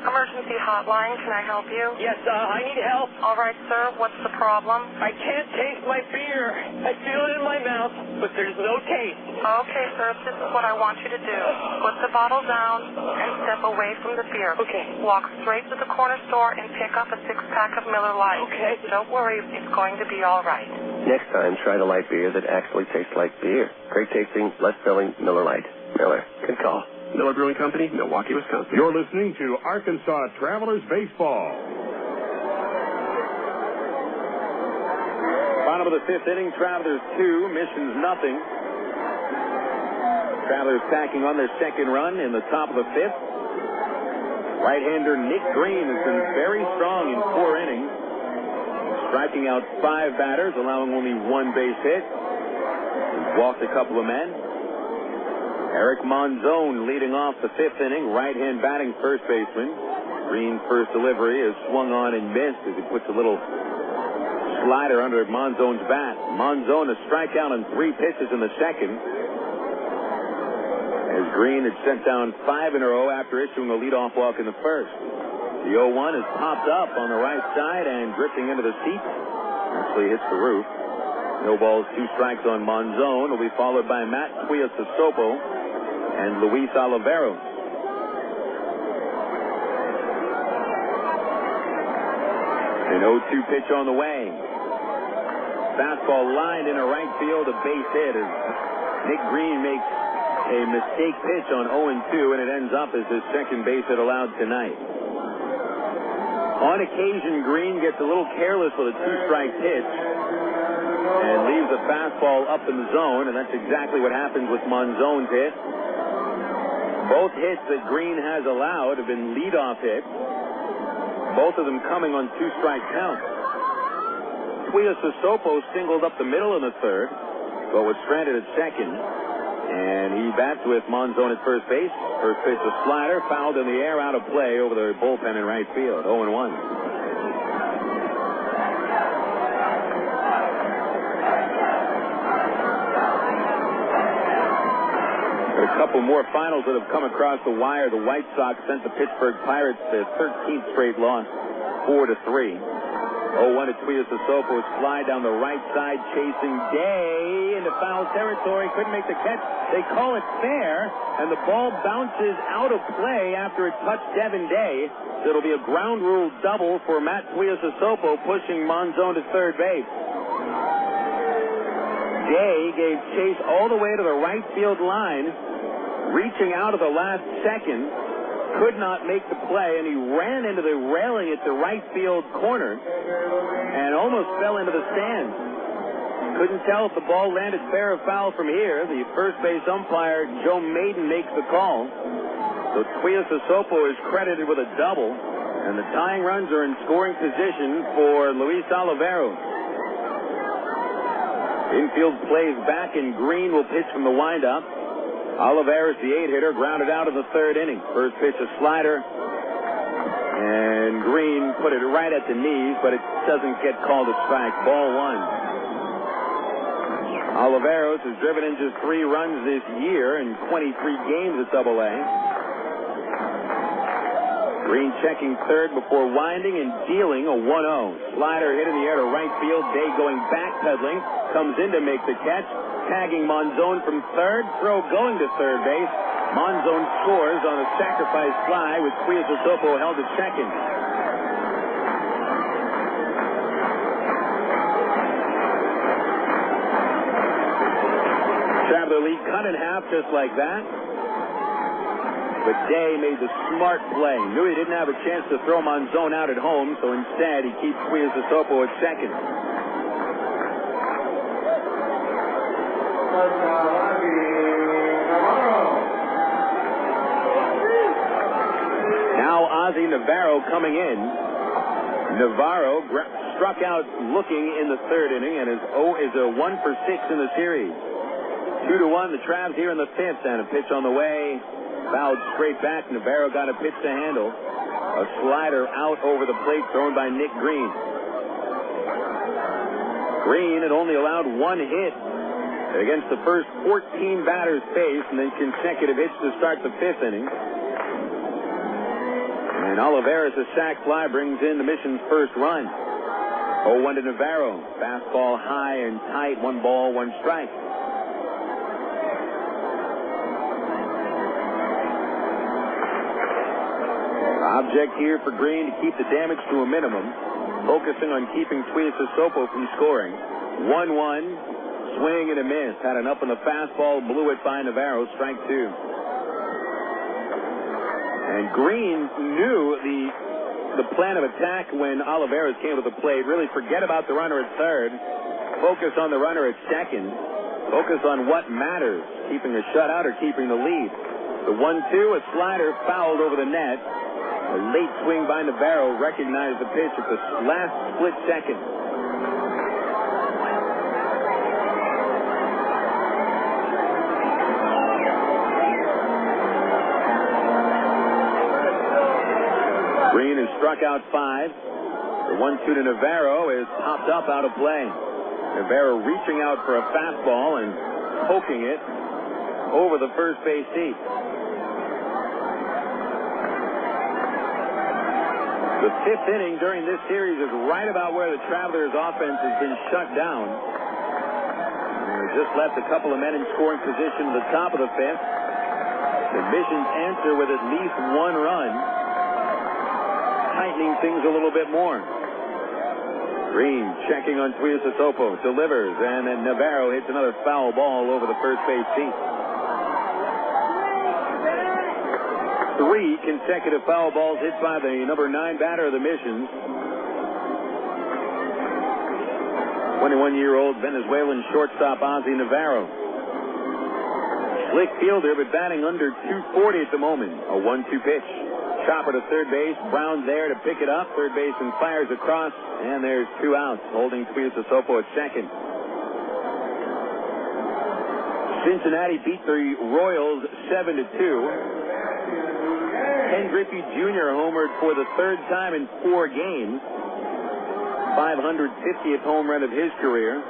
Emergency hotline, can I help you? Yes, I need help. All right, sir, what's the problem? I can't taste my beer. I feel it in my mouth, but there's no taste. Okay, sir, this is what I want you to do. Put the bottle down and step away from the beer. Okay. Walk straight to the corner store and pick up a 6-pack of Miller Lite. Okay. Don't worry, it's going to be all right. Next time, try the light beer that actually tastes like beer. Great tasting, less filling Miller Lite. Miller, good call. Miller Brewing Company, Milwaukee, Wisconsin. You're listening to Arkansas Travelers Baseball. Bottom of the 5th inning, Travelers 2, Missions nothing. Travelers tacking on their second run in the top of the 5th. Right-hander Nick Green has been very strong in 4 innings, striking out 5 batters, allowing only 1 base hit. He's walked a couple of men. Eric Monzon leading off the 5th inning, right-hand batting first baseman. Green's first delivery is swung on and missed as he puts a little slider under Monzon's bat. Monzon a strikeout on 3 pitches in the second, as Green had sent down 5 in a row after issuing a leadoff walk in the first. The 0-1 is popped up on the right side and drifting into the seats. Actually hits the roof. No balls, 2 strikes on Monzon. Will be followed by Matt Tuiasosopo and Luis Oliveros. 0-2 pitch on the way. Fastball lined into right field, a base hit as Nick Green makes a mistake pitch on 0-2, and it ends up as his second base hit allowed tonight. On occasion, Green gets a little careless with a two-strike pitch and leaves a fastball up in the zone, and that's exactly what happens with Monzon's hit. Both hits that Green has allowed have been leadoff hits, both of them coming on two-strike counts. Tuiasosopo singled up the middle in the third, but was stranded at second, and he bats with Monzon at first base. First pitch, a slider, fouled in the air, out of play over the bullpen in right field. 0-1. A couple more finals that have come across the wire. The White Sox sent the Pittsburgh Pirates their 13th straight loss, 4-3. 0-1 to Tuiasosopo. Slide down the right side, chasing Day into foul territory. Couldn't make the catch. They call it fair, and the ball bounces out of play after it touched Devin Day. So it'll be a ground rule double for Matt Tuiasosopo, pushing Monzon to third base. Day gave chase all the way to the right field line, reaching out at the last second, could not make the play, and he ran into the railing at the right field corner and almost fell into the stands. Couldn't tell if the ball landed fair or foul from here. The first base umpire, Joe Maiden, makes the call. So Tuiasosopo is credited with a double, and the tying runs are in scoring position for Luis Olivero. Infield plays back, and Green will pitch from the windup. Oliveros, the 8-hitter, grounded out in the third inning. First pitch, a slider, and Green put it right at the knees, but it doesn't get called a strike. Ball one. Oliveros has driven in just 3 runs this year in 23 games at AA. Green checking third before winding and dealing a 1-0. Slider hit in the air to right field. Day going backpedaling, comes in to make the catch. Tagging Monzon from third, throw going to third base. Monzon scores on a sacrifice fly with Tuiasosopo held at second. Traveler lead cut in half just like that. But Day made the smart play. Knew he didn't have a chance to throw Monzon out at home, so instead he keeps Tuiasosopo at second. Now Ozzie Navarro coming in. Navarro struck out looking in the third inning and is a 1 for 6 in the series. 2-1, the Travs here in the fifth, and a pitch on the way. Fouled straight back. Navarro got a pitch to handle. A slider out over the plate thrown by Nick Green. Green had only allowed 1 hit against the first 14 batters faced, and then consecutive hits to start the fifth inning. And Oliveros, a sac fly, brings in the mission's first run. 0-1 to Navarro. Fastball high and tight. 1 ball, 1 strike. Object here for Green to keep the damage to a minimum, focusing on keeping Tuiasosopo from scoring. 1-1. Swing and a miss. Had an up on the fastball, blew it by Navarro. Strike 2. And Green knew the plan of attack when Oliveros came to the plate. Really forget about the runner at third. Focus on the runner at second. Focus on what matters, keeping a shutout or keeping the lead. The 1-2, a slider fouled over the net. A late swing by Navarro, recognized the pitch at the last split second. Green has struck out 5. The 1-2 to Navarro is popped up out of play. Navarro reaching out for a fastball and poking it over the first base seat. The fifth inning during this series is right about where the Travelers' offense has been shut down. They just left a couple of men in scoring position at the top of the fifth. The Missions answer with at least 1 run, tightening things a little bit more. Green checking on Tuiasosopo, delivers, and then Navarro hits another foul ball over the first base seat. 3 consecutive foul balls hit by the number 9 batter of the Missions. 21-year-old Venezuelan shortstop Ozzy Navarro. Slick fielder, but batting under 240 at the moment. A 1-2 pitch. Chopper to third base. Brown there to pick it up. Third baseman fires across, and there's 2 outs, holding Tuiasosopo at second. Cincinnati beat the Royals 7-2. Ken Griffey Jr. homered for the 3rd time in 4 games. 550th home run of his career.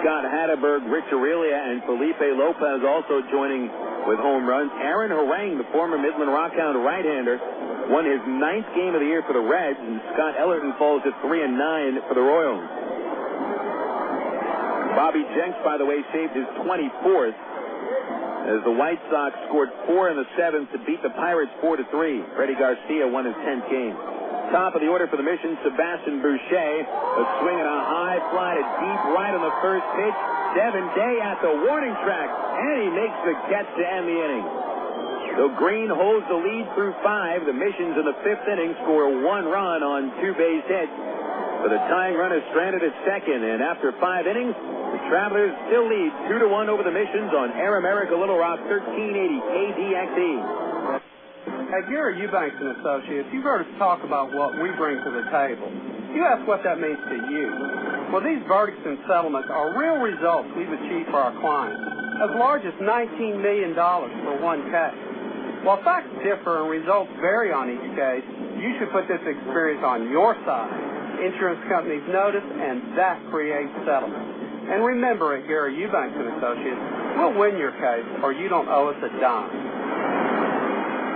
Scott Hatteberg, Rich Aurelia, and Felipe Lopez also joining with home runs. Aaron Harang, the former Midland Rockhound right-hander, won his 9th game of the year for the Reds, and Scott Ellerton falls at 3-9 for the Royals. Bobby Jenks, by the way, saved his 24th as the White Sox scored 4 in the 7th to beat the Pirates 4-3. Freddie Garcia won his 10th game. Top of the order for the Mission, Sebastian Boucher. A swing and a high fly to deep right on the first pitch. Devin Day at the warning track, and he makes the catch to end the inning. So Green holds the lead through 5. The Missions in the 5th inning score 1 run on 2 base hits. But the tying run is stranded at second, and after 5 innings, the Travelers still lead 2-1 over the Missions on Air America Little Rock 1380 KDXE. At Gary Eubanks and Associates, you've heard us talk about what we bring to the table. You ask what that means to you. Well, these verdicts and settlements are real results we've achieved for our clients, as large as $19 million for one case. While facts differ and results vary on each case, you should put this experience on your side. Insurance companies notice, and that creates settlement. And remember, at Gary Eubanks and Associates, we'll win your case, or you don't owe us a dime.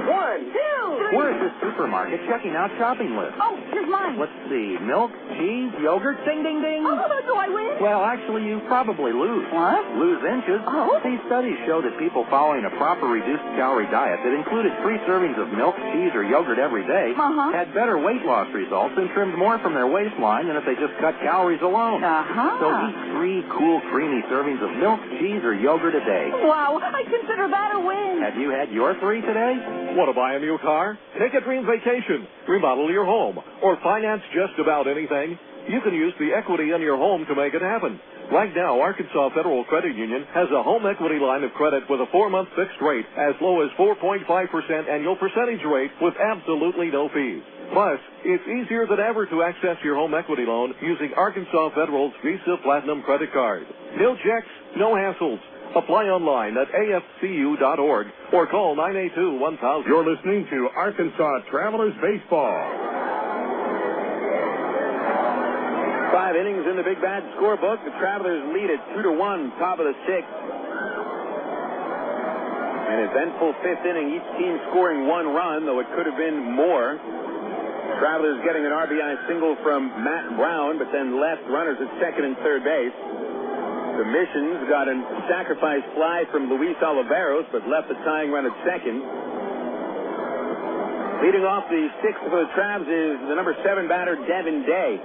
1, 2, 3. We're at the supermarket checking out shopping lists. Oh, here's mine. Let's see. Milk, cheese, yogurt, ding, ding, ding. Oh, do I win? Well, actually, you probably lose. What? Lose inches. Oh. These studies show that people following a proper reduced-calorie diet that included 3 servings of milk, cheese, or yogurt every day had better weight loss results and trimmed more from their waistline than if they just cut calories alone. So eat 3 cool, creamy servings of milk, cheese, or yogurt a day. Wow, I consider that a win. Have you had your 3 today? Want to buy a new car? Take a dream vacation, remodel your home, or finance just about anything? You can use the equity in your home to make it happen. Right now, Arkansas Federal Credit Union has a home equity line of credit with a 4-month fixed rate as low as 4.5% annual percentage rate with absolutely no fees. Plus, it's easier than ever to access your home equity loan using Arkansas Federal's Visa Platinum credit card. No checks, no hassles. Apply online at afcu.org or call 982-1000. You're listening to Arkansas Travelers Baseball. 5 innings in the Big Bad scorebook. The Travelers lead at 2-1, top of the 6th. An eventful 5th inning, each team scoring 1 run, though it could have been more. Travelers getting an RBI single from Matt Brown, but then left runners at second and third base. The Missions got a sacrifice fly from Luis Oliveros, but left the tying run at second. Leading off the 6th for the Travs is the number 7 batter, Devin Day.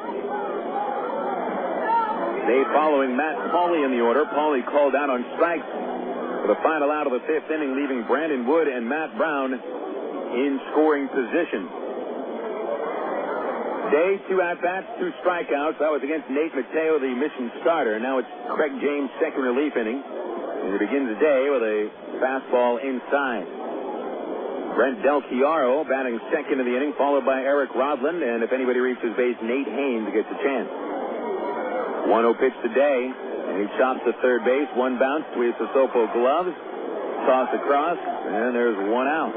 Day following Matt Pauley in the order. Pauley called out on strikes for the final out of the 5th inning, leaving Brandon Wood and Matt Brown in scoring position. Day, 2 at-bats, 2 strikeouts. That was against Nate Mateo, the Mission starter. Now it's Craig James' second relief inning. And he begins the day with a fastball inside. Brent Del Chiaro batting second in the inning, followed by Eric Rodland. And if anybody reaches base, Nate Haynes gets a chance. 1-0 pitch today, and he chops to third base. 1 bounce, Tuiasosopo gloves, toss across, and there's 1 out.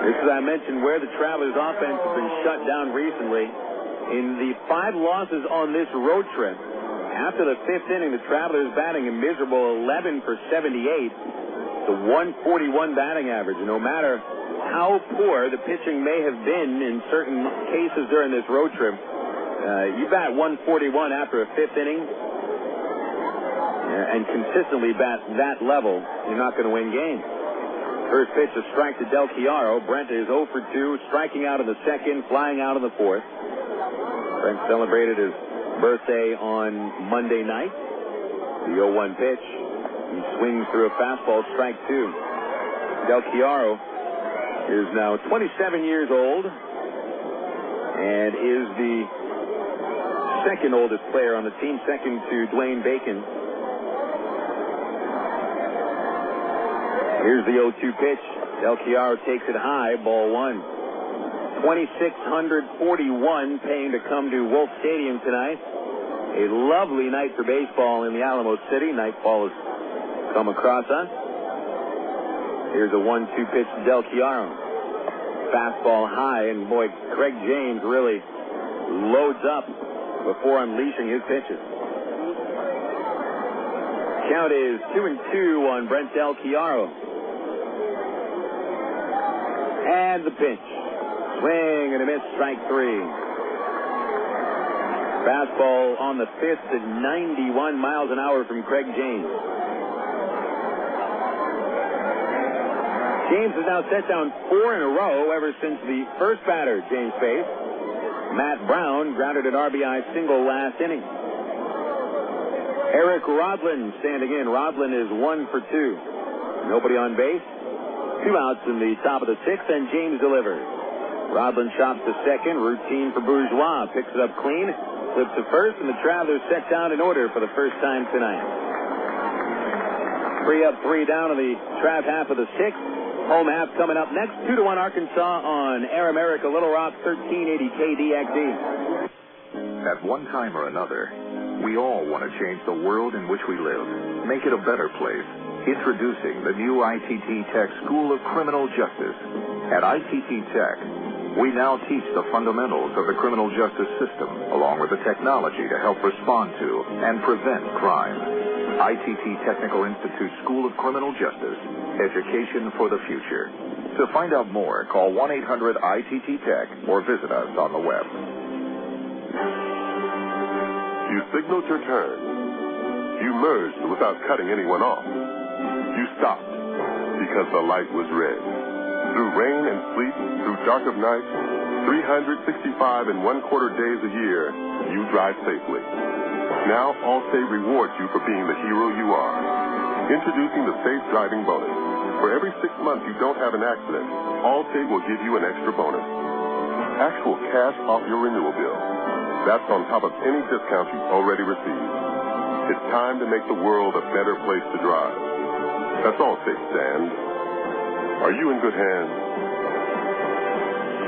This is, I mentioned, where the Travelers' offense has been shut down recently. In the 5 losses on this road trip, after the 5th inning, the Travelers batting a miserable 11 for 78. It's a 141 batting average. And no matter how poor the pitching may have been in certain cases during this road trip, you bat 141 after a 5th inning and consistently bat that level, you're not going to win games. First pitch, a strike to Del Chiaro. Brent is 0 for 2, striking out in the second, flying out in the fourth. Brent celebrated his birthday on Monday night. The 0-1 pitch. He swings through a fastball, strike 2. Del Chiaro is now 27 years old and is the second oldest player on the team, second to Dwayne Bacon. Here's the 0-2 pitch. Del Chiaro takes it high, ball 1. 2,641 paying to come to Wolf Stadium tonight. A lovely night for baseball in the Alamo City. Nightfall has come across us. Here's a 1-2 pitch to Del Chiaro. Fastball high, and boy, Craig James really loads up before unleashing his pitches. Count is 2-2 on Brent Del Chiaro. And the pitch. Swing and a miss, strike 3. Fastball on the fifth at 91 miles an hour from Craig James. James has now set down 4 in a row ever since the first batter James faced. Matt Brown grounded an RBI single last inning. Eric Rodlin standing in. Rodlin is 1 for 2. Nobody on base. 2 outs in the top of the 6th, and James delivers. Rodlin chops to second. Routine for Bourgeois. Picks it up clean. Flips to first, and the Travelers set down in order for the first time tonight. 3 up, 3 down in the Trav half of the 6th. Home half coming up next. 2-1 Arkansas on Air America Little Rock, 1380 KDXE. At one time or another, we all want to change the world in which we live, make it a better place. Introducing the new ITT Tech School of Criminal Justice. At ITT Tech, we now teach the fundamentals of the criminal justice system, along with the technology to help respond to and prevent crime. ITT Technical Institute School of Criminal Justice. Education for the future. To find out more, call 1-800-ITT-TECH or visit us on the web. You signaled your turn. You merged without cutting anyone off. You stopped because the light was red. Through rain and sleet, through dark of night, 365 and 1/4 days a year, you drive safely. Now, Allstate rewards you for being the hero you are. Introducing the Safe Driving Bonus. For every 6 months you don't have an accident, Allstate will give you an extra bonus. Actual cash off your renewal bill. That's on top of any discounts you've already received. It's time to make the world a better place to drive. That's Allstate, Stan. Are you in good hands?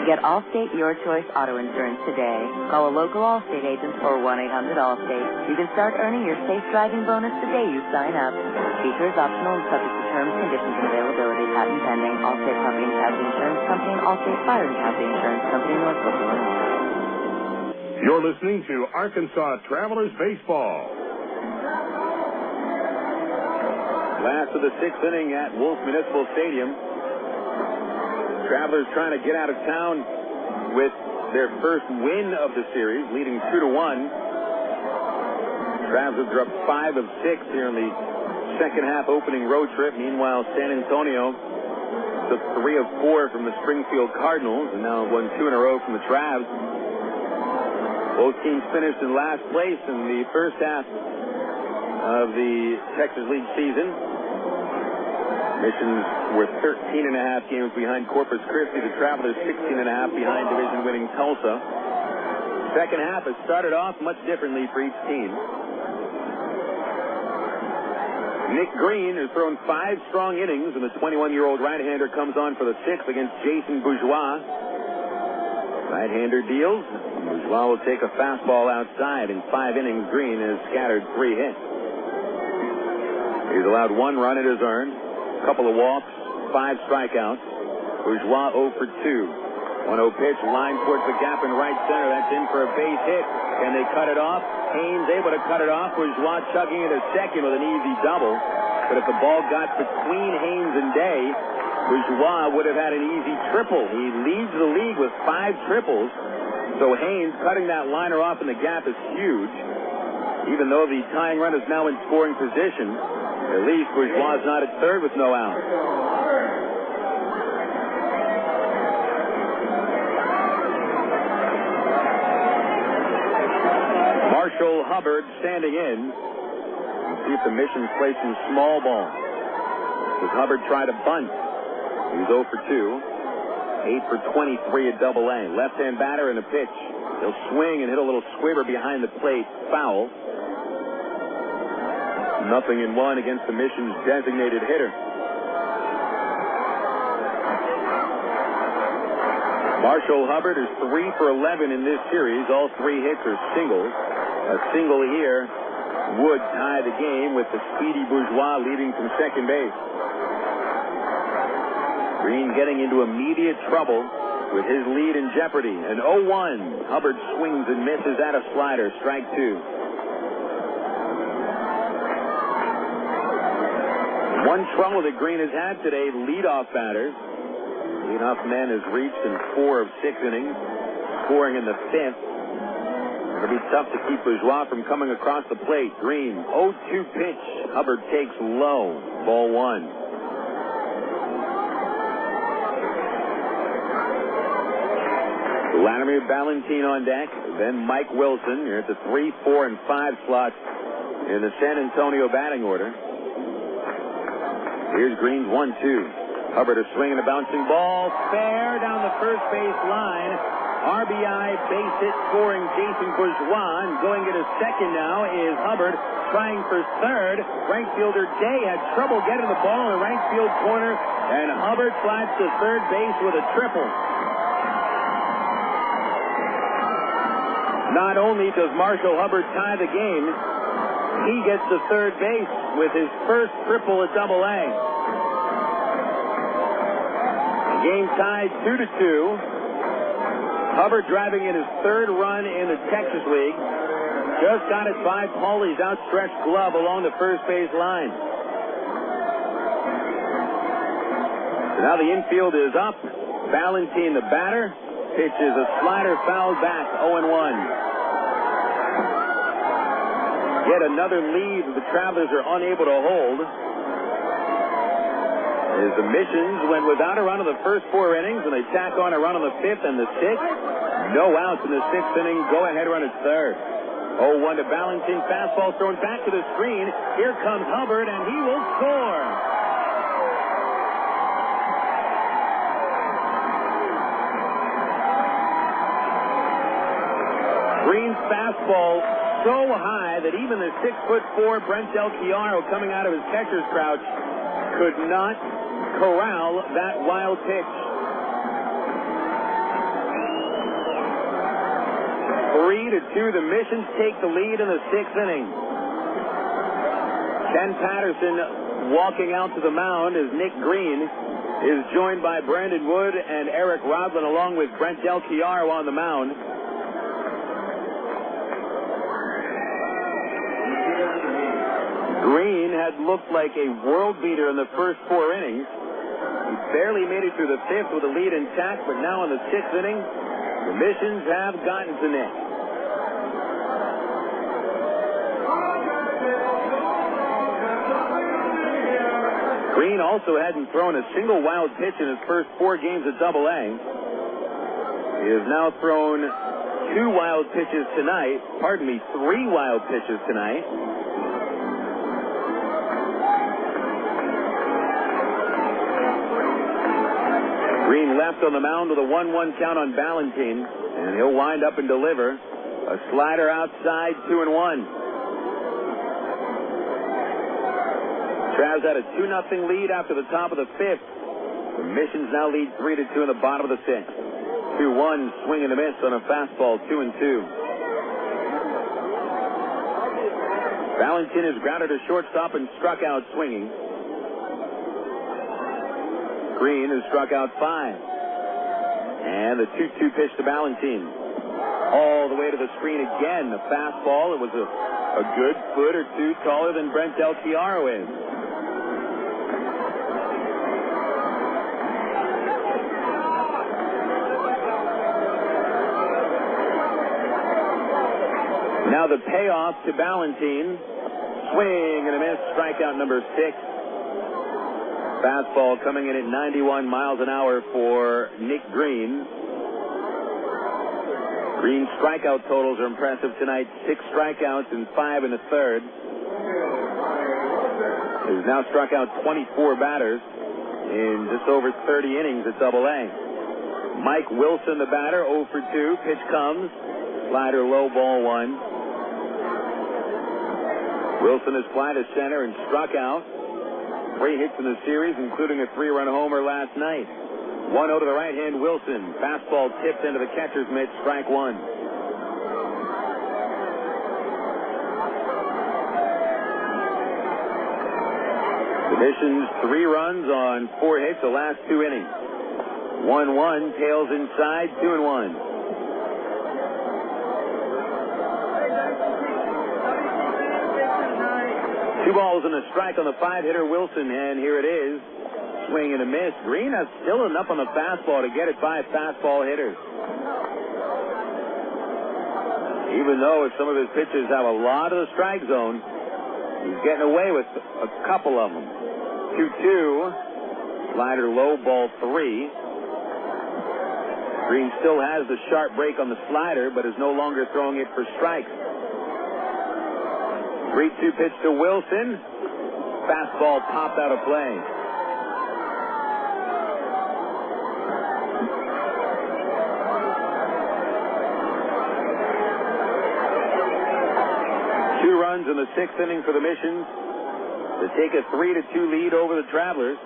Get Allstate Your Choice Auto Insurance today. Call a local Allstate agent or 1-800-ALLSTATE. You can start earning your safe driving bonus the day you sign up. Features optional and subject to terms, conditions, and availability. Patent pending. Allstate Property and Casualty Insurance Company and Allstate Fire and Casualty Insurance Company, Northbrook, Illinois. You're listening to Arkansas Travelers Baseball. Last of the 6th inning at Wolf Municipal Stadium. Travelers trying to get out of town with their first win of the series, leading 2-1. Travelers are up 5 of 6 here in the second half opening road trip. Meanwhile, San Antonio took 3 of 4 from the Springfield Cardinals and now won 2 in a row from the Travs. Both teams finished in last place in the first half of the Texas League season. Missions were 13.5 games behind Corpus Christi. The Travelers 16.5 behind division-winning Tulsa. Second half has started off much differently for each team. Nick Green has thrown 5 strong innings, and the 21-year-old right-hander comes on for the 6th against Jason Bourgeois. Right-hander deals. Bourgeois will take a fastball outside. In 5 innings, Green has scattered 3 hits. He's allowed 1 run it has earned. Couple of walks, 5 strikeouts. Bourgeois 0 for 2. 1-0 pitch, line towards the gap in right center. That's in for a base hit. Can they cut it off? Haynes able to cut it off. Bourgeois chugging into second with an easy double. But if the ball got between Haynes and Day, Bourgeois would have had an easy triple. He leads the league with 5 triples. So Haynes cutting that liner off in the gap is huge. Even though the tying run is now in scoring position, at least Bourgeois is not at third with no out. Marshall Hubbard standing in. Let's see if the Missions play some small ball. As Hubbard tried to bunt. He's 0 for 2. 8 for 23 at AA. Left-hand batter in the pitch. He'll swing and hit a little squibber behind the plate. Foul. 0-1 against the Missions designated hitter. Marshall Hubbard is 3 for 11 in this series. All 3 hits are singles. A single here would tie the game with the speedy Bourgeois leading from second base. Green getting into immediate trouble with his lead in jeopardy. An 0-1. Hubbard swings and misses at a slider. Strike 2. One trouble that Green has had today, leadoff batters. Leadoff man has reached in 4 of 6 innings, scoring in the 5th. It'll be tough to keep Bourgeois from coming across the plate. Green, 0-2 pitch. Hubbard takes low. Ball 1. Wladimir Balentien on deck. Then Mike Wilson. You're at the 3, 4, and 5 slots in the San Antonio batting order. Here's Green's 1-2. Hubbard is swinging a bouncing ball. Fair down the first base line. RBI base hit scoring Jason Bourgeois. And going at his second now is Hubbard trying for third. Right fielder Day had trouble getting the ball in the right field corner. And Hubbard slides to third base with a triple. Not only does Marshall Hubbard tie the game, he gets to third base with his first triple at AA. Game tied 2-2. Hubbard driving in his third run in the Texas League. Just got it by Paulie's outstretched glove along the first base line. So now the infield is up. Balentien, the batter, pitches a slider fouled back, 0-1. Yet another lead the Travelers are unable to hold. As the Missions went without a run in the first 4 innings, and they tack on a run in the 5th and the 6th. No outs in the 6th inning. Go-ahead run at third. 0-1 to Balentien. Fastball thrown back to the screen. Here comes Hubbard, and he will score. Green's fastball so high that even the 6'4" Brent Del Chiaro coming out of his catcher's crouch could not corral that wild pitch. 3-2, the Missions take the lead in the 6th inning. Ken Patterson walking out to the mound as Nick Green is joined by Brandon Wood and Eric Rodlin along with Brent Del Chiaro on the mound. Green had looked like a world beater in the first 4 innings. He barely made it through the 5th with the lead intact, but now in the 6th inning, the Missions have gotten to Nick. Green also hadn't thrown a single wild pitch in his first 4 games at AA. He has now thrown 2 wild pitches tonight. 3 wild pitches tonight. Green left on the mound with a 1-1 count on Balentien, and he'll wind up and deliver. A slider outside, 2-1. Travs had a 2-0 lead after the top of the 5th. The Missions now lead 3-2 in the bottom of the 6th. 2-1, swing and a miss on a fastball, 2-2. Balentien has grounded a shortstop and struck out swinging. Green has struck out 5. And the 2-2 pitch to Balentien. All the way to the screen again. The fastball. It was a good foot or 2 taller than Brent Del Chiaro is. Now the payoff to Balentien. Swing and a miss. Strikeout number 6. Fastball coming in at 91 miles an hour for Nick Green. Green's strikeout totals are impressive tonight. 6 strikeouts and 5 in the third. He's now struck out 24 batters in just over 30 innings at Double-A. Mike Wilson, the batter, 0 for 2. Pitch comes. Slider low, ball 1. Wilson has fly to center and struck out. 3 hits in the series, including a 3-run homer last night. 1-0 to the right hand, Wilson. Fastball tipped into the catcher's mitt, strike 1. The Missions 3 runs on 4 hits the last 2 innings. 1-1, tails inside, 2-1. 2 balls and a strike on the 5-hitter Wilson, and here it is. Swing and a miss. Green has still enough on the fastball to get it by fastball hitters. Even though some of his pitches have a lot of the strike zone, he's getting away with a couple of them. 2-2. Slider low, ball 3. Green still has the sharp break on the slider, but is no longer throwing it for strikes. 3-2 pitch to Wilson. Fastball popped out of play. Two runs in the 6th inning for the Missions to take a 3-2 lead over the Travelers.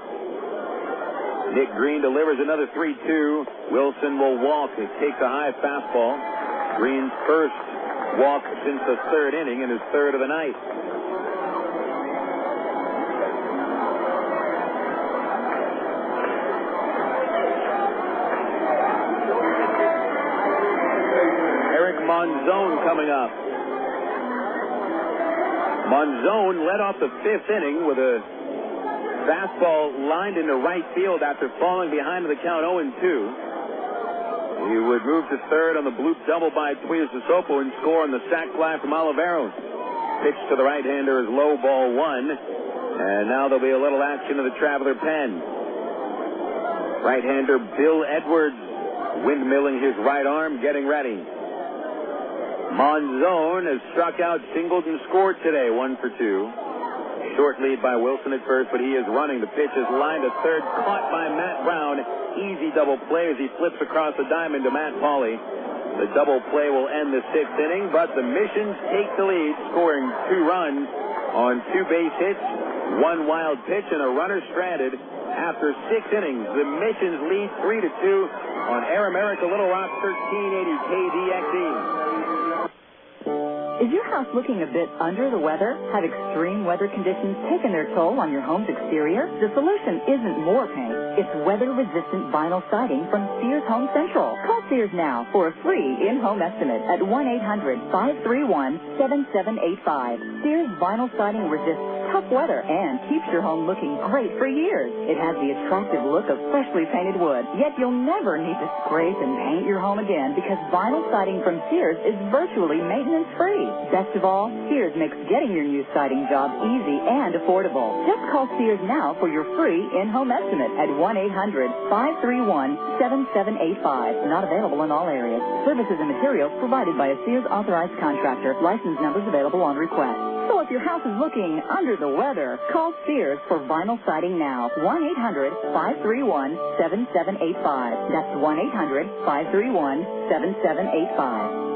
Nick Green delivers another 3-2. Wilson will walk. It takes a high fastball. Green's first walk since the 3rd inning and his 3rd of the night. Eric Monzon coming up. Monzon led off the 5th inning with a fastball lined into right field after falling behind to the count 0-2. He would move to 3rd on the bloop double by Tuiasosopo and score on the sac fly from Oliveros. Pitch to the right-hander is low, ball 1. And now there'll be a little action to the Traveler pen. Right-hander Bill Edwards windmilling his right arm, getting ready. Monzon has struck out, singled, and scored today, 1 for 2. Short lead by Wilson at first, but he is running. The pitch is lined to 3rd, caught by Matt Brown. Easy double play as he flips across the diamond to Matt Pauley. The double play will end the 6th inning, but the Missions take the lead, scoring 2 runs on 2 base hits, 1 wild pitch, and a runner stranded after 6 innings. The Missions lead 3-2 on Air America Little Rock 1380 KDXE. Is your house looking a bit under the weather? Have extreme weather conditions taken their toll on your home's exterior? The solution isn't more paint. It's weather-resistant vinyl siding from Sears Home Central. Call Sears now for a free in-home estimate at 1-800-531-7785. Sears vinyl siding resists tough weather and keeps your home looking great for years. It has the attractive look of freshly painted wood, yet you'll never need to scrape and paint your home again because vinyl siding from Sears is virtually maintenance-free. Best of all, Sears makes getting your new siding job easy and affordable. Just call Sears now for your free in-home estimate at 1-800-531-7785. Not available in all areas. Services and materials provided by a Sears authorized contractor. License numbers available on request. So if your house is looking under the weather, call Sears for vinyl siding now. 1-800-531-7785. That's 1-800-531-7785.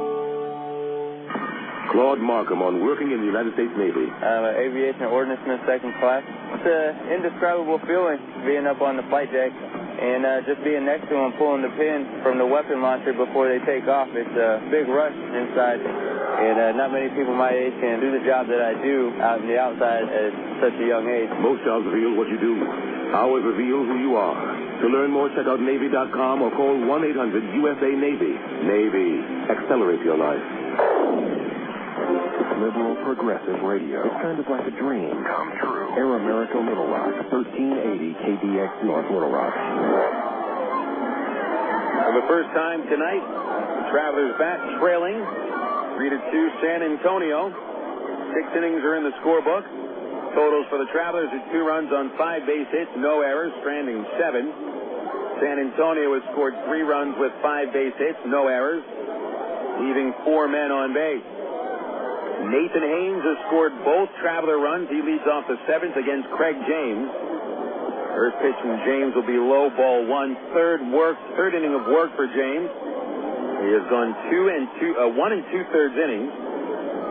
Claude Markham on working in the United States Navy. I'm an aviation ordnanceman, 2nd class. It's an indescribable feeling being up on the flight deck and just being next to them, pulling the pin from the weapon launcher before they take off. It's a big rush inside, and not many people my age can do the job that I do out in the outside at such a young age. Most jobs reveal what you do. Ours reveal who you are. To learn more, check out Navy.com or call 1-800-USA-NAVY. Navy. Accelerate your life. Liberal progressive radio. It's kind of like a dream come true. Air America Little Rock, 1380 KDX North Little Rock. For the first time tonight, the Travelers bat trailing 3-2 San Antonio. 6 innings are in the scorebook. Totals for the Travelers are 2 runs on 5 base hits, no errors, stranding 7. San Antonio has scored 3 runs with 5 base hits, no errors. leaving 4 men on base. Nathan Haynes has scored both Traveler runs. He leads off the 7th against Craig James. First pitch from James will be low, ball 1. Third inning of work for James. He has gone 1 2/3 innings,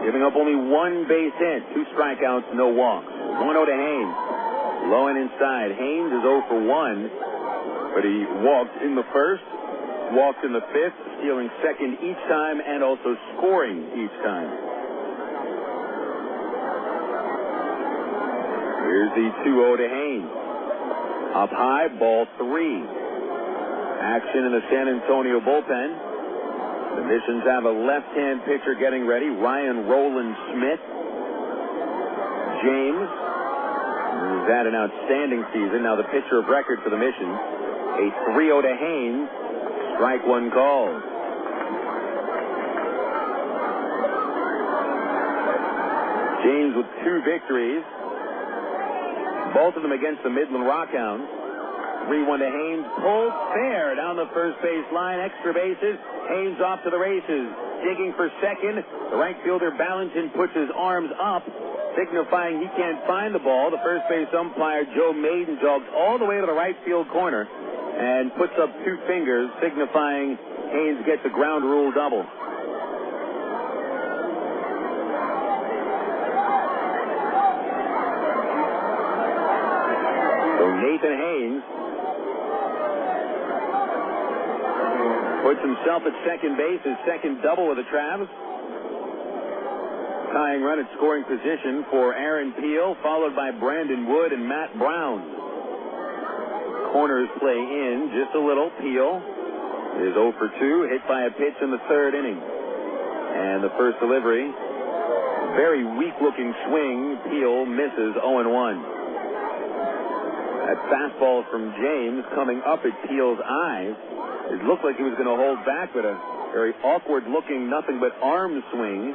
giving up only 1 base hit, 2 strikeouts, no walks. 1-0 to Haynes. Low and inside. Haynes is 0 for 1, but he walked in the first, walked in the 5th, stealing second each time, and also scoring each time. Here's the 2-0 to Haynes. Up high, ball 3. Action in the San Antonio bullpen. The Missions have a left-hand pitcher getting ready, Ryan Rowland-Smith. James, who's had an outstanding season, now the pitcher of record for the Missions. A 3-0 to Haynes. Strike 1 call. James with 2 victories. Both of them against the Midland Rockhounds. 3-1 to Haynes. Pulled fair down the first base line. Extra bases. Haynes off to the races. Digging for second. The right fielder Balentien puts his arms up, signifying he can't find the ball. The first base umpire, Joe Maiden, jogs all the way to the right field corner and puts up 2 fingers, signifying Haynes gets a ground rule double. Nathan Haynes puts himself at second base, his second double with the Travs. Tying run at scoring position for Aaron Peel, followed by Brandon Wood and Matt Brown. Corners play in just a little. Peel is 0 for 2, hit by a pitch in the 3rd inning. And the first delivery, very weak-looking swing. Peel misses 0-1. That fastball from James coming up at Peel's eyes. It looked like he was going to hold back, but a very awkward-looking, nothing but arm swing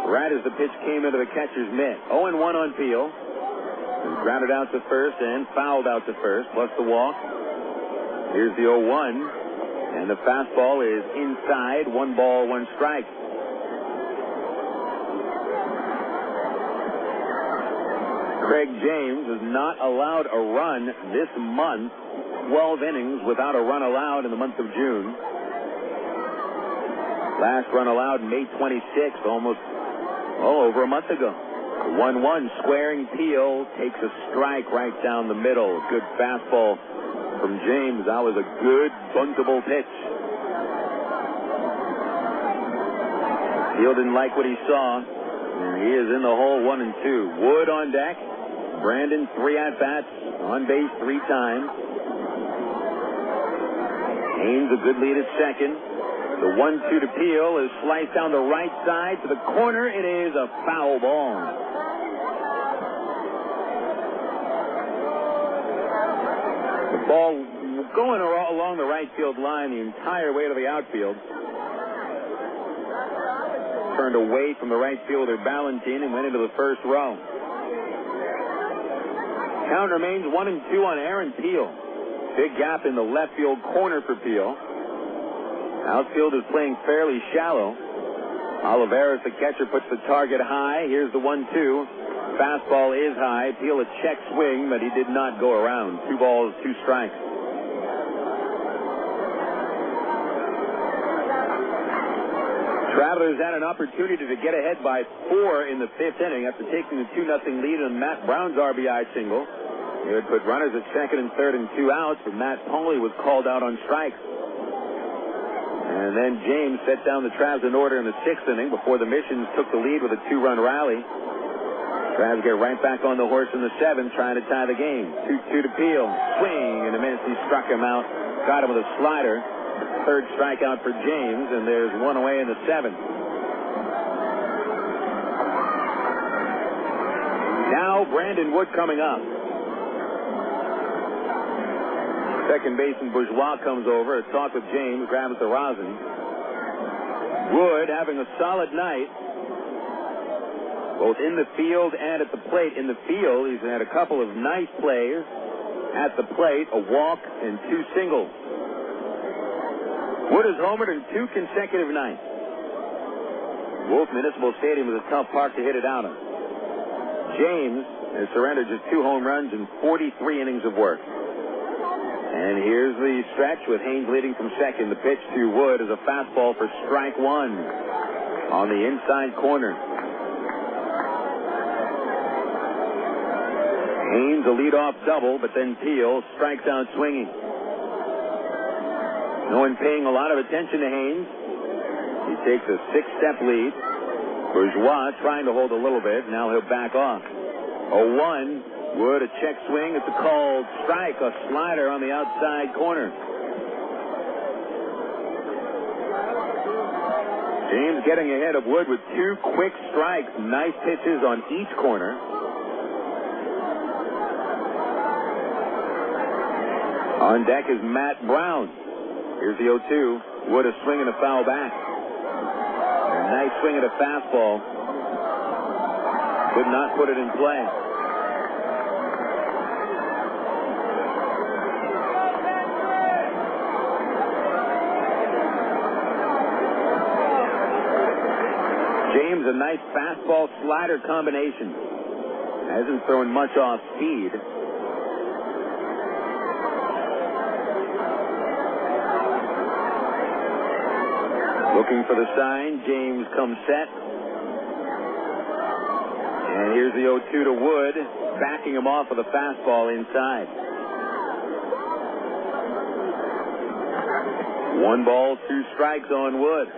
right as the pitch came into the catcher's mitt. 0-1 on Peel. He's grounded out to first and fouled out to first, plus the walk. Here's the 0-1, and the fastball is inside. 1 ball, 1 strike. Craig James has not allowed a run this month. 12 innings without a run allowed in the month of June. Last run allowed May 26th, almost over a month ago. 1-1, squaring Peel, takes a strike right down the middle. Good fastball from James. That was a good buntable pitch. Peel didn't like what he saw. He is in the hole, 1-2. Wood on deck. Brandon, 3 at-bats, on base 3 times. Haynes, a good lead at second. The 1-2 to Peel is sliced down the right side to the corner. It is a foul ball. The ball going along the right field line the entire way to the outfield. Turned away from the right fielder Balentien and went into the first row. Count remains 1-2 on Aaron Peel. Big gap in the left field corner for Peel. Outfield is playing fairly shallow. Olivares, the catcher, puts the target high. Here's the 1-2. Fastball is high. Peel a check swing, but he did not go around. 2 balls, 2 strikes. Travelers had an opportunity to get ahead by 4 in the 5th inning after taking the 2-0 lead on Matt Brown's RBI single. He had put runners at second and third and 2 outs, but Matt Poley was called out on strikes. And then James set down the Travs in order in the 6th inning before the Missions took the lead with a 2-run rally. Travs get right back on the horse in the 7th, trying to tie the game. 2-2 to Peel. Swing and a miss. He struck him out. Got him with a slider. 3rd strikeout for James, and there's 1 away in the 7th. Now Brandon Wood coming up. Second baseman Bourgeois comes over. A talk with James, grabs the rosin. Wood having a solid night, both in the field and at the plate. In the field, he's had a couple of nice plays. At the plate, a walk and 2 singles. Wood has homered in 2 consecutive nights. Wolf Municipal Stadium is a tough park to hit it out of. James has surrendered just 2 home runs in 43 innings of work. And here's the stretch with Haynes leading from second. The pitch to Wood is a fastball for strike 1 on the inside corner. Haynes a leadoff double, but then Teal strikes out swinging. No one paying a lot of attention to Haynes. He takes a 6-step lead. Bourgeois trying to hold a little bit. Now he'll back off. 0-1. Wood a check swing. It's a called strike. A slider on the outside corner. James getting ahead of Wood with 2 quick strikes. Nice pitches on each corner. On deck is Matt Brown. Here's the 0-2. Wood a swing and a foul back. A nice swing at a fastball. Could not put it in play. James a nice fastball slider combination. Hasn't thrown much off speed. Looking for the sign. James comes set. And here's the 0-2 to Wood, backing him off with a fastball inside. 1 ball, 2 strikes on Wood.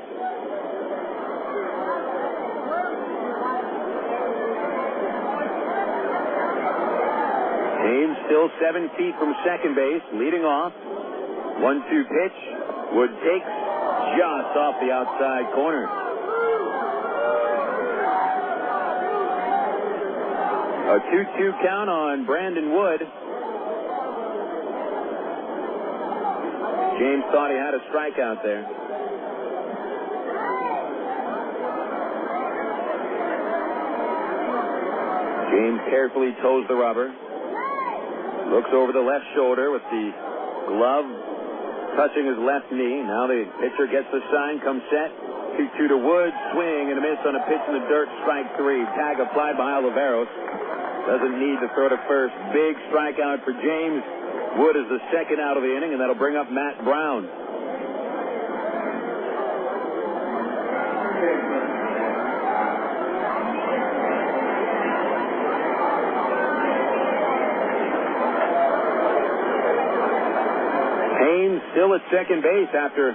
Haynes still 7 feet from second base, leading off. 1-2 pitch. Wood takes. Just off the outside corner. A 2-2 count on Brandon Wood. James thought he had a strikeout there. James carefully toes the rubber. Looks over the left shoulder with the glove touching his left knee. Now the pitcher gets the sign, comes set. 2-2 to Wood. Swing and a miss on a pitch in the dirt. Strike 3. Tag applied by Oliveros. Doesn't need to throw to first. Big strikeout for James. Wood is the second out of the inning, and that'll bring up Matt Brown. Haynes still at second base after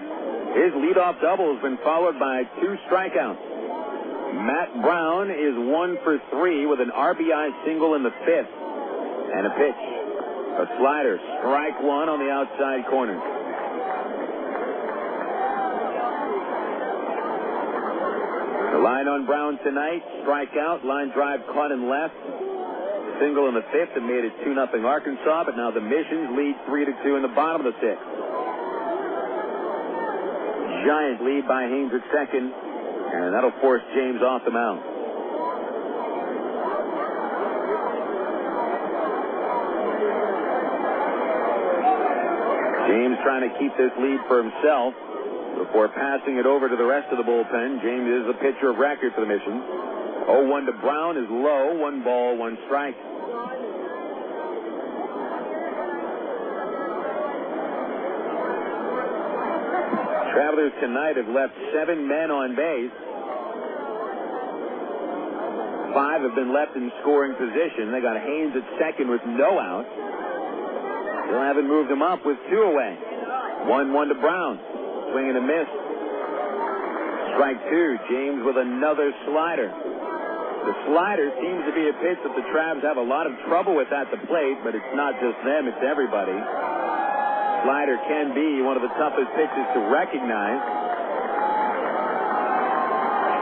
his leadoff double has been followed by 2 strikeouts. Matt Brown is 1 for 3 with an RBI single in the 5th. And a pitch. A slider. Strike 1 on the outside corner. The line on Brown tonight. Strikeout. Line drive caught in left. Single in the 5th and made it 2-0 Arkansas, but now the Missions lead 3-2 in the bottom of the 6th. Giant lead by Haynes at second, and that'll force James off the mound. James trying to keep this lead for himself before passing it over to the rest of the bullpen. James is the pitcher of record for the Missions. 0-1 to Brown is low. 1 ball, 1 strike. Travelers tonight have left 7 men on base. 5 have been left in scoring position. They got Haynes at second with no out. Still haven't moved him up with 2 away. 1-1 to Brown. Swing and a miss. Strike 2. James with another slider. The slider seems to be a pitch that the Travs have a lot of trouble with at the plate, but it's not just them, it's everybody. Slider can be one of the toughest pitches to recognize.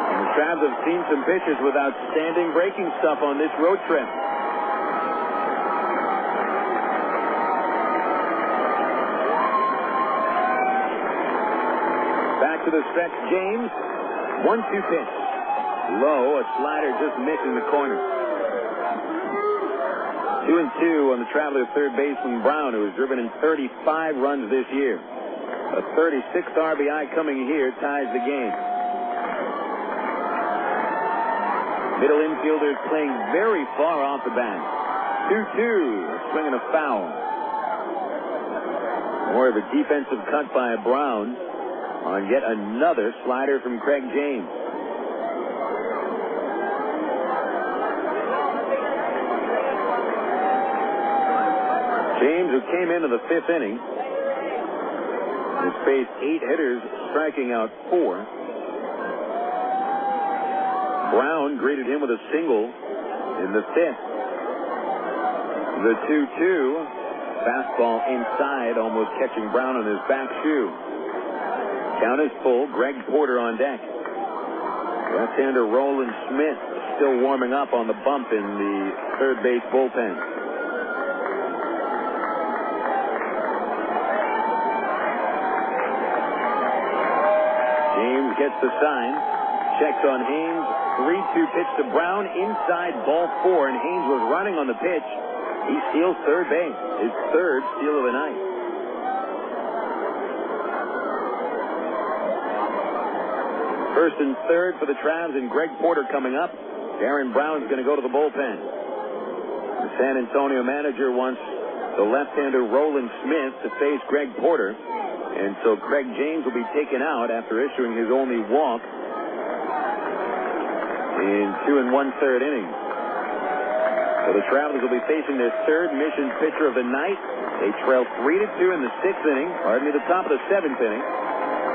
And the Travs have seen some pitchers with outstanding breaking stuff on this road trip. Back to the stretch, James. 1-2 pitch. Low, a slider just missing the corner. 2-2 on the Traveler third baseman Brown, who has driven in 35 runs this year. A 36th RBI coming here ties the game. Middle infielders playing very far off the bat. 2-2, swinging a foul. More of a defensive cut by Brown on yet another slider from Craig James. James, who came into the fifth inning, has faced 8 hitters, striking out 4. Brown greeted him with a single in the fifth. The 2-2, fastball inside, almost catching Brown on his back shoe. Count is full. Greg Porter on deck. Left-hander Rowland-Smith still warming up on the bump in the third base bullpen. James gets the sign. Checks on Haynes. 3-2 pitch to Brown. Inside, ball 4, and Haynes was running on the pitch. He steals third base. His third steal of the night. First and third for the Travs, and Greg Porter coming up. Darren Brown's going to go to the bullpen. The San Antonio manager wants the left-hander Rowland-Smith to face Greg Porter, and so Craig James will be taken out after issuing his only walk in 2 1/3 innings. So the Travelers will be facing their third Missions pitcher of the night. They trail 3-2 in the 6th inning, the top of the 7th inning.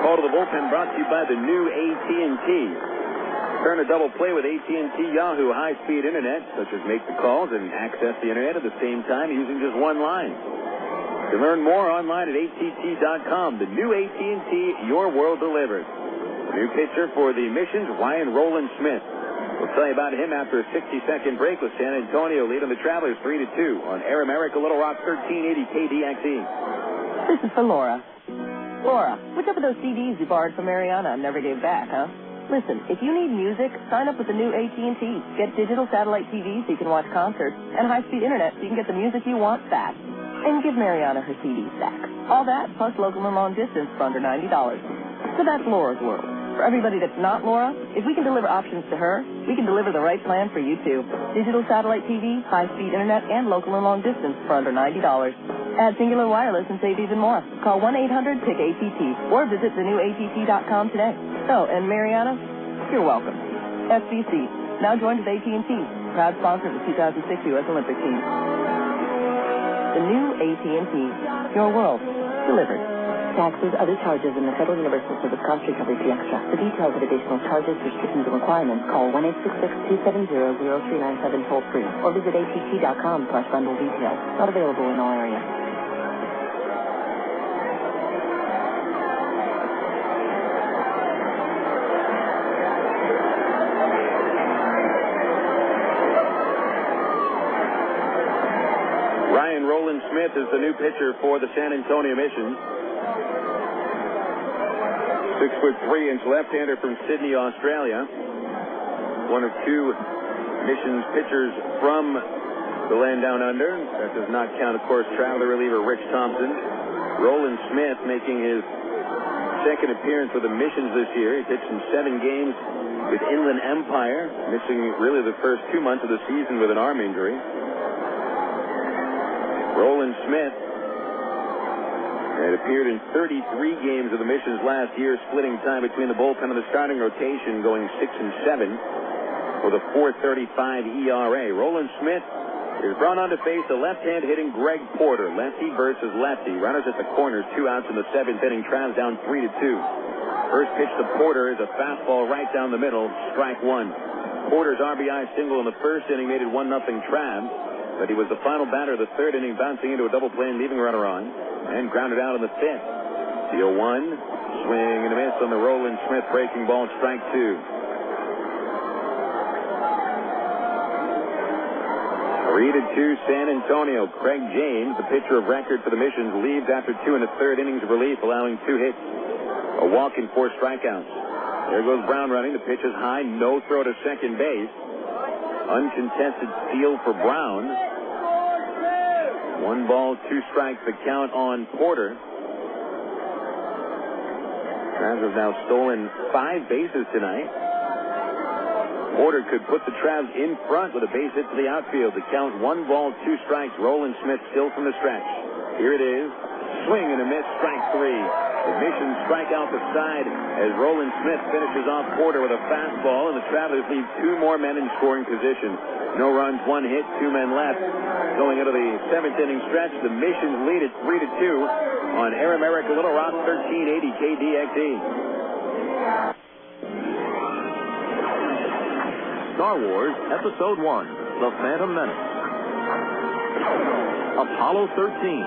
Call to the bullpen brought to you by the new AT&T. Turn a double play with AT&T Yahoo high-speed internet, such as make the calls and access the internet at the same time using just one line. You can learn more online at att.com. The new AT&T, your world delivered. New pitcher for the Missions, Ryan Rowland-Smith. We'll tell you about him after a 60-second break with San Antonio leading the Travelers 3-2 on Air America Little Rock 1380 KDXE. This is for Laura. Laura, what's up with those CDs you borrowed from Mariana and never gave back, huh? Listen, if you need music, sign up with the new AT&T. Get digital satellite TV so you can watch concerts, and high-speed internet so you can get the music you want fast. And give Mariana her CDs back. All that, plus local and long distance for under $90. So that's Laura's world. For everybody that's not Laura, if we can deliver options to her, we can deliver the right plan for you, too. Digital satellite TV, high-speed internet, and local and long distance for under $90. Add Singular Wireless and save even more. Call 1-800-PICK-ATT or visit thenewatt.com today. Oh, and Mariana, you're welcome. FCC, now joined with AT&T, proud sponsor of the 2006 U.S. Olympic team. The new AT&T, your world, delivered. Taxes, other charges, and the Federal Universal Service Cost Recovery Fee Extra. For details of additional charges, restrictions, and requirements, call 1-866-270-0397 toll-free or visit att.com/bundle details. Not available in all areas. Ryan Rowland-Smith is the new pitcher for the San Antonio Missions. 6'3" left-hander from Sydney, Australia. One of 2 Missions pitchers from the land down under. That does not count, of course, Traveler reliever Rich Thompson. Rowland-Smith making his second appearance with the Missions this year. He pitched in 7 games with Inland Empire, missing really the first 2 months of the season with an arm injury. Rowland-Smith had appeared in 33 games of the Missions last year, splitting time between the bullpen and the starting rotation, going 6 and 7 with a 4.35 ERA. Rowland-Smith is brought on to face the left-hand hitting Greg Porter. Lefty versus lefty. Runners at the corners, 2 outs in the 7th inning. Travs down 3-2. First pitch to Porter is a fastball right down the middle, strike 1. Porter's RBI single in the first inning made it 1-0 Travs, but he was the final batter of the 3rd inning, bouncing into a double play and leaving a runner on, and grounded out in the 5th. The 0-1, swing and a miss on the Rowland-Smith breaking ball, strike 2. 3-2 San Antonio. Craig James, the pitcher of record for the Missions, leaves after 2 1/3 innings of relief, allowing 2 hits, a walk, and 4 strikeouts. There goes Brown running. The pitch is high, no throw to second base. Uncontested steal for Brown. 1 ball, 2 strikes, the count on Porter. Travs have now stolen 5 bases tonight. Porter could put the Travs in front with a base hit to the outfield to count 1 ball, 2 strikes. Rowland-Smith still from the stretch. Here it is. Swing and a miss, strike 3. The Mission strike out the side as Rowland-Smith finishes off Porter with a fastball, and the Travelers leave 2 more men in scoring position. No runs, 1 hit, 2 men left. Going into the 7th inning stretch, the Missions lead it 3-2 on Air America Little Rock, 1380 KDXE. Star Wars Episode 1, The Phantom Menace. Apollo 13.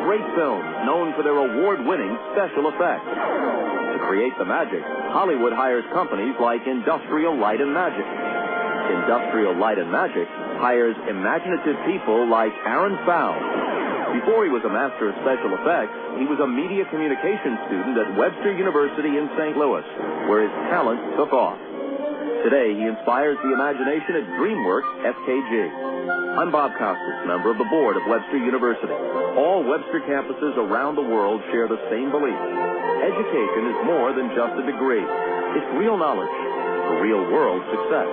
Great films known for their award-winning special effects. To create the magic, Hollywood hires companies like Industrial Light and Magic. Industrial Light and Magic hires imaginative people like Aaron Fowl. Before he was a master of special effects, he was a media communications student at Webster University in St. Louis, where his talent took off. Today, he inspires the imagination at DreamWorks FKG. I'm Bob Costas, member of the board of Webster University. All Webster campuses around the world share the same belief. Education is more than just a degree. It's real knowledge for real-world success.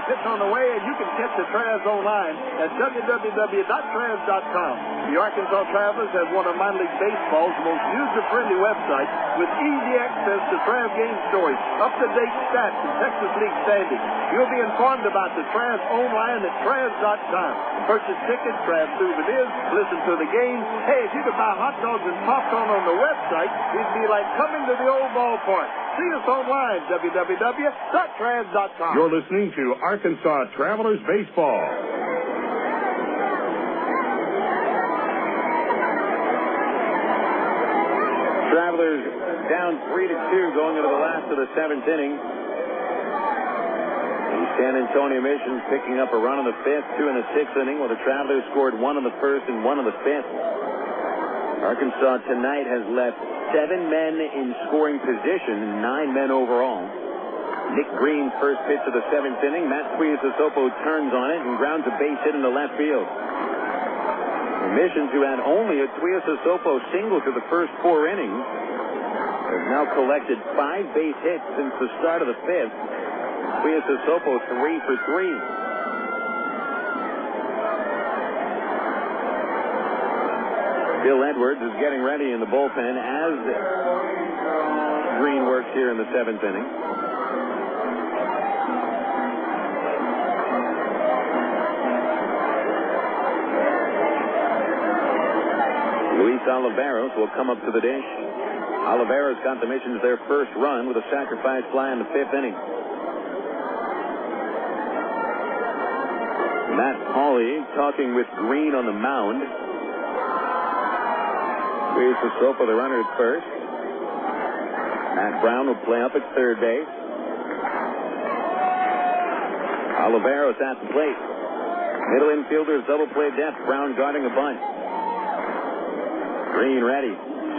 Pitch on the way, and you can catch the Travs online at www.travs.com. The Arkansas Travelers have one of minor league baseball's most user-friendly websites with easy access to Trav game stories, up-to-date stats, and Texas League standings. You'll be informed about the Travs online at travs.com. Purchase tickets, Trav souvenirs, listen to the game. Hey, if you could buy hot dogs and popcorn on the website, it'd be like coming to the old ballpark. See us online, www.travs.com. You're listening to Arkansas Travelers Baseball. Travelers down 3-2 going into the last of the 7th inning. The San Antonio Missions picking up a run in the 5th, 2 in the 6th inning, while the Travelers scored 1 in the 1st and 1 in the 5th. Arkansas tonight has left 7 men in scoring position, 9 men overall. Nick Green, first pitch of the 7th inning. Matt Tuiasosopo turns on it and grounds a base hit into left field. The Missions, who had only a Tuiasosopo single through the first 4 innings, have now collected 5 base hits since the start of the 5th. Tuiasosopo 3 for 3. Bill Edwards is getting ready in the bullpen as Green works here in the 7th inning. Luis Oliveros will come up to the dish. Oliveros got the Missions their first run with a sacrifice fly in the 5th inning. Matt Pauley talking with Green on the mound. Tuiasosopo, the runner at first. Matt Brown will play up at third base. Oliveros at the plate. Middle infielders double play depth. Brown guarding a bunt. Green ready.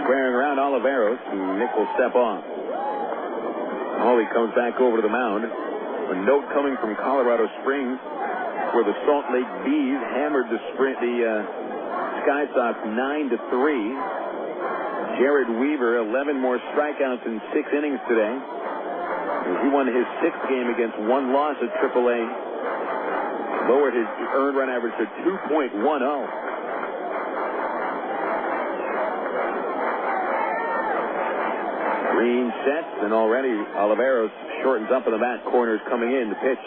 Squaring around Oliveros. Nick will step off. Pauley comes back over to the mound. A note coming from Colorado Springs, where the Salt Lake Bees hammered the Sky Sox 9-3. Jared Weaver, 11 more strikeouts in 6 innings today. He won his 6th game against 1 loss at AAA. Lowered his earned run average to 2.10. Green sets, and already Oliveros shortens up in the bat. Corners coming in. The pitch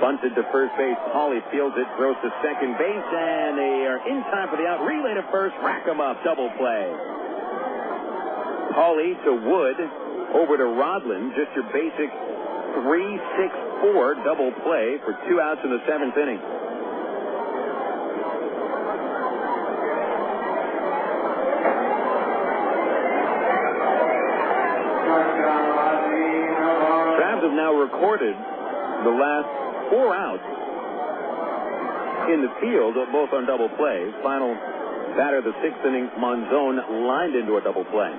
bunted to first base. Pauley fields it, throws to second base, and they are in time for the out. Relay to first, rack 'em up, double play. Pauley to Wood, over to Rodland. Just your basic 3-6-4 double play for 2 outs in the 7th inning. Travs have now recorded the last 4 outs in the field, both on double play. Final batter of the 6th inning, Monzon, lined into a double play.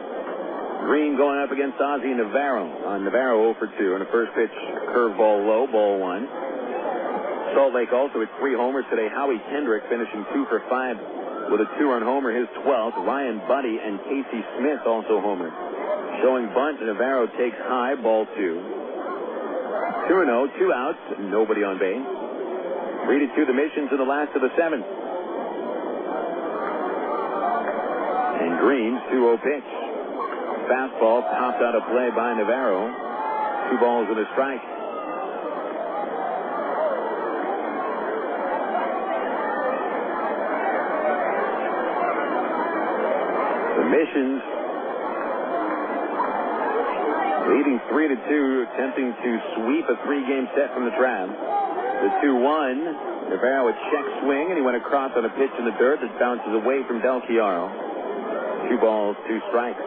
Green going up against Ozzie Navarro. Navarro 0 for 2, and a first pitch curveball low, ball 1. Salt Lake also with 3 homers today. Howie Kendrick finishing 2 for 5 with a 2-run homer, his 12th. Ryan Buddy and Casey Smith also homered. Showing bunt, Navarro takes high, ball 2. 2-0, 2 outs, nobody on base. 3-2 the Missions in the last of the 7th. And Green's 2-0 pitch. Fastball popped out of play by Navarro. 2 balls and a strike. The Missions leading 3-2, attempting to sweep a 3-game set from the Travs. The 2-1, Navarro a check swing, and he went across on a pitch in the dirt that bounces away from Del Chiaro. 2 balls, 2 strikes.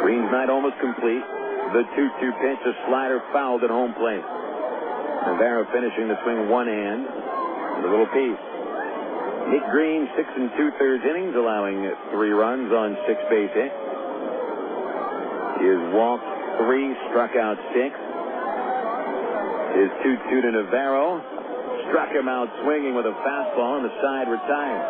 Green's night almost complete. The 2-2 pitch, a slider fouled at home plate. Navarro finishing the swing one hand with a little piece. Nick Green, 6 2/3 innings, allowing 3 runs on 6 base hits. He has walked 3, struck out 6. His 2-2 to Navarro struck him out swinging with a fastball on the side, retired.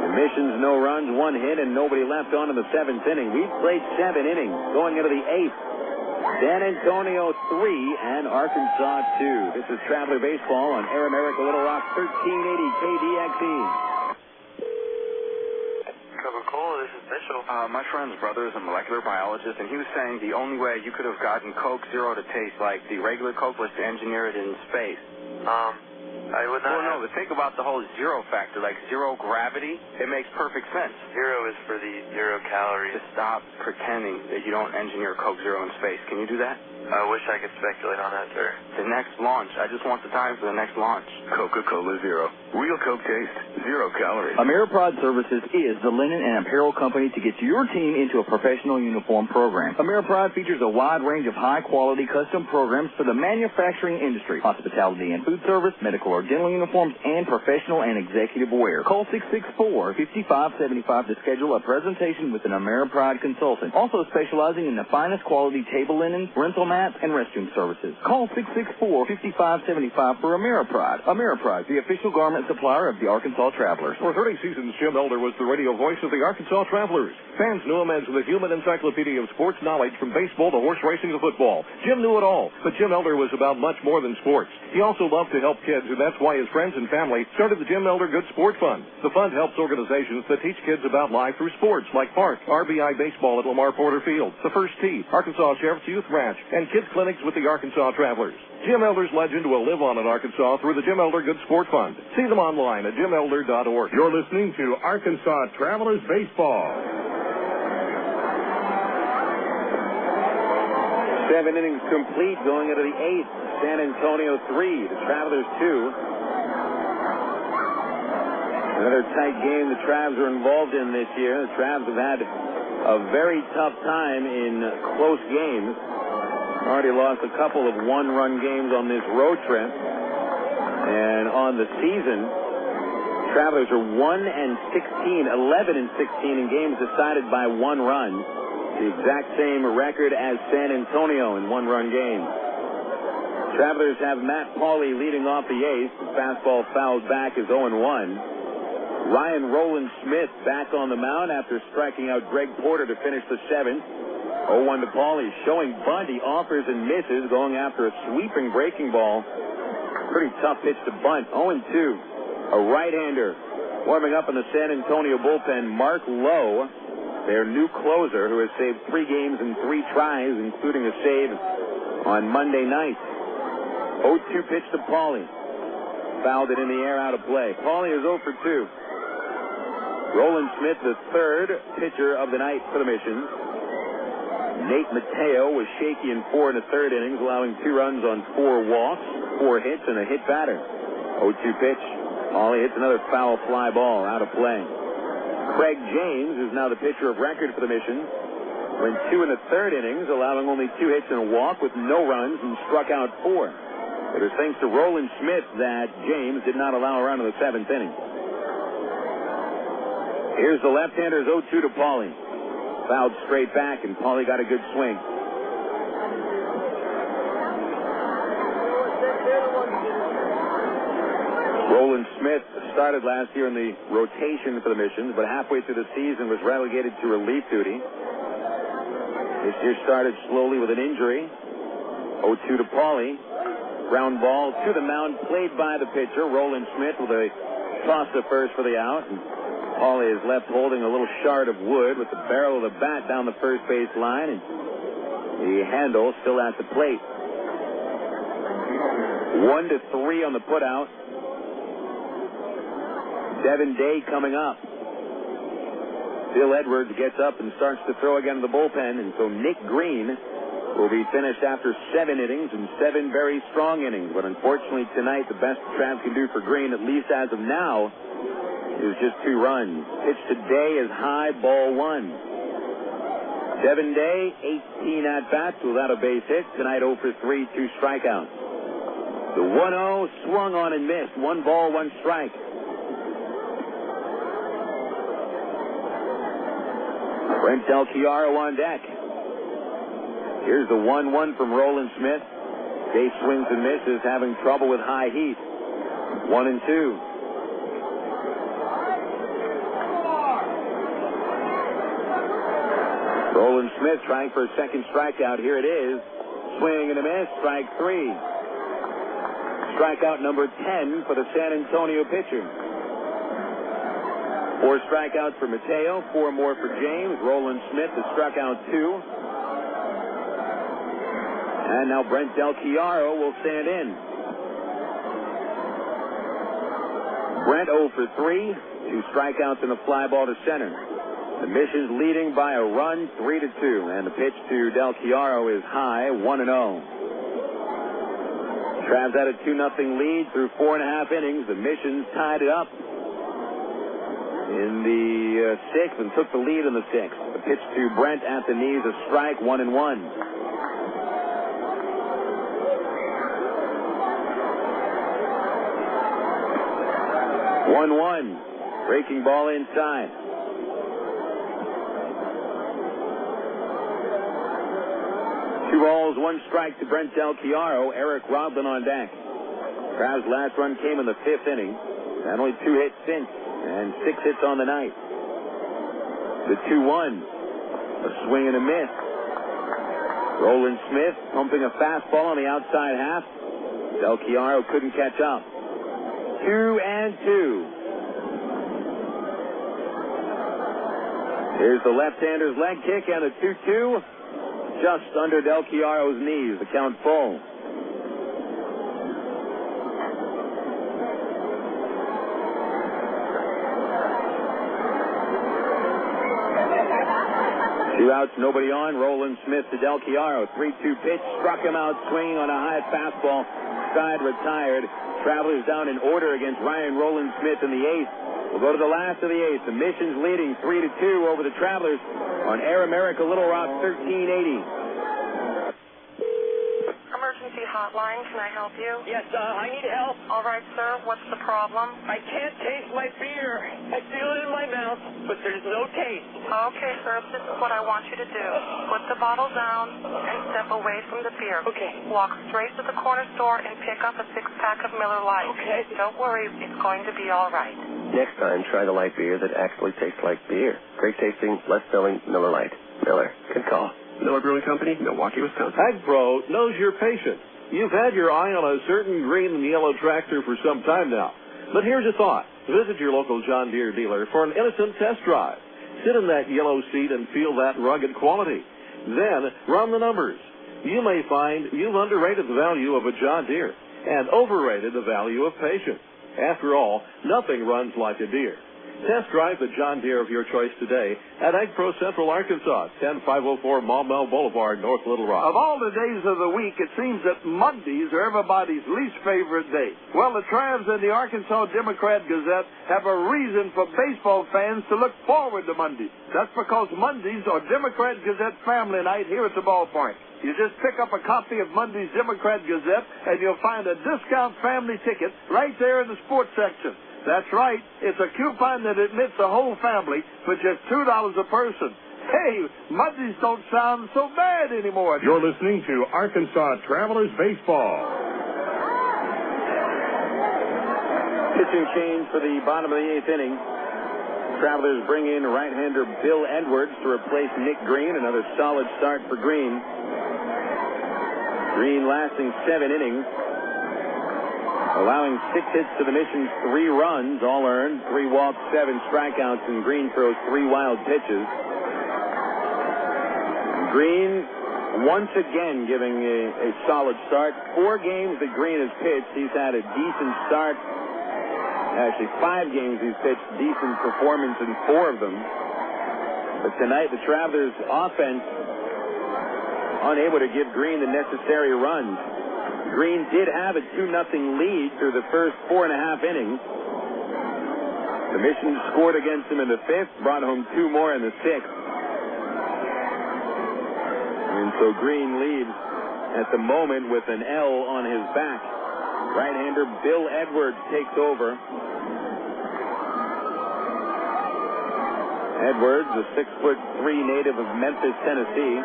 The Missions, no runs, 1 hit, and nobody left on in the 7th inning. We've played 7 innings, going into the 8th. San Antonio 3 and Arkansas 2. This is Traveler Baseball on Air America Little Rock 1380 KDXE. Coca-Cola, this is Mitchell. My friend's brother is a molecular biologist, and he was saying the only way you could have gotten Coke Zero to taste like the regular Coke was to engineer it in space. I would not. Well, no, but think about the whole zero factor, like zero gravity. It makes perfect sense. Zero is for the 0 calories. Just stop pretending that you don't engineer Coke Zero in space. Can you do that? I wish I could speculate on that, sir. The next launch. I just want the time for the next launch. Coca-Cola Zero. Real Coke taste. 0 calories. AmeriPride Services is the linen and apparel company to get your team into a professional uniform program. AmeriPride features a wide range of high-quality custom programs for the manufacturing industry, hospitality and food service, medical or dental uniforms, and professional and executive wear. Call 664-5575 to schedule a presentation with an AmeriPride consultant, also specializing in the finest quality table linen, rental mats, and restroom services. Call 664-5575 for AmeriPride. AmeriPride, the official garment supplier of the Arkansas Travelers. For 30 seasons, Jim Elder was the radio voice of the Arkansas Travelers. Fans knew him as the human encyclopedia of sports knowledge from baseball to horse racing to football. Jim knew it all, but Jim Elder was about much more than sports. He also loved to help kids, and that's why his friends and family started the Jim Elder Good Sport Fund. The fund helps organizations that teach kids about life through sports, like Park, RBI Baseball at Lamar Porter Field, the First Tee, Arkansas Sheriff's Youth Ranch, and kids clinics with the Arkansas Travelers. Jim Elder's legend will live on in Arkansas through the Jim Elder Good Sport Fund. See them online at jimelder.org. You're listening to Arkansas Travelers Baseball. 7 innings complete, going into the 8th. San Antonio 3, the Travelers 2. Another tight game the Travs are involved in this year. The Travs have had a very tough time in close games. Already lost a couple of 1-run games on this road trip. And on the season, Travelers are 11 and 16 in games decided by 1 run. The exact same record as San Antonio in 1-run games. Travelers have Matt Pauley leading off the 8th. The fastball fouled back is 0-1. Ryan Rowland-Smith back on the mound after striking out Greg Porter to finish the 7th. 0-1 to Pauley, showing bunt. He offers and misses, going after a sweeping breaking ball. Pretty tough pitch to bunt. 0-2. A right-hander warming up in the San Antonio bullpen, Mark Lowe, their new closer, who has saved 3 games in 3 tries, including a save on Monday night. 0-2 pitch to Pauley. Fouled it in the air, out of play. Pauley is 0 for 2. Rowland-Smith, the 3rd pitcher of the night for the Missions. Nate Mateo was shaky in 4 in the 3rd innings, allowing 2 runs on 4 walks, 4 hits, and a hit batter. 0-2 pitch. Pauley hits another foul fly ball, out of play. Craig James is now the pitcher of record for the Missions. Went 2 in the 3rd innings, allowing only 2 hits and a walk with no runs, and struck out 4. It was thanks to Rowland-Smith that James did not allow a run in the 7th inning. Here's the left-hander, 0-2 to Pauley. Fouled straight back, and Paulie got a good swing. Rowland-Smith started last year in the rotation for the Missions, but halfway through the season was relegated to relief duty. This year started slowly with an injury. 0-2 to Paulie. Ground ball to the mound, played by the pitcher, Rowland-Smith, with a toss to first for the out. And Paulie is left holding a little shard of wood with the barrel of the bat down the first base line, and the handle still at the plate. 1-3 on the putout. Devin Day coming up. Bill Edwards gets up and starts to throw again to the bullpen, and so Nick Green will be finished after 7 innings and 7 very strong innings. But unfortunately tonight, the best Travs can do for Green, at least as of now, is just 2 runs. Pitch today is high, ball 1. Devin Day, 18 at-bats without a base hit. Tonight 0 for 3, 2 strikeouts. The 1-0 swung on and missed. 1 ball, 1 strike. Brent Del Chiaro on deck. Here's the 1-1 from Rowland-Smith. Day swings and misses, having trouble with high heat. 1-2. Rowland-Smith trying for a second strikeout. Here it is. Swing and a miss. Strike 3. Strikeout number 10 for the San Antonio pitcher. 4 strikeouts for Mateo, 4 more for James. Rowland-Smith has struck out 2. And now Brent Del Chiaro will stand in. Brent 0 for 3, 2 strikeouts and a fly ball to center. The Missions leading by a run, 3-2. And the pitch to Del Chiaro is high, 1-0. Travs had a 2-0 lead through 4.5 innings. The Missions tied it up in the 6th and took the lead in the 6th. The pitch to Brent at the knees, a strike, 1-1. Breaking ball inside. 2 balls, 1 strike to Brent Del Chiaro. Eric Rodlin on deck. Trav's last run came in the 5th inning. And only 2 hits since. And 6 hits on the night. The 2-1. A swing and a miss. Rowland-Smith pumping a fastball on the outside half. Del Chiaro couldn't catch up. 2-2. Here's the left-hander's leg kick and a 2-2. Just under Del Chiaro's knees. The count full. Two outs, nobody on. Rowland-Smith to Del Chiaro. 3-2 pitch. Struck him out swinging on a high fastball. Side retired. Travelers down in order against Ryan Rowland-Smith in the 8th. We'll go to the last of the 8th. The Missions leading 3-2 over the Travelers on Air America Little Rock 1380. Emergency hotline, can I help you? Yes, I need help. All right, sir. What's the problem? I can't taste my beer. I feel it in my mouth, but there's no taste. Okay, sir. This is what I want you to do. Put the bottle down and step away from the beer. Okay. Walk straight to the corner store and pick up a 6-pack of Miller Lite. Okay. Don't worry. It's going to be all right. Next time, try the light beer that actually tastes like beer. Great tasting, less filling, Miller Lite. Miller. Good call. Miller Brewing Company, Milwaukee, Wisconsin. AgPro knows your patient. You've had your eye on a certain green and yellow tractor for some time now. But here's a thought. Visit your local John Deere dealer for an innocent test drive. Sit in that yellow seat and feel that rugged quality. Then run the numbers. You may find you've underrated the value of a John Deere and overrated the value of patience. After all, nothing runs like a Deere. Test drive the John Deere of your choice today at AgPro Central Arkansas, 10504 Maumelle Boulevard, North Little Rock. Of all the days of the week, it seems that Mondays are everybody's least favorite day. Well, the Travs and the Arkansas Democrat Gazette have a reason for baseball fans to look forward to Mondays. That's because Mondays are Democrat Gazette family night here at the ballpark. You just pick up a copy of Monday's Democrat Gazette, and you'll find a discount family ticket right there in the sports section. That's right. It's a coupon that admits the whole family for just $2 a person. Hey, Mondays don't sound so bad anymore. You're listening to Arkansas Travelers Baseball. Pitching change for the bottom of the 8th inning. Travelers bring in right-hander Bill Edwards to replace Nick Green. Another solid start for Green. Green lasting 7 innings, allowing 6 hits to the Mission's 3 runs, all earned, 3 walks, 7 strikeouts, and Green throws 3 wild pitches. Green once again giving a solid start. 4 games that Green has pitched, he's had a decent start. Actually, 5 games he's pitched decent performance in 4 of them. But tonight, the Travelers' offense unable to give Green the necessary runs. Green did have a 2-0 lead through the first 4.5 innings. The Mission scored against him in the 5th, brought home 2 more in the 6th. And so Green leads at the moment with an L on his back. Right-hander Bill Edwards takes over. Edwards, a 6'3" native of Memphis, Tennessee.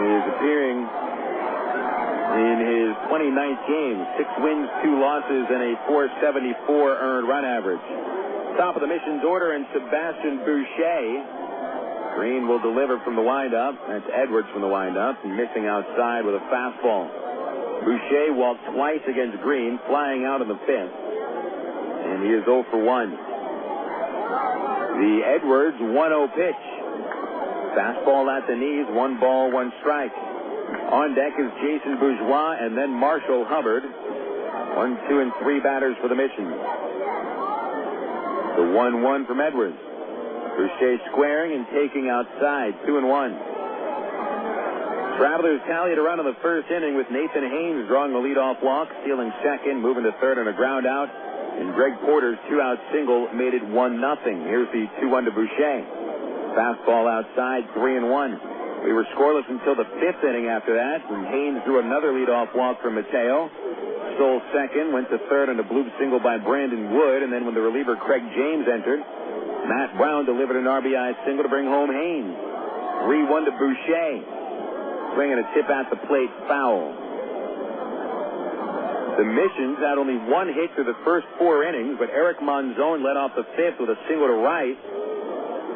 He is appearing in his 29th game. 6 wins, 2 losses, and a .474 earned run average. Top of the Mission's order, and Sebastian Boucher. Green will deliver from the windup. That's Edwards from the windup, and missing outside with a fastball. Boucher walked twice against Green, flying out in the 5th. And he is 0 for 1. The Edwards 1-0 pitch. Fastball at the knees, 1 ball, 1 strike. On deck is Jason Bourgeois and then Marshall Hubbard. 1, 2, and 3 batters for the Mission. The 1-1 from Edwards. Boucher squaring and taking outside, 2-1. Travelers tallied a run in the first inning with Nathan Haynes drawing the leadoff walk, stealing second, moving to third on a ground out, and Greg Porter's 2-out single made it 1-0. Here's the 2-1 to Boucher. Fastball outside, 3-1. We were scoreless until the 5th inning after that, and Haynes drew another leadoff walk from Mateo. Stole second, went to third on a bloop single by Brandon Wood, and then when the reliever Craig James entered, Matt Brown delivered an RBI single to bring home Haynes. 3-1 to Boucher. Swinging a tip at the plate, foul. The Missions had only 1 hit through the first 4 innings, but Eric Monzon led off the 5th with a single to right.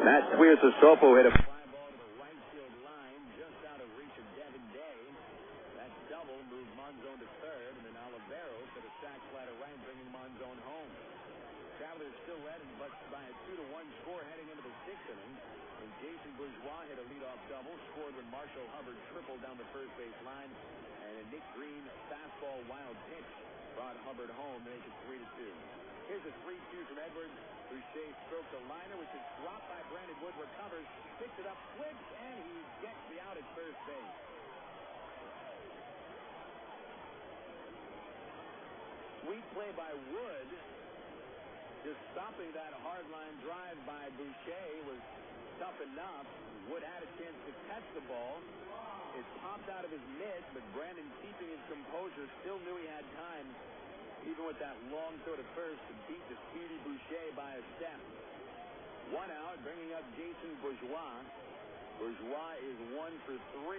Matt Tuiasosopo hit a fly ball to the right field line, just out of reach of Devin Day. That double moved Monzon to third, and then Olivero hit a sac fly to right, bringing Monzon home. Travelers still led but by a 2-1 score heading into the 6th inning. And Jason Bourgeois hit a leadoff double, scored when Marshall Hubbard tripled down the first base line, and a Nick Green fastball wild pitch brought Hubbard home to make it 3-2. Here's a 3-2 from Edwards. Boucher strokes a liner, which is dropped by Brandon Wood, recovers, picks it up, flips, and he gets the out at first base. Sweet play by Wood. Just stopping that hard line drive by Boucher was tough enough. Wood had a chance to catch the ball. It popped out of his mitt, but Brandon, keeping his composure, still knew he had time, even with that long throw to first, to beat the speedy Boucher by a step. 1 out, bringing up Jason Bourgeois. Bourgeois is 1 for 3.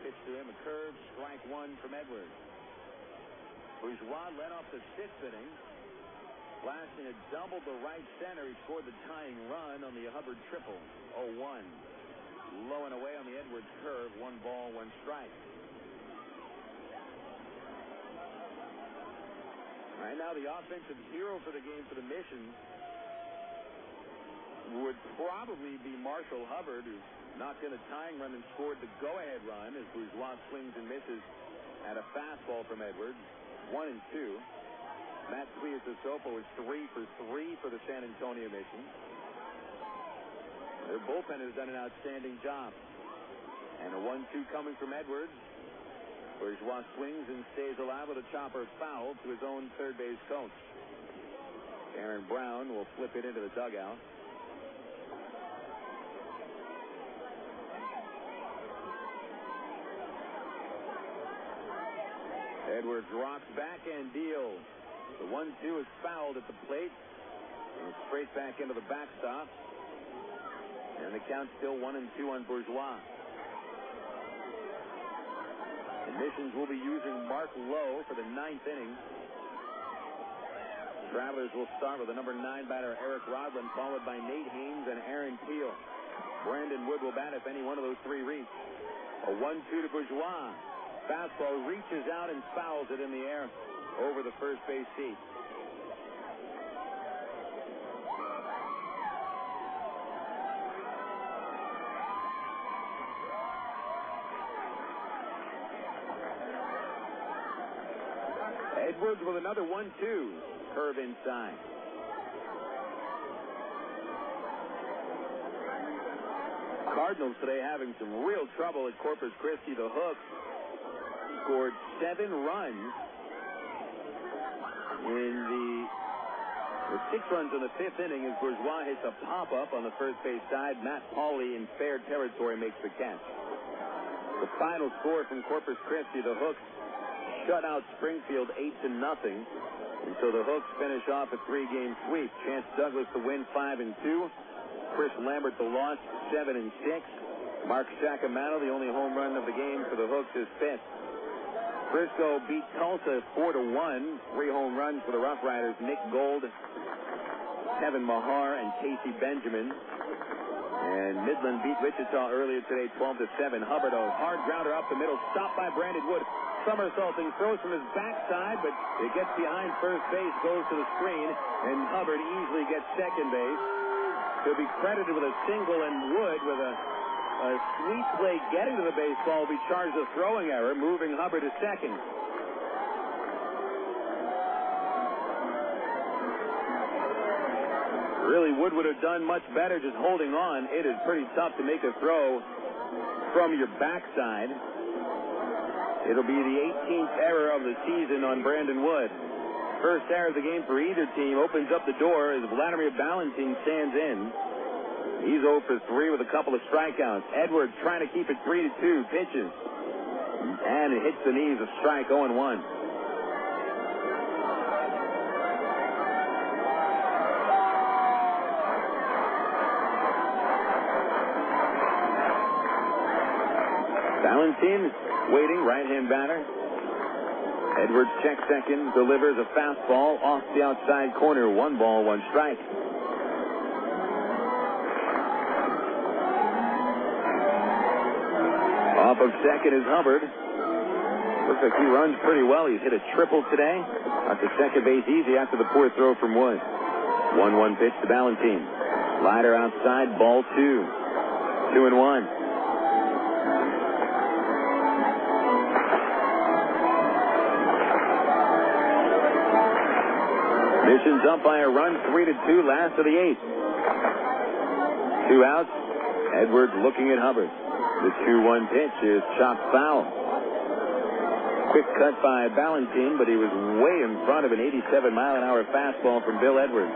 Pitch to him, a curve, strike 1 from Edwards. Bourgeois led off the 6th inning. Blasting a double to right center, he scored the tying run on the Hubbard triple. 0-1. Low and away on the Edwards curve. 1 ball, 1 strike. Right now, the offensive hero for the game for the Mission would probably be Marshall Hubbard, who knocked in a tying run and scored the go-ahead run as Bourgeois swings and misses at a fastball from Edwards. 1-2. Matt Tuiasosopo is 3 for 3 for the San Antonio Mission. Their bullpen has done an outstanding job. And a 1-2 coming from Edwards. Bourgeois swings and stays alive with a chopper foul to his own third base coach. Aaron Brown will flip it into the dugout. Edwards rocks backhand deal. The 1-2 is fouled at the plate. And straight back into the backstop. And the count's still 1-2 on Bourgeois. The Missions will be using Mark Lowe for the 9th inning. Travelers will start with the number 9 batter, Eric Rodland, followed by Nate Haynes and Aaron Teal. Brandon Wood will bat if any one of those three reach. A 1-2 to Bourgeois. Fastball reaches out and fouls it in the air over the first base seat. Edwards with another 1-2. Curve inside. Cardinals today having some real trouble at Corpus Christi. The Hooks scored 7 runs in the 6 runs in the 5th inning as Bourgeois hits a pop-up on the first base side. Matt Pauley in fair territory makes the catch. The final score from Corpus Christi, the Hooks shut out Springfield 8-0. And so the Hooks finish off a 3-game sweep. Chance Douglas to win 5-2. Chris Lambert the loss 7-6. Mark Sacamano, the only home run of the game for the Hooks, is 5th. Frisco beat Tulsa 4-1. 3 home runs for the Rough Riders. Nick Gold, Kevin Mahar, and Casey Benjamin. And Midland beat Wichita earlier today 12-7. Hubbard, a hard grounder up the middle, stopped by Brandon Wood. Somersaulting throws from his backside, but it gets behind first base, goes to the screen, and Hubbard easily gets second base. He'll be credited with a single, and Wood with a sweet play getting to the baseball will be charged with throwing error, moving Hubbard to second. Really, Wood would have done much better just holding on. It is pretty tough to make a throw from your backside. It'll be the 18th error of the season on Brandon Wood. First error of the game for either team. Opens up the door as Wladimir Balentien stands in. He's 0 for 3 with a couple of strikeouts. Edwards trying to keep it 3-2. Pitches. And it hits the knees. A strike, 0-1. Balentien waiting, right-hand batter. Edwards checks second, delivers a fastball off the outside corner. 1 ball, 1 strike. Off of second is Hubbard. Looks like he runs pretty well. He's hit a triple today. Got to second base easy after the poor throw from Wood. 1-1 pitch to Balentien. Slider outside, ball 2. 2-1. Missions up by a run, 3-2, last of the 8th. 2 outs. Edwards looking at Hubbard. The 2-1 pitch is chopped foul. Quick cut by Balentien, but he was way in front of an 87-mile-an-hour fastball from Bill Edwards.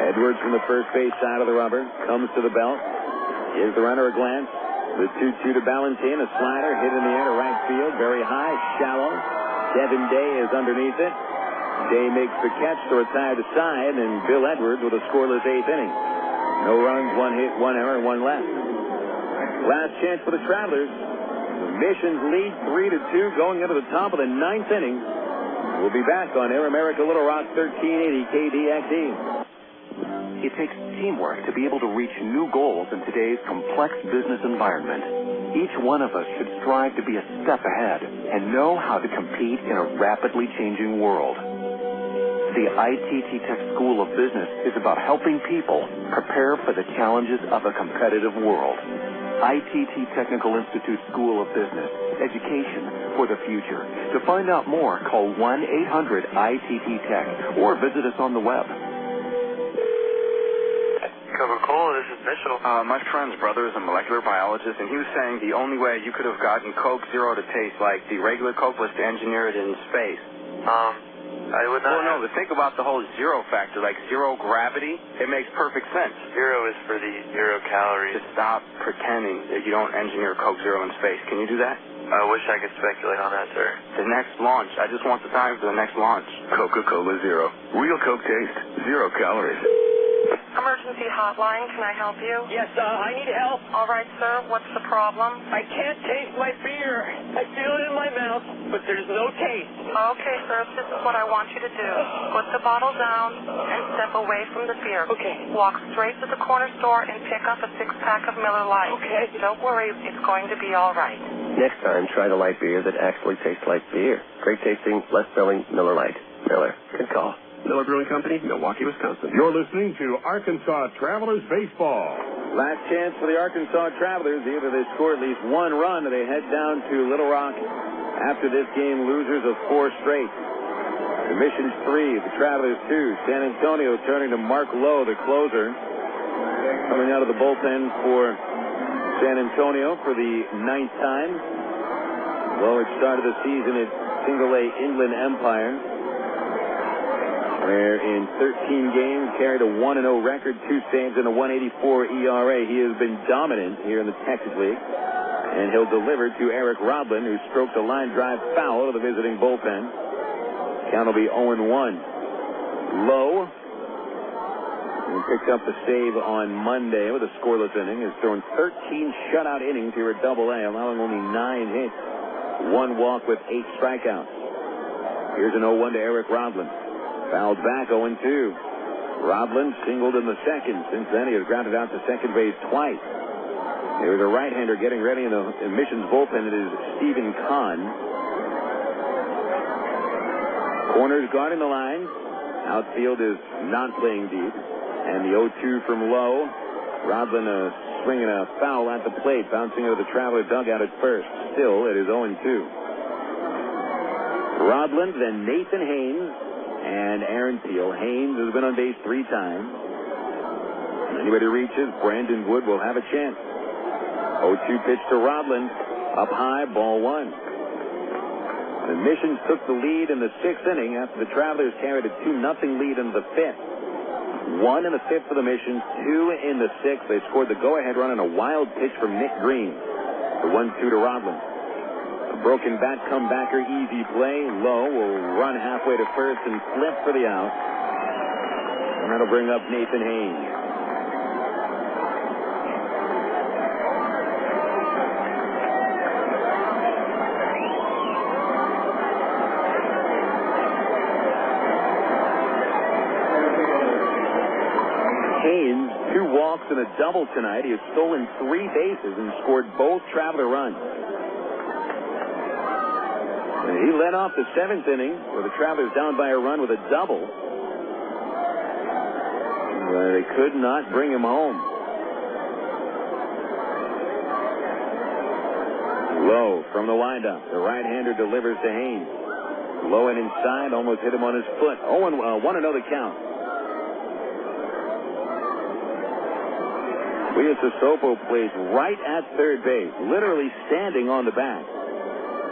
Edwards from the first base side of the rubber comes to the belt. Gives the runner a glance. The 2-2 to Balentien. A slider hit in the air to right field. Very high, shallow. Devin Day is underneath it. Day makes the catch to retire to side, and Bill Edwards with a scoreless 8th inning. No runs, 1 hit, 1 error, 1 left. Last chance for the Travelers. The Missions lead 3-2 going into the top of the 9th inning. We'll be back on Air America Little Rock 1380 KDXE. It takes teamwork to be able to reach new goals in today's complex business environment. Each one of us should strive to be a step ahead and know how to compete in a rapidly changing world. The ITT Tech School of Business is about helping people prepare for the challenges of a competitive world. ITT Technical Institute School of Business, education for the future. To find out more, call 1-800-ITT-TECH or visit us on the web. Coca-Cola, this is Mitchell. My friend's brother is a molecular biologist, and he was saying the only way you could have gotten Coke Zero to taste like the regular Coke was to engineer it in space. I would not. Well, no, think about the whole zero factor, like zero gravity. It makes perfect sense. Zero is for the 0 calories. Just stop pretending that you don't engineer Coke Zero in space. Can you do that? I wish I could speculate on that, sir. The next launch. I just want the time for the next launch. Coca-Cola Zero. Real Coke taste. 0 calories. Emergency hotline, can I help you? Yes, I need help. All right, sir, what's the problem? I can't taste my beer. I feel it in my mouth, but there's no taste. Okay, sir, this is what I want you to do. Put the bottle down and step away from the beer. Okay. Walk straight to the corner store and pick up a 6-pack of Miller Lite. Okay. Don't worry, it's going to be all right. Next time, try the light beer that actually tastes like beer. Great tasting, less filling Miller Lite. Miller. Good call. Miller Brewing Company, Milwaukee, Wisconsin. You're listening to Arkansas Travelers Baseball. Last chance for the Arkansas Travelers. Either they score at least one run or they head down to Little Rock after this game, losers of 4 straight. The Missions 3, the Travelers 2. San Antonio turning to Mark Lowe, the closer, coming out of the bullpen for San Antonio for the 9th time. Lowe had started the season at Single-A Inland Empire, where in 13 games carried a 1-0 record, 2 saves, and a 1.84 ERA. He has been dominant here in the Texas League, and he'll deliver to Eric Rodland, who stroked a line drive foul to the visiting bullpen. Count will be 0-1. Lowe, who picked up the save on Monday with a scoreless inning, has thrown 13 shutout innings here at Double-A, allowing only 9 hits, 1 walk with 8 strikeouts. Here's an 0-1 to Eric Rodland. Fouled back, 0-2. Rodland singled in the second. Since then, he has grounded out to second base twice. There's a right-hander getting ready in the Missions bullpen. It is Stephen Kahn. Corners guarding the line. Outfield is not playing deep. And the 0-2 from Lowe. Rodland swinging a foul at the plate, bouncing into the Traveler dugout at first. Still, it is 0-2. Rodland, then Nathan Haynes, and Aaron Peel. Haynes has been on base 3 times. Anybody reaches, Brandon Wood will have a chance. 0-2 pitch to Rodland. Up high, ball 1. The Missions took the lead in the 6th inning after the Travelers carried a 2-0 lead in the 5th. 1 in the 5th for the Missions, 2 in the 6th. They scored the go-ahead run on a wild pitch from Nick Green. The 1-2 to Rodland. Broken bat comebacker, easy play. Lowe will run halfway to first and flip for the out. And that'll bring up Nathan Haynes. Haynes, 2 walks and a double tonight. He has stolen 3 bases and scored both Traveler runs. He led off the 7th inning, where the Travelers down by a run with a double. They could not bring him home. Lowe from the windup. The right-hander delivers to Haynes. Low and inside, almost hit him on his foot. 1-0 count. Tuiasosopo plays right at third base, literally standing on the bat.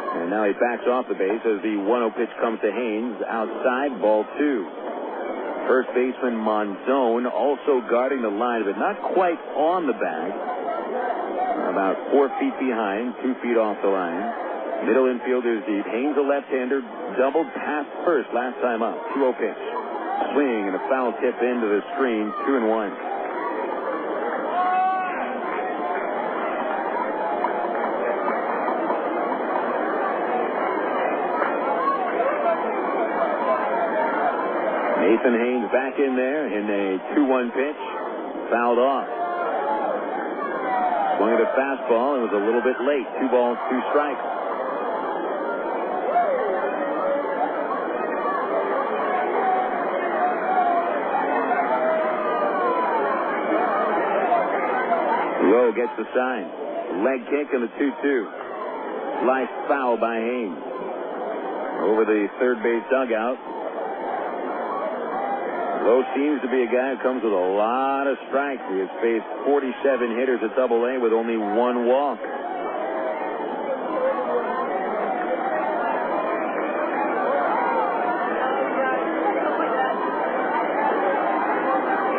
And now he backs off the base as the 1-0 pitch comes to Haynes. Outside, ball 2. First baseman Monzon also guarding the line, but not quite on the bag. About 4 feet behind, 2 feet off the line. Middle infielders deep. Haynes, a left-hander, doubled past first last time up. 2-0 pitch. Swing and a foul tip into the screen. 2-1. Nathan Haynes back in there in a 2-1 pitch. Fouled off. Swung at a fastball and was a little bit late. 2 balls, 2 strikes. Lowe gets the sign. Leg kick and the 2-2. Sliced foul by Haynes. Over the third base dugout. Lowe seems to be a guy who comes with a lot of strikes. He has faced 47 hitters at Double-A with only 1 walk.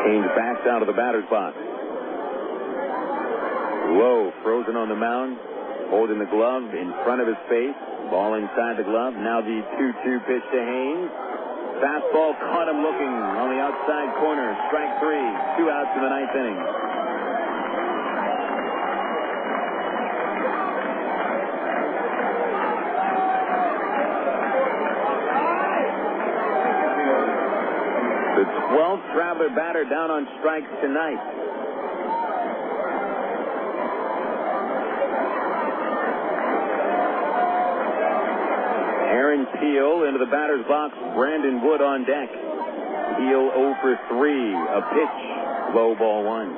Haynes backs out of the batter's box. Lowe frozen on the mound, holding the glove in front of his face. Ball inside the glove. Now the 2-2 pitch to Haynes. Fastball caught him looking on the outside corner. Strike 3. 2 outs in the ninth inning. The 12th Traveler batter down on strikes tonight. Aaron Peel into the batter's box. Brandon Wood on deck. Peel 0 for 3. A pitch. Low ball 1.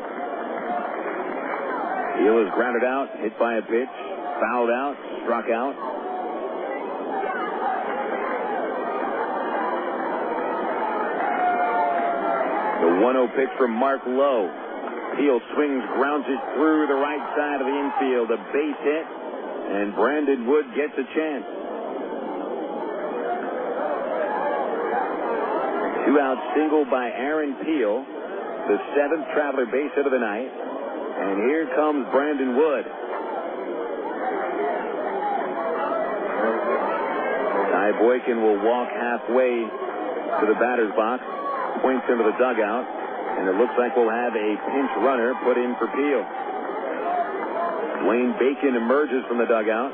Peel is grounded out. Hit by a pitch. Fouled out. Struck out. The 1-0 pitch from Mark Lowe. Peel swings, grounds it through the right side of the infield. A base hit, and Brandon Wood gets a chance. 2-out single by Aaron Peel, the 7th Traveler base hit of the night. And here comes Brandon Wood. Ty Boykin will walk halfway to the batter's box. Points into the dugout, and it looks like we'll have a pinch runner put in for Peel. Dwayne Bacon emerges from the dugout.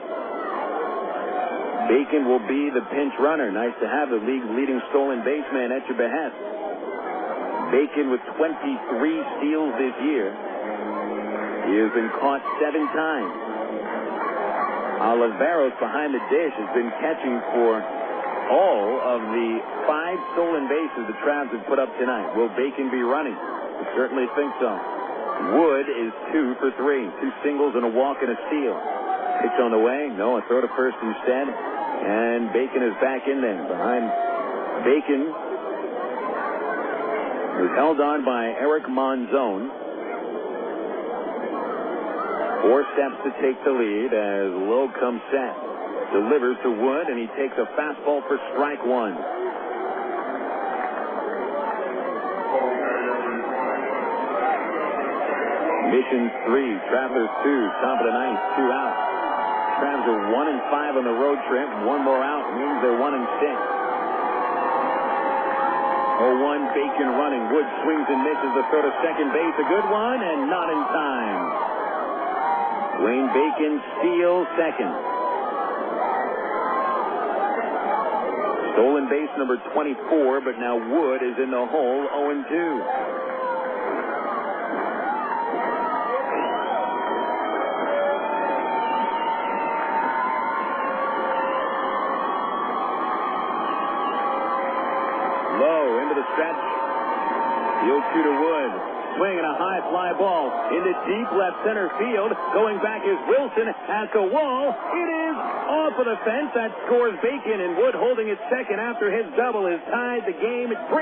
Bacon will be the pinch runner. Nice to have the league leading stolen baseman at your behest. Bacon with 23 steals this year. He has been caught 7 times. Oliveros behind the dish has been catching for all of the 5 stolen bases the Travs have put up tonight. Will Bacon be running? I certainly think so. Wood is 2 for 3. 2 singles and a walk and a steal. Pitch on the way. No, a throw to first instead. And Bacon is back in there. Behind Bacon was held on by Eric Monzon. 4 steps to take the lead as Lowe comes set. Delivers to Wood, and he takes a fastball for strike 1. Mission 3, Travelers 2, top of the ninth, 2 outs. Travs are 1-5 on the road trip. 1 more out means they're 1-6. 0-1, Bacon running. Wood swings and misses the throw to second base. A good one, and not in time. Dwayne Bacon steals second. Stolen base number 24, but now Wood is in the hole, 0-2. Lowe into the stretch. The 0-2 to Wood. Swinging a high fly ball into deep left center field. Going back is Wilson at the wall. It is off of the fence. That scores Bacon, and Wood holding it second after his double has tied the game at 3.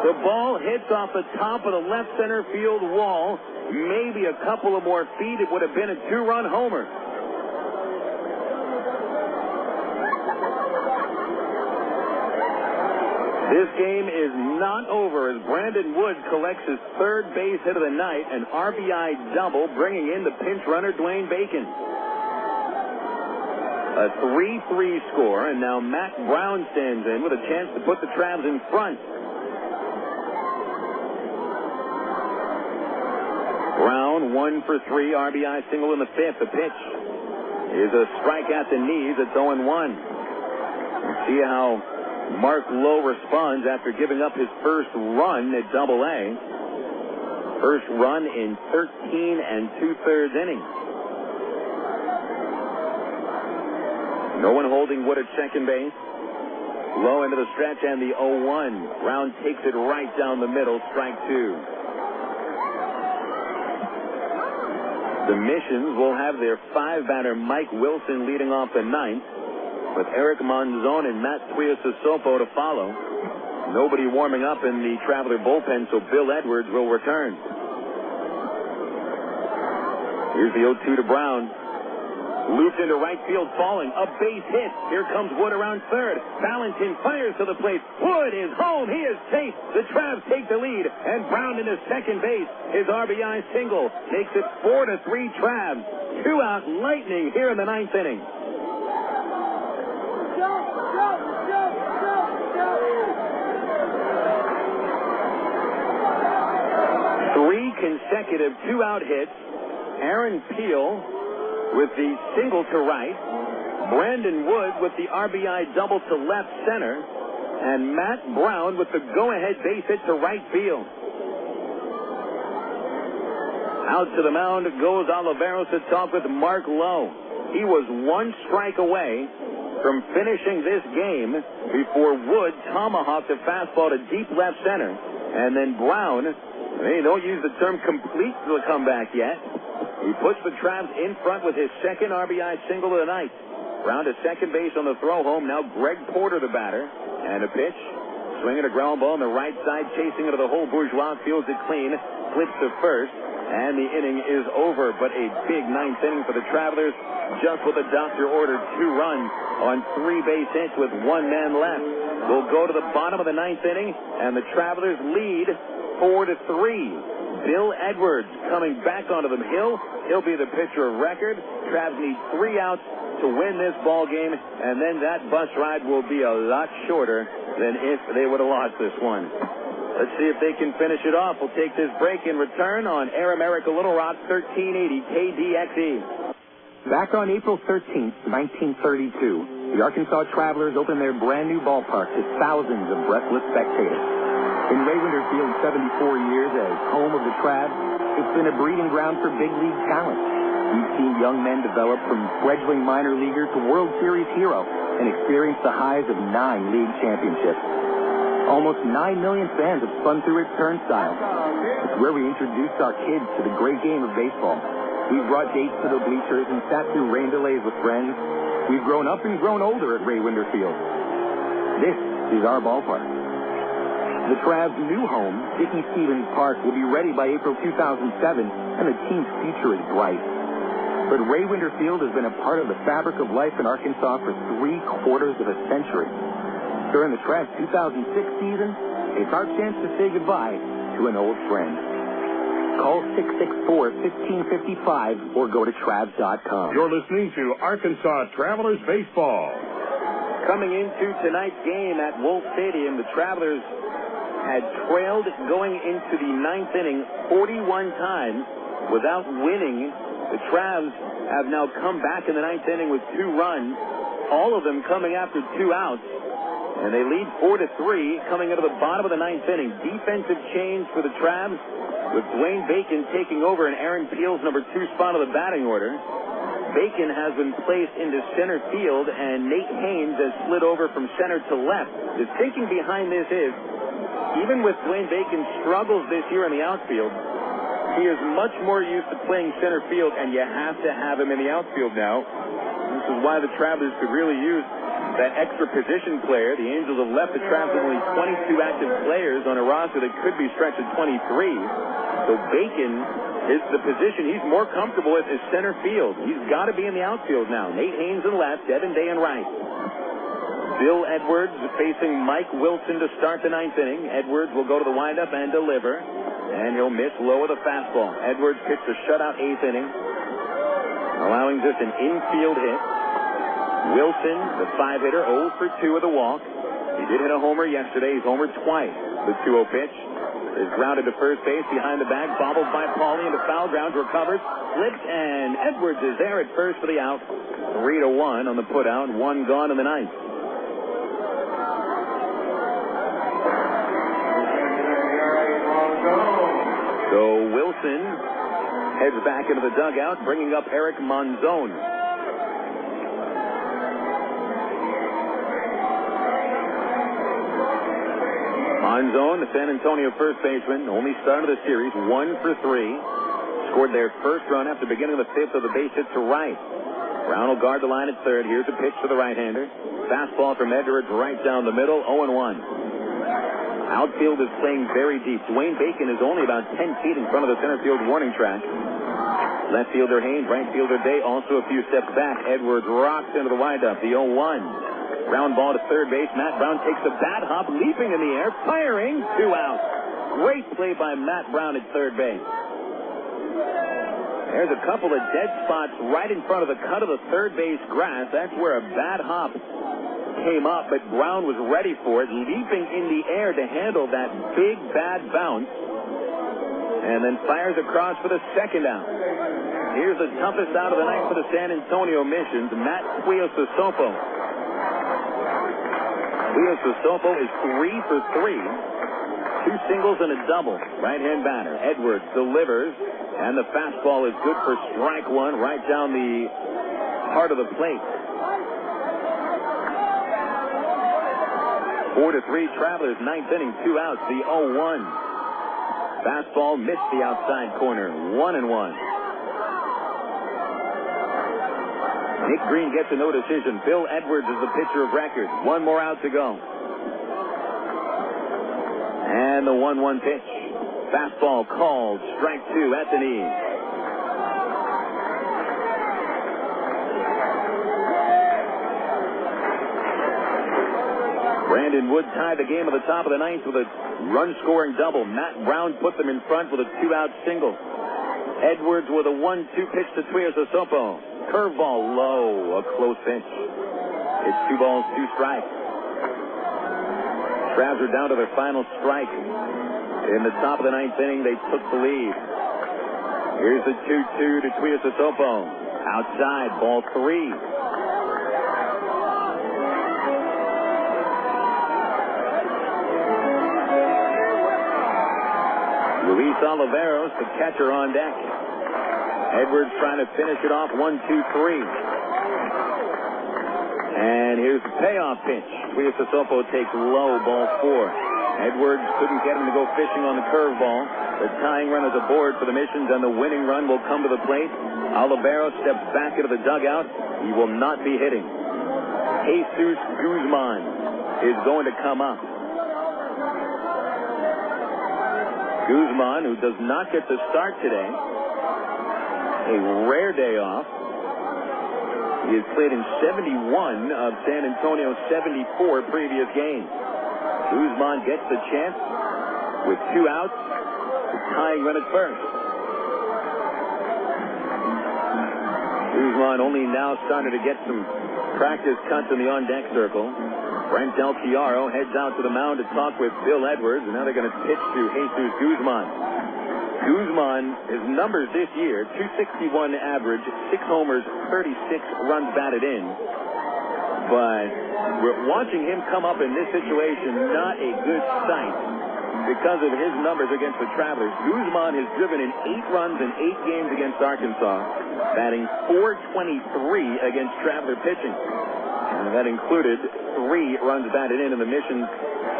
The ball hits off the top of the left center field wall. Maybe a couple of more feet. It would have been a 2-run homer. This game is not over as Brandon Wood collects his 3rd base hit of the night, an RBI double, bringing in the pinch runner Dwayne Bacon. A 3-3 score, and now Matt Brown stands in with a chance to put the Travs in front. Brown 1 for 3, RBI single in the 5th. The pitch is a strike at the knees. It's 0-1. See how Mark Lowe responds after giving up his first run at Double-A. First run in 13 2/3 innings. No one holding Wood at second base. Lowe into the stretch and the 0-1. Brown takes it right down the middle, strike 2. The Missions will have their 5-batter Mike Wilson leading off the 9th, with Eric Monzon and Matt Tuiasosopo to follow. Nobody warming up in the Traveler bullpen, so Bill Edwards will return. Here's the 0-2 to Brown. Looped into right field, falling. A base hit. Here comes Wood around third. Balentien fires to the plate. Wood is home. He is safe. The Travs take the lead. And Brown into second base. His RBI single makes it 4-3 Travs. 2-out Lightning here in the ninth inning. Three consecutive 2-out hits. Aaron Peel with the single to right, Brandon Wood with the RBI double to left center, and Matt Brown with the go-ahead base hit to right field. Out to the mound goes Oliveros to talk with Mark Lowe. He was one strike away from finishing this game before Wood tomahawked a fastball to deep left center, and then Brown, they don't use the term complete the comeback yet. He puts the Travs in front with his second RBI single of the night. Brown to second base on the throw home. Now Greg Porter, the batter. And a pitch. Swinging a ground ball on the right side. Chasing into the hole. Bourgeois fields it clean. Flips to first. And the inning is over. But a big ninth inning for the Travelers. Just what the doctor ordered. 2 runs on 3 base hits with 1 man left. We'll go to the bottom of the ninth inning. And the Travelers lead 4-3. Bill Edwards coming back onto the hill. He'll be the pitcher of record. Travs need 3 outs to win this ball game, and then that bus ride will be a lot shorter than if they would have lost this one. Let's see if they can finish it off. We'll take this break in return on Air America Little Rock 1380 KDXE. Back on April 13th, 1932, the Arkansas Travelers opened their brand new ballpark to thousands of breathless spectators. In Raywinder Field, 74 years as home of the Travs, it's been a breeding ground for big league talent. We've seen young men develop from fledgling minor leaguer to World Series hero and experience the highs of 9 league championships. Almost 9 million fans have spun through its turnstile. It's where we introduced our kids to the great game of baseball. We've brought dates to the bleachers and sat through rain delays with friends. We've grown up and grown older at Raywinder Field. This is our ballpark. The Travs' new home, Dickey Stevens Park, will be ready by April 2007, and the team's future is bright. But Raywinder Field has been a part of the fabric of life in Arkansas for 3/4 of a century. During the Travs' 2006 season, it's our chance to say goodbye to an old friend. Call 664-1555 or go to Travs.com. You're listening to Arkansas Travelers Baseball. Coming into tonight's game at Wolf Stadium, the Travelers had trailed going into the ninth inning 41 times without winning. The Travs have now come back in the ninth inning with 2 runs, all of them coming after 2 outs, and they lead 4-3 coming into the bottom of the ninth inning. Defensive change for the Travs with Dwayne Bacon taking over in Aaron Peel's number 2 spot of the batting order. Bacon has been placed into center field, and Nate Haynes has slid over from center to left. The thinking behind this is, even with Dwayne Bacon's struggles this year in the outfield, he is much more used to playing center field, and you have to have him in the outfield now. This is why the Travelers could really use that extra position player. The Angels have left the Travs with only 22 active players on a roster that could be stretched at 23. So Bacon is the position he's more comfortable with is center field. He's got to be in the outfield now. Nate Haynes in left, Devin Day in right. Bill Edwards facing Mike Wilson to start the ninth inning. Edwards will go to the windup and deliver, and he'll miss low with a fastball. Edwards pitched a shutout 8th inning, allowing just an infield hit. Wilson, the 5-hitter, 0 for 2 with a walk. He did hit a homer yesterday. He's homered twice. The 2-0 pitch is grounded to first base behind the bag, bobbled by Paulie into foul ground, recovers, slips, and Edwards is there at first for the out. 3-1 on the putout, 1 gone in the ninth. So Wilson heads back into the dugout, bringing up Eric Monzon. Monzon, the San Antonio first baseman, only started the series 1 for 3. Scored their first run after beginning of the 5th of the base hit to right. Brown will guard the line at third. Here's a pitch to the right-hander. Fastball from Edwards right down the middle, 0-1. Outfield is playing very deep. Dwayne Bacon is only about 10 feet in front of the center field warning track. Left fielder Haynes, right fielder Day, also a few steps back. Edwards rocks into the windup, the 0-1. Ground ball to third base. Matt Brown takes a bat hop, leaping in the air, firing, 2 outs. Great play by Matt Brown at third base. There's a couple of dead spots right in front of the cut of the third base grass. That's where a bat hop came up, but Brown was ready for it, leaping in the air to handle that big bad bounce, and then fires across for the second out. Here's the toughest out of the night for the San Antonio Missions, Matt Tuiasosopo. Tuiasosopo is 3 for 3. 2 singles and a double. Right-hand batter. Edwards delivers, and the fastball is good for strike 1 right down the heart of the plate. 4-3 Travelers, 9th inning, 2 outs, the 0-1. Fastball missed the outside corner, 1-1. Nick Green gets a no decision. Bill Edwards is the pitcher of record. 1 more out to go. And the 1-1 pitch. Fastball called, strike 2 at the knee. Brandon Wood tied the game at the top of the 9th with a run-scoring double. Matt Brown put them in front with a 2-out single. Edwards with a 1-2 pitch to Tuiasosopo. Curveball low, a close pitch. It's 2 balls, 2 strikes. Travs are down to their final strike. In the top of the 9th inning, they took the lead. Here's the 2-2 to Tuiasosopo. Outside, ball 3. Luis Oliveros, the catcher, on deck. Edwards trying to finish it off, 1-2-3. And here's the payoff pitch. Tuiasosopo takes low, ball 4. Edwards couldn't get him to go fishing on the curveball. The tying run is aboard for the Missions, and the winning run will come to the plate. Oliveros steps back into the dugout. He will not be hitting. Jesús Guzmán is going to come up. Guzmán, who does not get to start today, a rare day off. He has played in 71 of San Antonio's 74 previous games. Guzmán gets the chance with 2 outs, the tying run at first. Guzmán only now started to get some practice cuts in the on-deck circle. Brent Del Chiaro heads out to the mound to talk with Bill Edwards, and now they're going to pitch to Jesús Guzmán. Guzmán, his numbers this year, 261 average, 6 homers, 36 runs batted in. But we're watching him come up in this situation, not a good sight because of his numbers against the Travelers. Guzmán has driven in 8 runs in 8 games against Arkansas, batting .423 against Traveler pitching. And that included 3 runs batted in the Mission's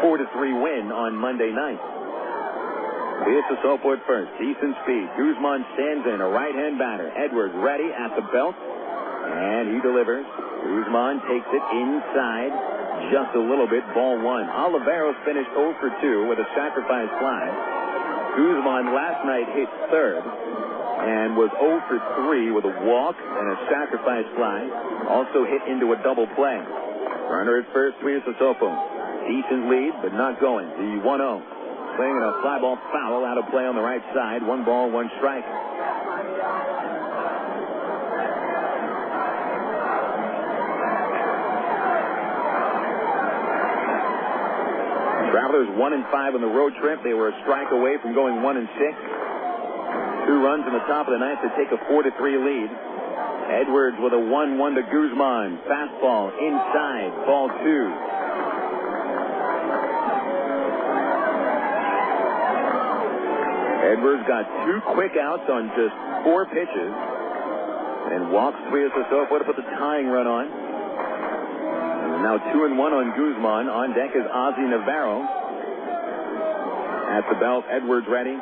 4-3 win on Monday night. Tuiasosopo at first, decent speed. Guzmán stands in, a right-hand batter. Edwards ready at the belt, and he delivers. Guzmán takes it inside just a little bit, ball 1. Oliveros finished 0 for 2 with a sacrifice fly. Guzmán last night hit third and was 0 for 3 with a walk and a sacrifice fly. Also hit into a double play. Runner at first, Tuiasosopo. Decent lead, but not going. The 1-0. Playing a fly ball foul out of play on the right side. 1 ball, 1 strike. Travelers 1-5 on the road trip. They were a strike away from going 1-6. 2 runs in the top of the 9th to take a 4-3 lead. Edwards with a 1-1 to Guzmán. Fastball inside, ball 2. Edwards got 2 quick outs on just 4 pitches and walks Tuiasosopo to put the tying run on. And now 2-1 on Guzmán. On deck is Ozzie Navarro. At the belt, Edwards ready.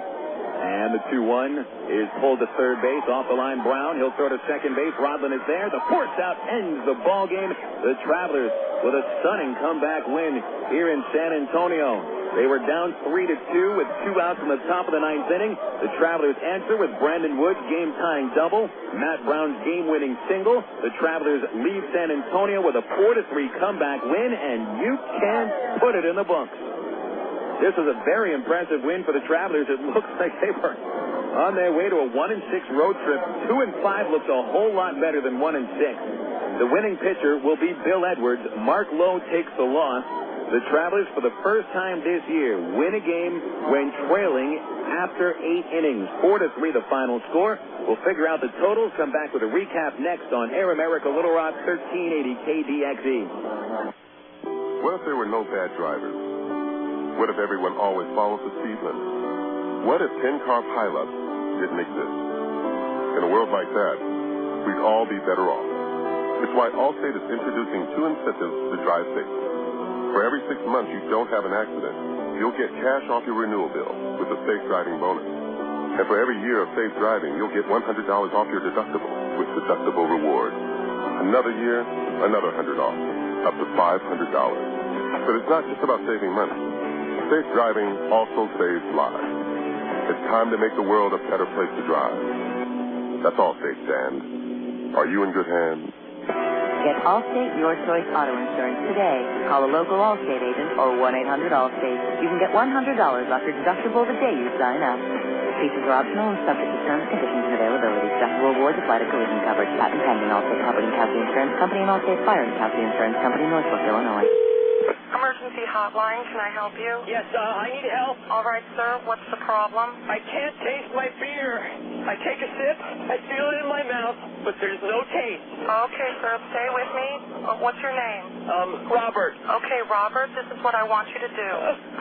And the 2-1 is pulled to third base. Off the line, Brown. He'll throw to second base. Rodlin is there. The force out ends the ball game. The Travelers with a stunning comeback win here in San Antonio. They were down 3-2 with 2 outs in the top of the ninth inning. The Travelers answer with Brandon Wood's game-tying double, Matt Brown's game-winning single. The Travelers leave San Antonio with a 4-3 comeback win, and you can't put it in the books. This was a very impressive win for the Travelers. It looks like they were on their way to a 1-6 road trip. 2-5 looks a whole lot better than 1-6. The winning pitcher will be Bill Edwards. Mark Lowe takes the loss. The Travelers, for the first time this year, win a game when trailing after 8 innings. 4-3 the final score. We'll figure out the totals, come back with a recap next on Air America Little Rock 1380 KDXE. What if there were no bad drivers? What if everyone always follows the speed limit? What if 10-car pileups didn't exist? In a world like that, we'd all be better off. It's why Allstate is introducing 2 incentives to drive safe. For every 6 months you don't have an accident, you'll get cash off your renewal bill with a safe driving bonus. And for every year of safe driving, you'll get $100 off your deductible with deductible rewards. Another year, another $100 off, up to $500. But it's not just about saving money. Safe driving also saves lives. It's time to make the world a better place to drive. That's Allstate, Dan. Are you in good hands? Get Allstate Your Choice Auto Insurance today. Call a local Allstate agent or 1-800-ALLSTATE. You can get $100 off your deductible the day you sign up. Features are optional and subject to terms, conditions, and availability. Deductible rewards apply to collision coverage. Patent pending. Allstate Property and Casualty Insurance Company and Allstate Fire and Casualty Insurance Company, Northbrook, Illinois. Emergency hotline, can I help you? Yes, I need help. All right, sir, what's the problem? I can't taste my beer. I take a sip, I feel it in my mouth, but there's no taste. Okay, sir, stay with me. What's your name? Robert. Okay, Robert, this is what I want you to do.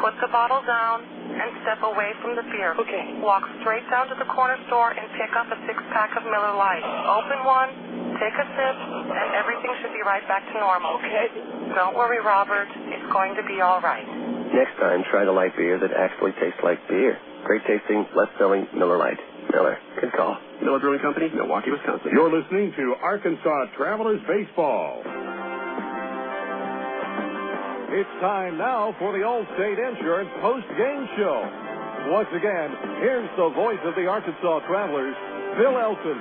Put the bottle down and step away from the beer. Okay. Walk straight down to the corner store and pick up a 6-pack of Miller Lite. Open one, take a sip, and everything should be right back to normal. Okay. Don't worry, Robert. It's going to be all right. Next time, try the light beer that actually tastes like beer. Great tasting, less selling Miller Lite. Miller, good call. Miller Brewing Company, Milwaukee, Wisconsin. You're listening to Arkansas Travelers Baseball. It's time now for the Allstate Insurance post-game show. Once again, here's the voice of the Arkansas Travelers, Bill Elton.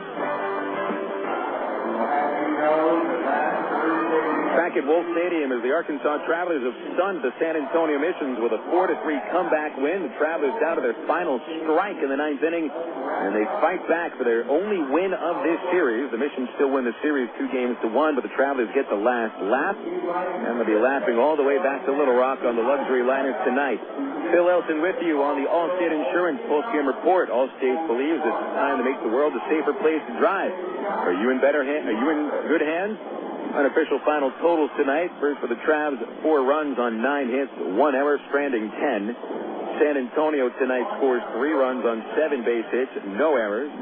Back at Wolf Stadium as the Arkansas Travelers have stunned the San Antonio Missions with a 4-3 comeback win. The Travelers down to their final strike in the ninth inning, and they fight back for their only win of this series. The Missions still win the series 2-1, but the Travelers get the last lap, and they'll be lapping all the way back to Little Rock on the luxury liners tonight. Phil Elton with you on the Allstate Insurance postgame report. Allstate believes it's time to make the world a safer place to drive. Are you in good hands? Unofficial final totals tonight. First for the Travs, 4 runs on 9 hits, 1 error, stranding 10. San Antonio tonight scores 3 runs on 7 base hits, no errors.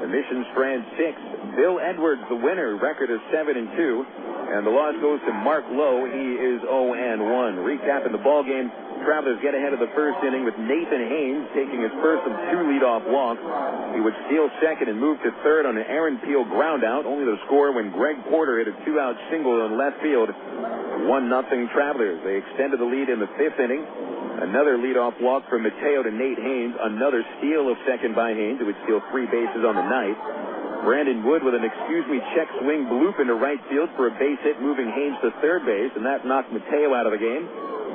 The Mission strand 6. Bill Edwards, the winner, record is 7-2. And the loss goes to Mark Lowe. He is 0-1. Recapping the ball game, Travelers get ahead of the first inning with Nathan Haynes taking his first of 2 leadoff walks. He would steal second and move to third on an Aaron Peel groundout, only to score when Greg Porter hit a 2-out single in left field. 1-0 Travelers. They extended the lead in the 5th inning. Another leadoff walk from Mateo to Nate Haynes. Another steal of second by Haynes, who would steal 3 bases on the night. Brandon Wood with an check swing bloop into right field for a base hit, moving Haynes to third base, and that knocked Mateo out of the game.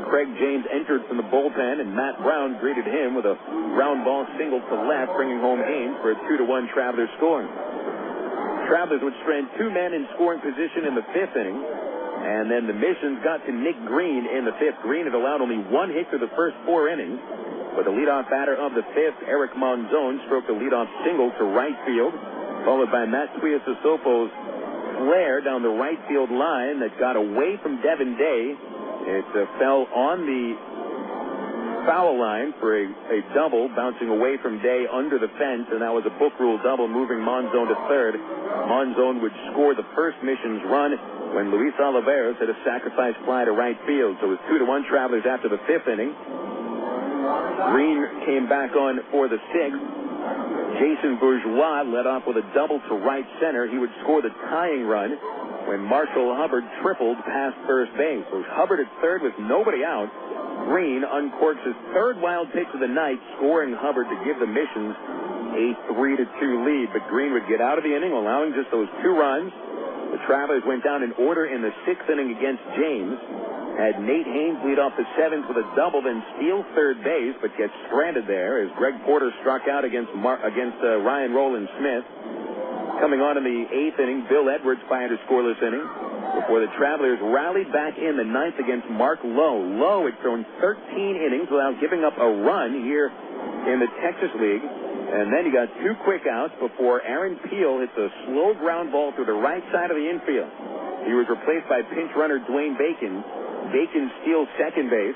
Craig James entered from the bullpen, and Matt Brown greeted him with a ground ball single to left, bringing home Haynes for a 2-1 Travelers score. Travelers would strand 2 men in scoring position in the 5th inning, and then the Missions got to Nick Green in the 5th. Green had allowed only 1 hit through the first 4 innings, but the leadoff batter of the 5th, Eric Monzon, stroked a leadoff single to right field, followed by Matt Tuiasosopo's flare down the right field line that got away from Devin Day. It fell on the foul line for a double, bouncing away from Day under the fence, and that was a book rule double, moving Monzon to third. Monzon would score the first Missions run when Luis Oliveros hit a sacrifice fly to right field. So it was 2-1 Travelers after the 5th inning. Green came back on for the 6th. Jason Bourgeois led off with a double to right center. He would score the tying run when Marshall Hubbard tripled past first base. So Hubbard at third with nobody out. Green uncorks his third wild pitch of the night, scoring Hubbard to give the Missions a 3-2 lead. But Green would get out of the inning, allowing just those 2 runs. The Travelers went down in order in the 6th inning against James. Had Nate Haynes lead off the 7th with a double, then steal third base, but gets stranded there as Greg Porter struck out against Ryan Rowland-Smith. Coming on in the 8th inning, Bill Edwards fired a scoreless inning before the Travelers rallied back in the 9th against Mark Lowe. Lowe had thrown 13 innings without giving up a run here in the Texas League. And then he got 2 quick outs before Aaron Peel hits a slow ground ball through the right side of the infield. He was replaced by pinch runner Dwayne Bacon. Bacon steals second base,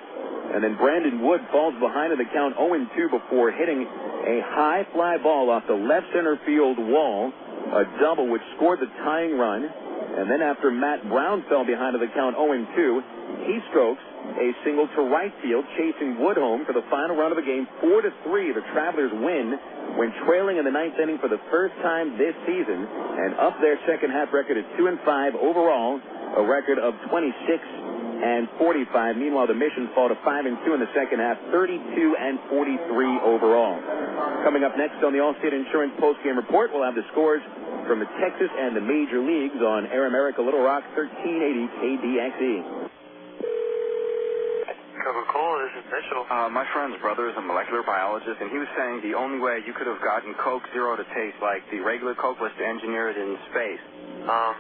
and then Brandon Wood falls behind in the count 0-2 before hitting a high fly ball off the left center field wall, a double which scored the tying run. And then after Matt Brown fell behind in the count 0-2, he strokes a single to right field, chasing Wood home for the final run of the game, 4-3. The Travelers win when trailing in the 9th inning for the first time this season, and up their second half record at 2-5 overall, a record of 26-45. Meanwhile, the Missions fall to 5-2 in the second half, 32-43 overall. Coming up next on the Allstate Insurance postgame report, we'll have the scores from the Texas and the major leagues on Air America Little Rock 1380 KDXE. Coca-Cola, this is Mitchell. My friend's brother is a molecular biologist, and he was saying the only way you could have gotten Coke Zero to taste like the regular Coke was to engineer it in space. I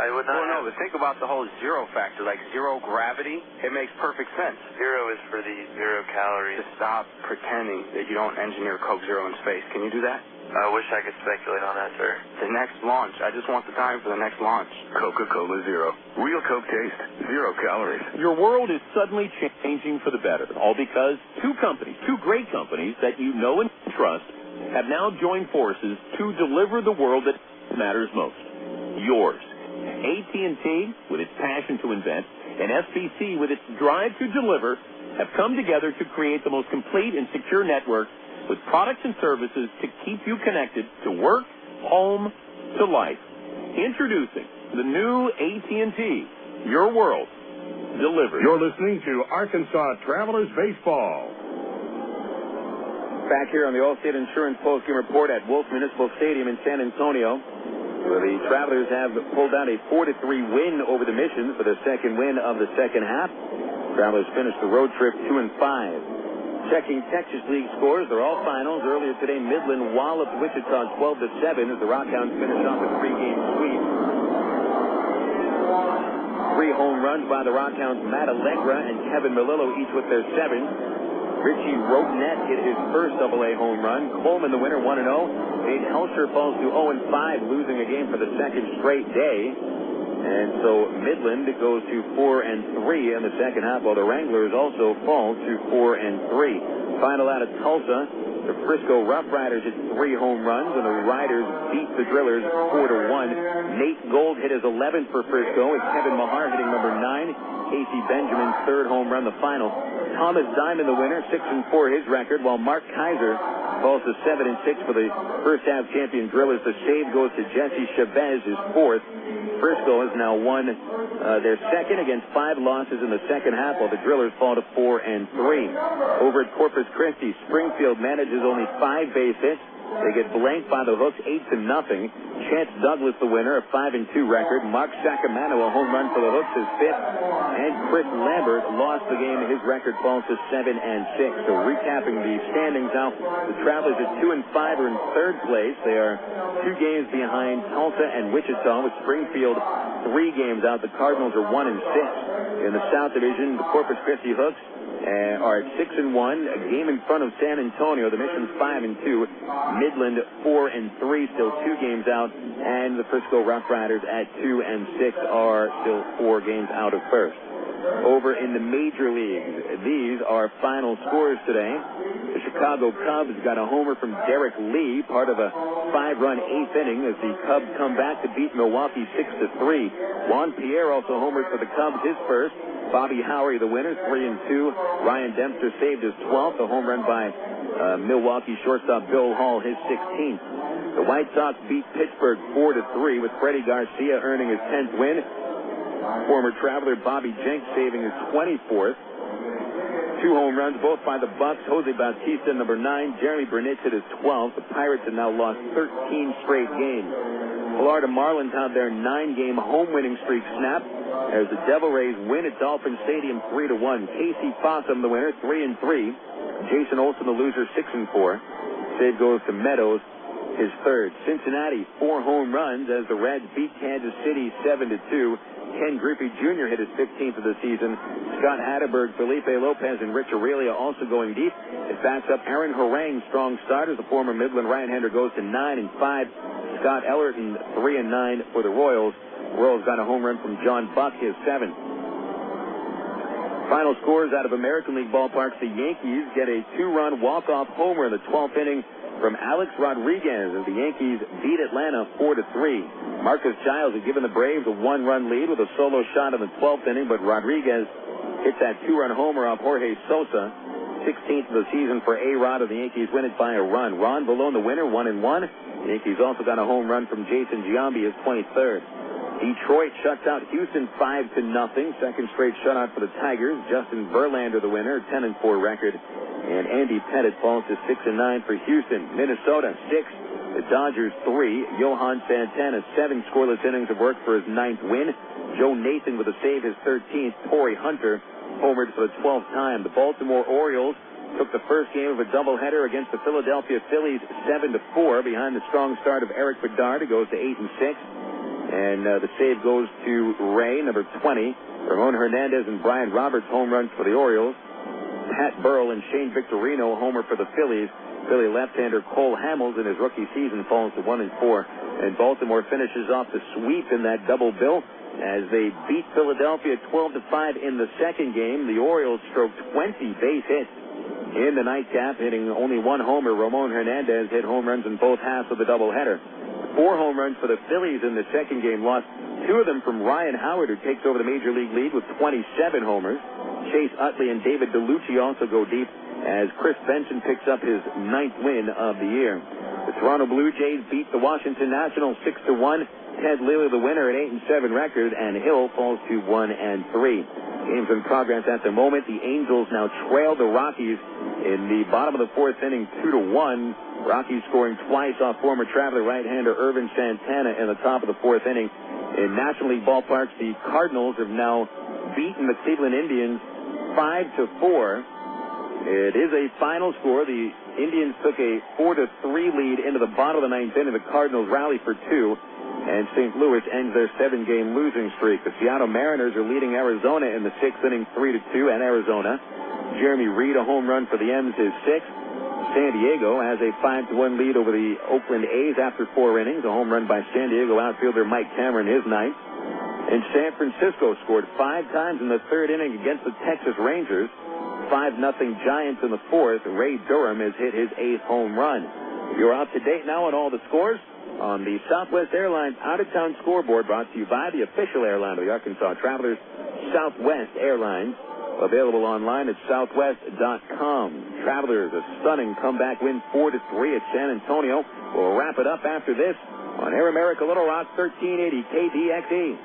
would not. Well, no, but think about the whole zero factor, like zero gravity. It makes perfect sense. Zero is for the 0 calories. Just stop pretending that you don't engineer Coke Zero in space. Can you do that? I wish I could speculate on that, sir. The next launch. I just want the time for the next launch. Coca-Cola Zero. Real Coke taste. 0 calories. Your world is suddenly changing for the better, all because 2 great companies that you know and trust, have now joined forces to deliver the world that matters most. Yours. AT&T, with its passion to invent, and SBC, with its drive to deliver, have come together to create the most complete and secure network with products and services to keep you connected to work, home, to life. Introducing the new AT&T, your world, delivered. You're listening to Arkansas Travelers Baseball. Back here on the Allstate Insurance postgame report at Wolf Municipal Stadium in San Antonio, where the Travelers have pulled out a 4-3 win over the Missions for the second win of the second half. Travelers finished the road trip 2-5. Checking Texas League scores, they're all finals. Earlier today, Midland walloped Wichita 12-7 as the Rockhounds finished off a 3-game sweep. 3 home runs by the Rockhounds, Matt Allegra and Kevin Melillo, each with their 7. Richie Rotenett hit his first AA home run. Coleman, the winner, 1-0. Nate Helsher falls to 0-5, losing a game for the second straight day. And so Midland goes to 4-3 in the second half, while the Wranglers also fall to 4-3. Final out of Tulsa, the Frisco Rough Riders hit 3 home runs, and the Riders beat the Drillers 4-1. Nate Gold hit his 11th for Frisco, with Kevin Mahar hitting number 9. Casey Benjamin's 3rd home run, the final. Thomas Diamond, the winner, 6-4 his record, while Mark Kaiser falls to 7-6 for the first half champion Drillers. The save goes to Jesse Chavez, his 4th. Frisco has now won their second against 5 losses in the second half, while the Drillers fall to 4-3. Over at Corpus Christi, Springfield manages only 5 base hits. They get blanked by the Hooks 8-0. Chance Douglas, the winner, a 5-2 record. Mark Sacramento, a home run for the Hooks, his 5th. And Chris Lambert lost the game. His record falls to 7-6. So recapping the standings now, the Travelers at 2-5 are in 3rd place. They are 2 games behind Tulsa and Wichita, with Springfield 3 games out. The Cardinals are 1-6. In the South Division, the Corpus Christi Hooks are at 6-1, a game in front of San Antonio. The Missions 5-2, Midland 4-3, still 2 games out, and the Frisco Rough Riders at 2-6 are still 4 games out of first. Over in the major leagues, these are final scores today. The Chicago Cubs got a homer from Derek Lee, part of a 5-run eighth inning as the Cubs come back to beat Milwaukee 6-3. Juan Pierre also homered for the Cubs, his first. Bobby Howry, the winner, 3-2. Ryan Dempster saved his 12th, a home run by Milwaukee shortstop Bill Hall, his 16th. The White Sox beat Pittsburgh 4-3 with Freddie Garcia earning his 10th win. Former Traveler Bobby Jenks saving his 24th. 2 home runs, both by the Bucks. Jose Bautista, number 9. Jeremy Burnett hit his 12th. The Pirates have now lost 13 straight games. Florida Marlins had their 9-game home winning streak snapped as the Devil Rays win at Dolphin Stadium 3-1. Casey Fossum, the winner, 3-3. Jason Olsen, the loser, 6-4. Save goes to Meadows, his third. Cincinnati, 4 home runs as the Reds beat Kansas City 7-2. Ken Griffey Jr. hit his 15th of the season. Scott Hatterberg, Felipe Lopez, and Rich Aurelia also going deep. It backs up Aaron Harang's strong start as the former Midland right-hander goes to 9-5. Scott Ellerton, 3-9 for the Royals. Royals got a home run from John Buck, his 7th. Final scores out of American League ballparks. The Yankees get a 2-run walk-off homer in the 12th inning from Alex Rodriguez as the Yankees beat Atlanta 4-3. Marcus Giles had given the Braves a 1-run lead with a solo shot in the 12th inning, but Rodriguez hits that 2-run homer off Jorge Sosa. 16th of the season for A-Rod, and the Yankees win it by a run. Ron Valone, the winner, 1-1. The Yankees also got a home run from Jason Giambi, his 23rd. Detroit shuts out Houston 5-0. Second straight shutout for the Tigers. Justin Verlander, the winner, 10-4 record. And Andy Pettit falls to 6-9 for Houston. Minnesota, 6. The Dodgers, 3. Johan Santana, 7 scoreless innings of work for his 9th win. Joe Nathan with a save, his 13th. Torrey Hunter homered for the 12th time. The Baltimore Orioles took the first game of a doubleheader against the Philadelphia Phillies 7-4 behind the strong start of Eric Bedard. It goes to 8-6. And the save goes to Ray, number 20. Ramon Hernandez and Brian Roberts home runs for the Orioles. Pat Burrell and Shane Victorino homer for the Phillies. Philly left-hander Cole Hamels in his rookie season falls to 1-4. And Baltimore finishes off the sweep in that double bill as they beat Philadelphia 12-5 in the second game. The Orioles stroked 20 base hits in the nightcap, hitting only 1 homer. Ramon Hernandez hit home runs in both halves of the doubleheader. 4 home runs for the Phillies in the second game, lost 2 of them from Ryan Howard, who takes over the Major League lead with 27 homers. Chase Utley and David DeLucci also go deep as Chris Benson picks up his 9th win of the year. The Toronto Blue Jays beat the Washington Nationals 6-1. Ted Lilly the winner at 8-7 record, and Hill falls to 1-3. Games in progress at the moment. The Angels now trail the Rockies in the bottom of the 4th inning 2-1. Rockies scoring twice off former Traveler right-hander Irvin Santana in the top of the 4th inning. In National League ballparks, the Cardinals have now beaten the Cleveland Indians 5-4. It is a final score. The Indians took a 4-3 lead into the bottom of the 9th inning. The Cardinals rally for 2, and St. Louis ends their 7-game losing streak. The Seattle Mariners are leading Arizona in the 6th inning 3-2 at Arizona. Jeremy Reed, a home run for the M's, his 6th. San Diego has a 5-1 lead over the Oakland A's after 4 innings. A home run by San Diego outfielder Mike Cameron, his 9th. And San Francisco scored 5 times in the 3rd inning against the Texas Rangers. 5-0 Giants in the 4th. Ray Durham has hit his 8th home run. You're up to date now on all the scores on the Southwest Airlines out-of-town scoreboard, brought to you by the official airline of the Arkansas Travelers, Southwest Airlines. Available online at southwest.com. Travelers, a stunning comeback win 4-3 at San Antonio. We'll wrap it up after this on Air America Little Rock 1380 KDXE.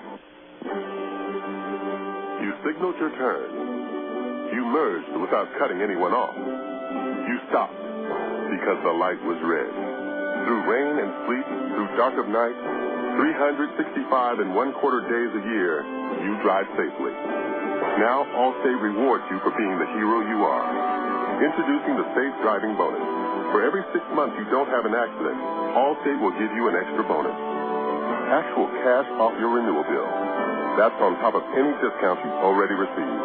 You signaled your turn. You merged without cutting anyone off. You stopped because the light was red. Through rain and sleet, through dark of night, 365 and 1/4 days a year, you drive safely. Now, Allstate rewards you for being the hero you are. Introducing the Safe Driving Bonus. For every 6 months you don't have an accident, Allstate will give you an extra bonus. Actual cash off your renewal bill. That's on top of any discounts you've already received.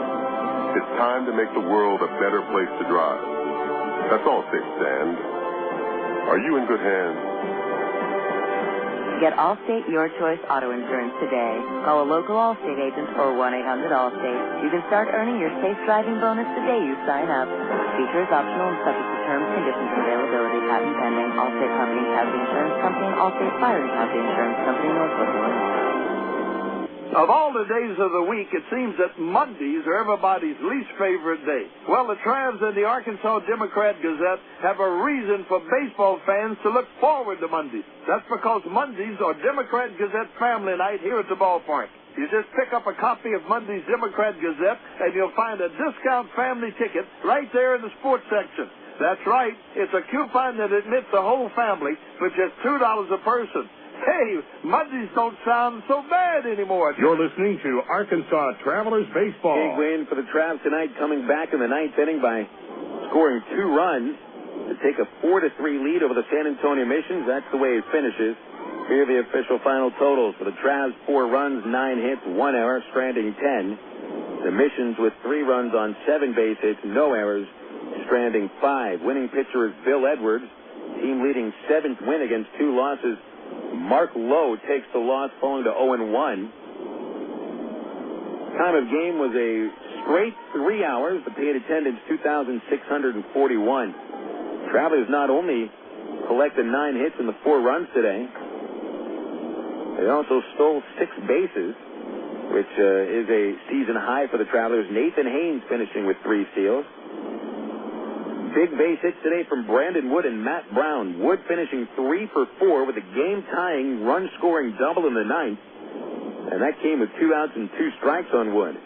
It's time to make the world a better place to drive. That's Allstate, Sand. Are you in good hands? Get Allstate Your Choice Auto Insurance today. Call a local Allstate agent or 1-800-ALLSTATE. You can start earning your safe driving bonus the day you sign up. Features optional and subject to terms, conditions, and availability. Patent pending. Allstate Property and Casualty Insurance Company. Allstate Fire and Casualty Insurance Company. Northwood, Illinois. Of all the days of the week, it seems that Mondays are everybody's least favorite day. Well, the Travs and the Arkansas Democrat-Gazette have a reason for baseball fans to look forward to Mondays. That's because Mondays are Democrat-Gazette family night here at the ballpark. You just pick up a copy of Monday's Democrat-Gazette, and you'll find a discount family ticket right there in the sports section. That's right. It's a coupon that admits the whole family for just $2 a person. Hey, Mondays don't sound so bad anymore. You're listening to Arkansas Travelers Baseball. Big win for the Travs tonight, coming back in the ninth inning by scoring 2 runs to take a 4-3 lead over the San Antonio Missions. That's the way it finishes. Here are the official final totals. For the Travs, 4 runs, 9 hits, 1 error, stranding 10. The Missions with 3 runs on 7 base hits, no errors, stranding 5. Winning pitcher is Bill Edwards. Team leading 7th win against 2 losses. Mark Lowe takes the loss, falling to 0-1. Time of game was a straight 3 hours. The paid attendance, 2,641. Travelers not only collected 9 hits and the 4 runs today, they also stole 6 bases, which is a season high for the Travelers. Nathan Haynes finishing with 3 steals. Big base hits today from Brandon Wood and Matt Brown. Wood finishing 3 for 4 with a game-tying, run-scoring double in the ninth. And that came with 2 outs and 2 strikes on Wood.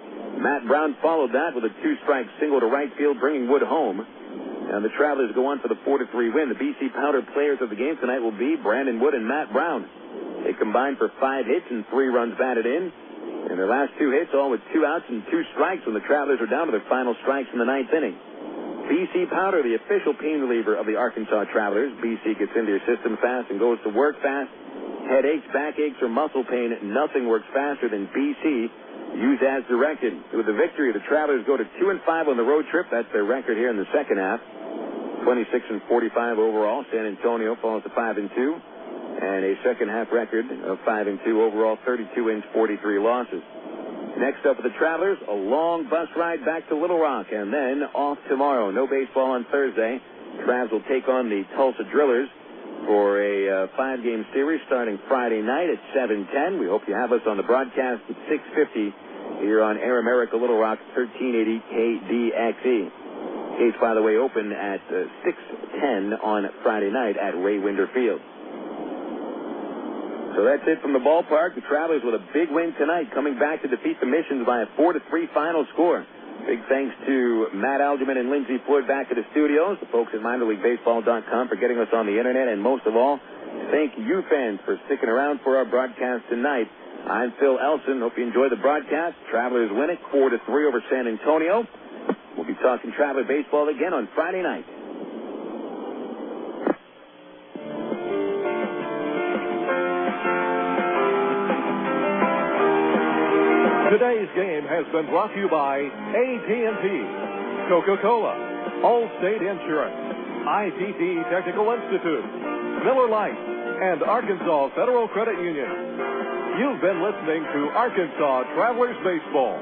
Matt Brown followed that with a 2-strike single to right field, bringing Wood home. And the Travelers go on for the 4-3 win. The BC Powder players of the game tonight will be Brandon Wood and Matt Brown. They combined for 5 hits and 3 runs batted in. And their last 2 hits, all with 2 outs and 2 strikes when the Travelers are down to their final strikes in the ninth inning. BC Powder, the official pain reliever of the Arkansas Travelers. BC gets into your system fast and goes to work fast. Headaches, backaches, or muscle pain, nothing works faster than BC. Use as directed. With the victory, the Travelers go to 2-5 on the road trip. That's their record here in the second half. 26-45 overall. San Antonio falls to 5-2. And a second half record of 5-2 overall, 32 wins, 43 losses. Next up for the Travelers, a long bus ride back to Little Rock, and then off tomorrow. No baseball on Thursday. Travs will take on the Tulsa Drillers for a 5-game series starting Friday night at 7:10. We hope you have us on the broadcast at 6:50 here on Air America Little Rock, 1380 KDXE. Gates, by the way, open at 6:10 on Friday night at Ray Winder Field. So that's it from the ballpark. The Travelers with a big win tonight, coming back to defeat the Missions by a 4-3 final score. Big thanks to Matt Algerman and Lindsey Floyd back at the studios, the folks at minorleaguebaseball.com for getting us on the internet, and most of all, thank you fans for sticking around for our broadcast tonight. I'm Phil Elson. Hope you enjoyed the broadcast. Travelers win it 4-3 over San Antonio. We'll be talking Traveler baseball again on Friday night. Today's game has been brought to you by AT&T, Coca-Cola, Allstate Insurance, ITT Technical Institute, Miller Lite, and Arkansas Federal Credit Union. You've been listening to Arkansas Travelers Baseball.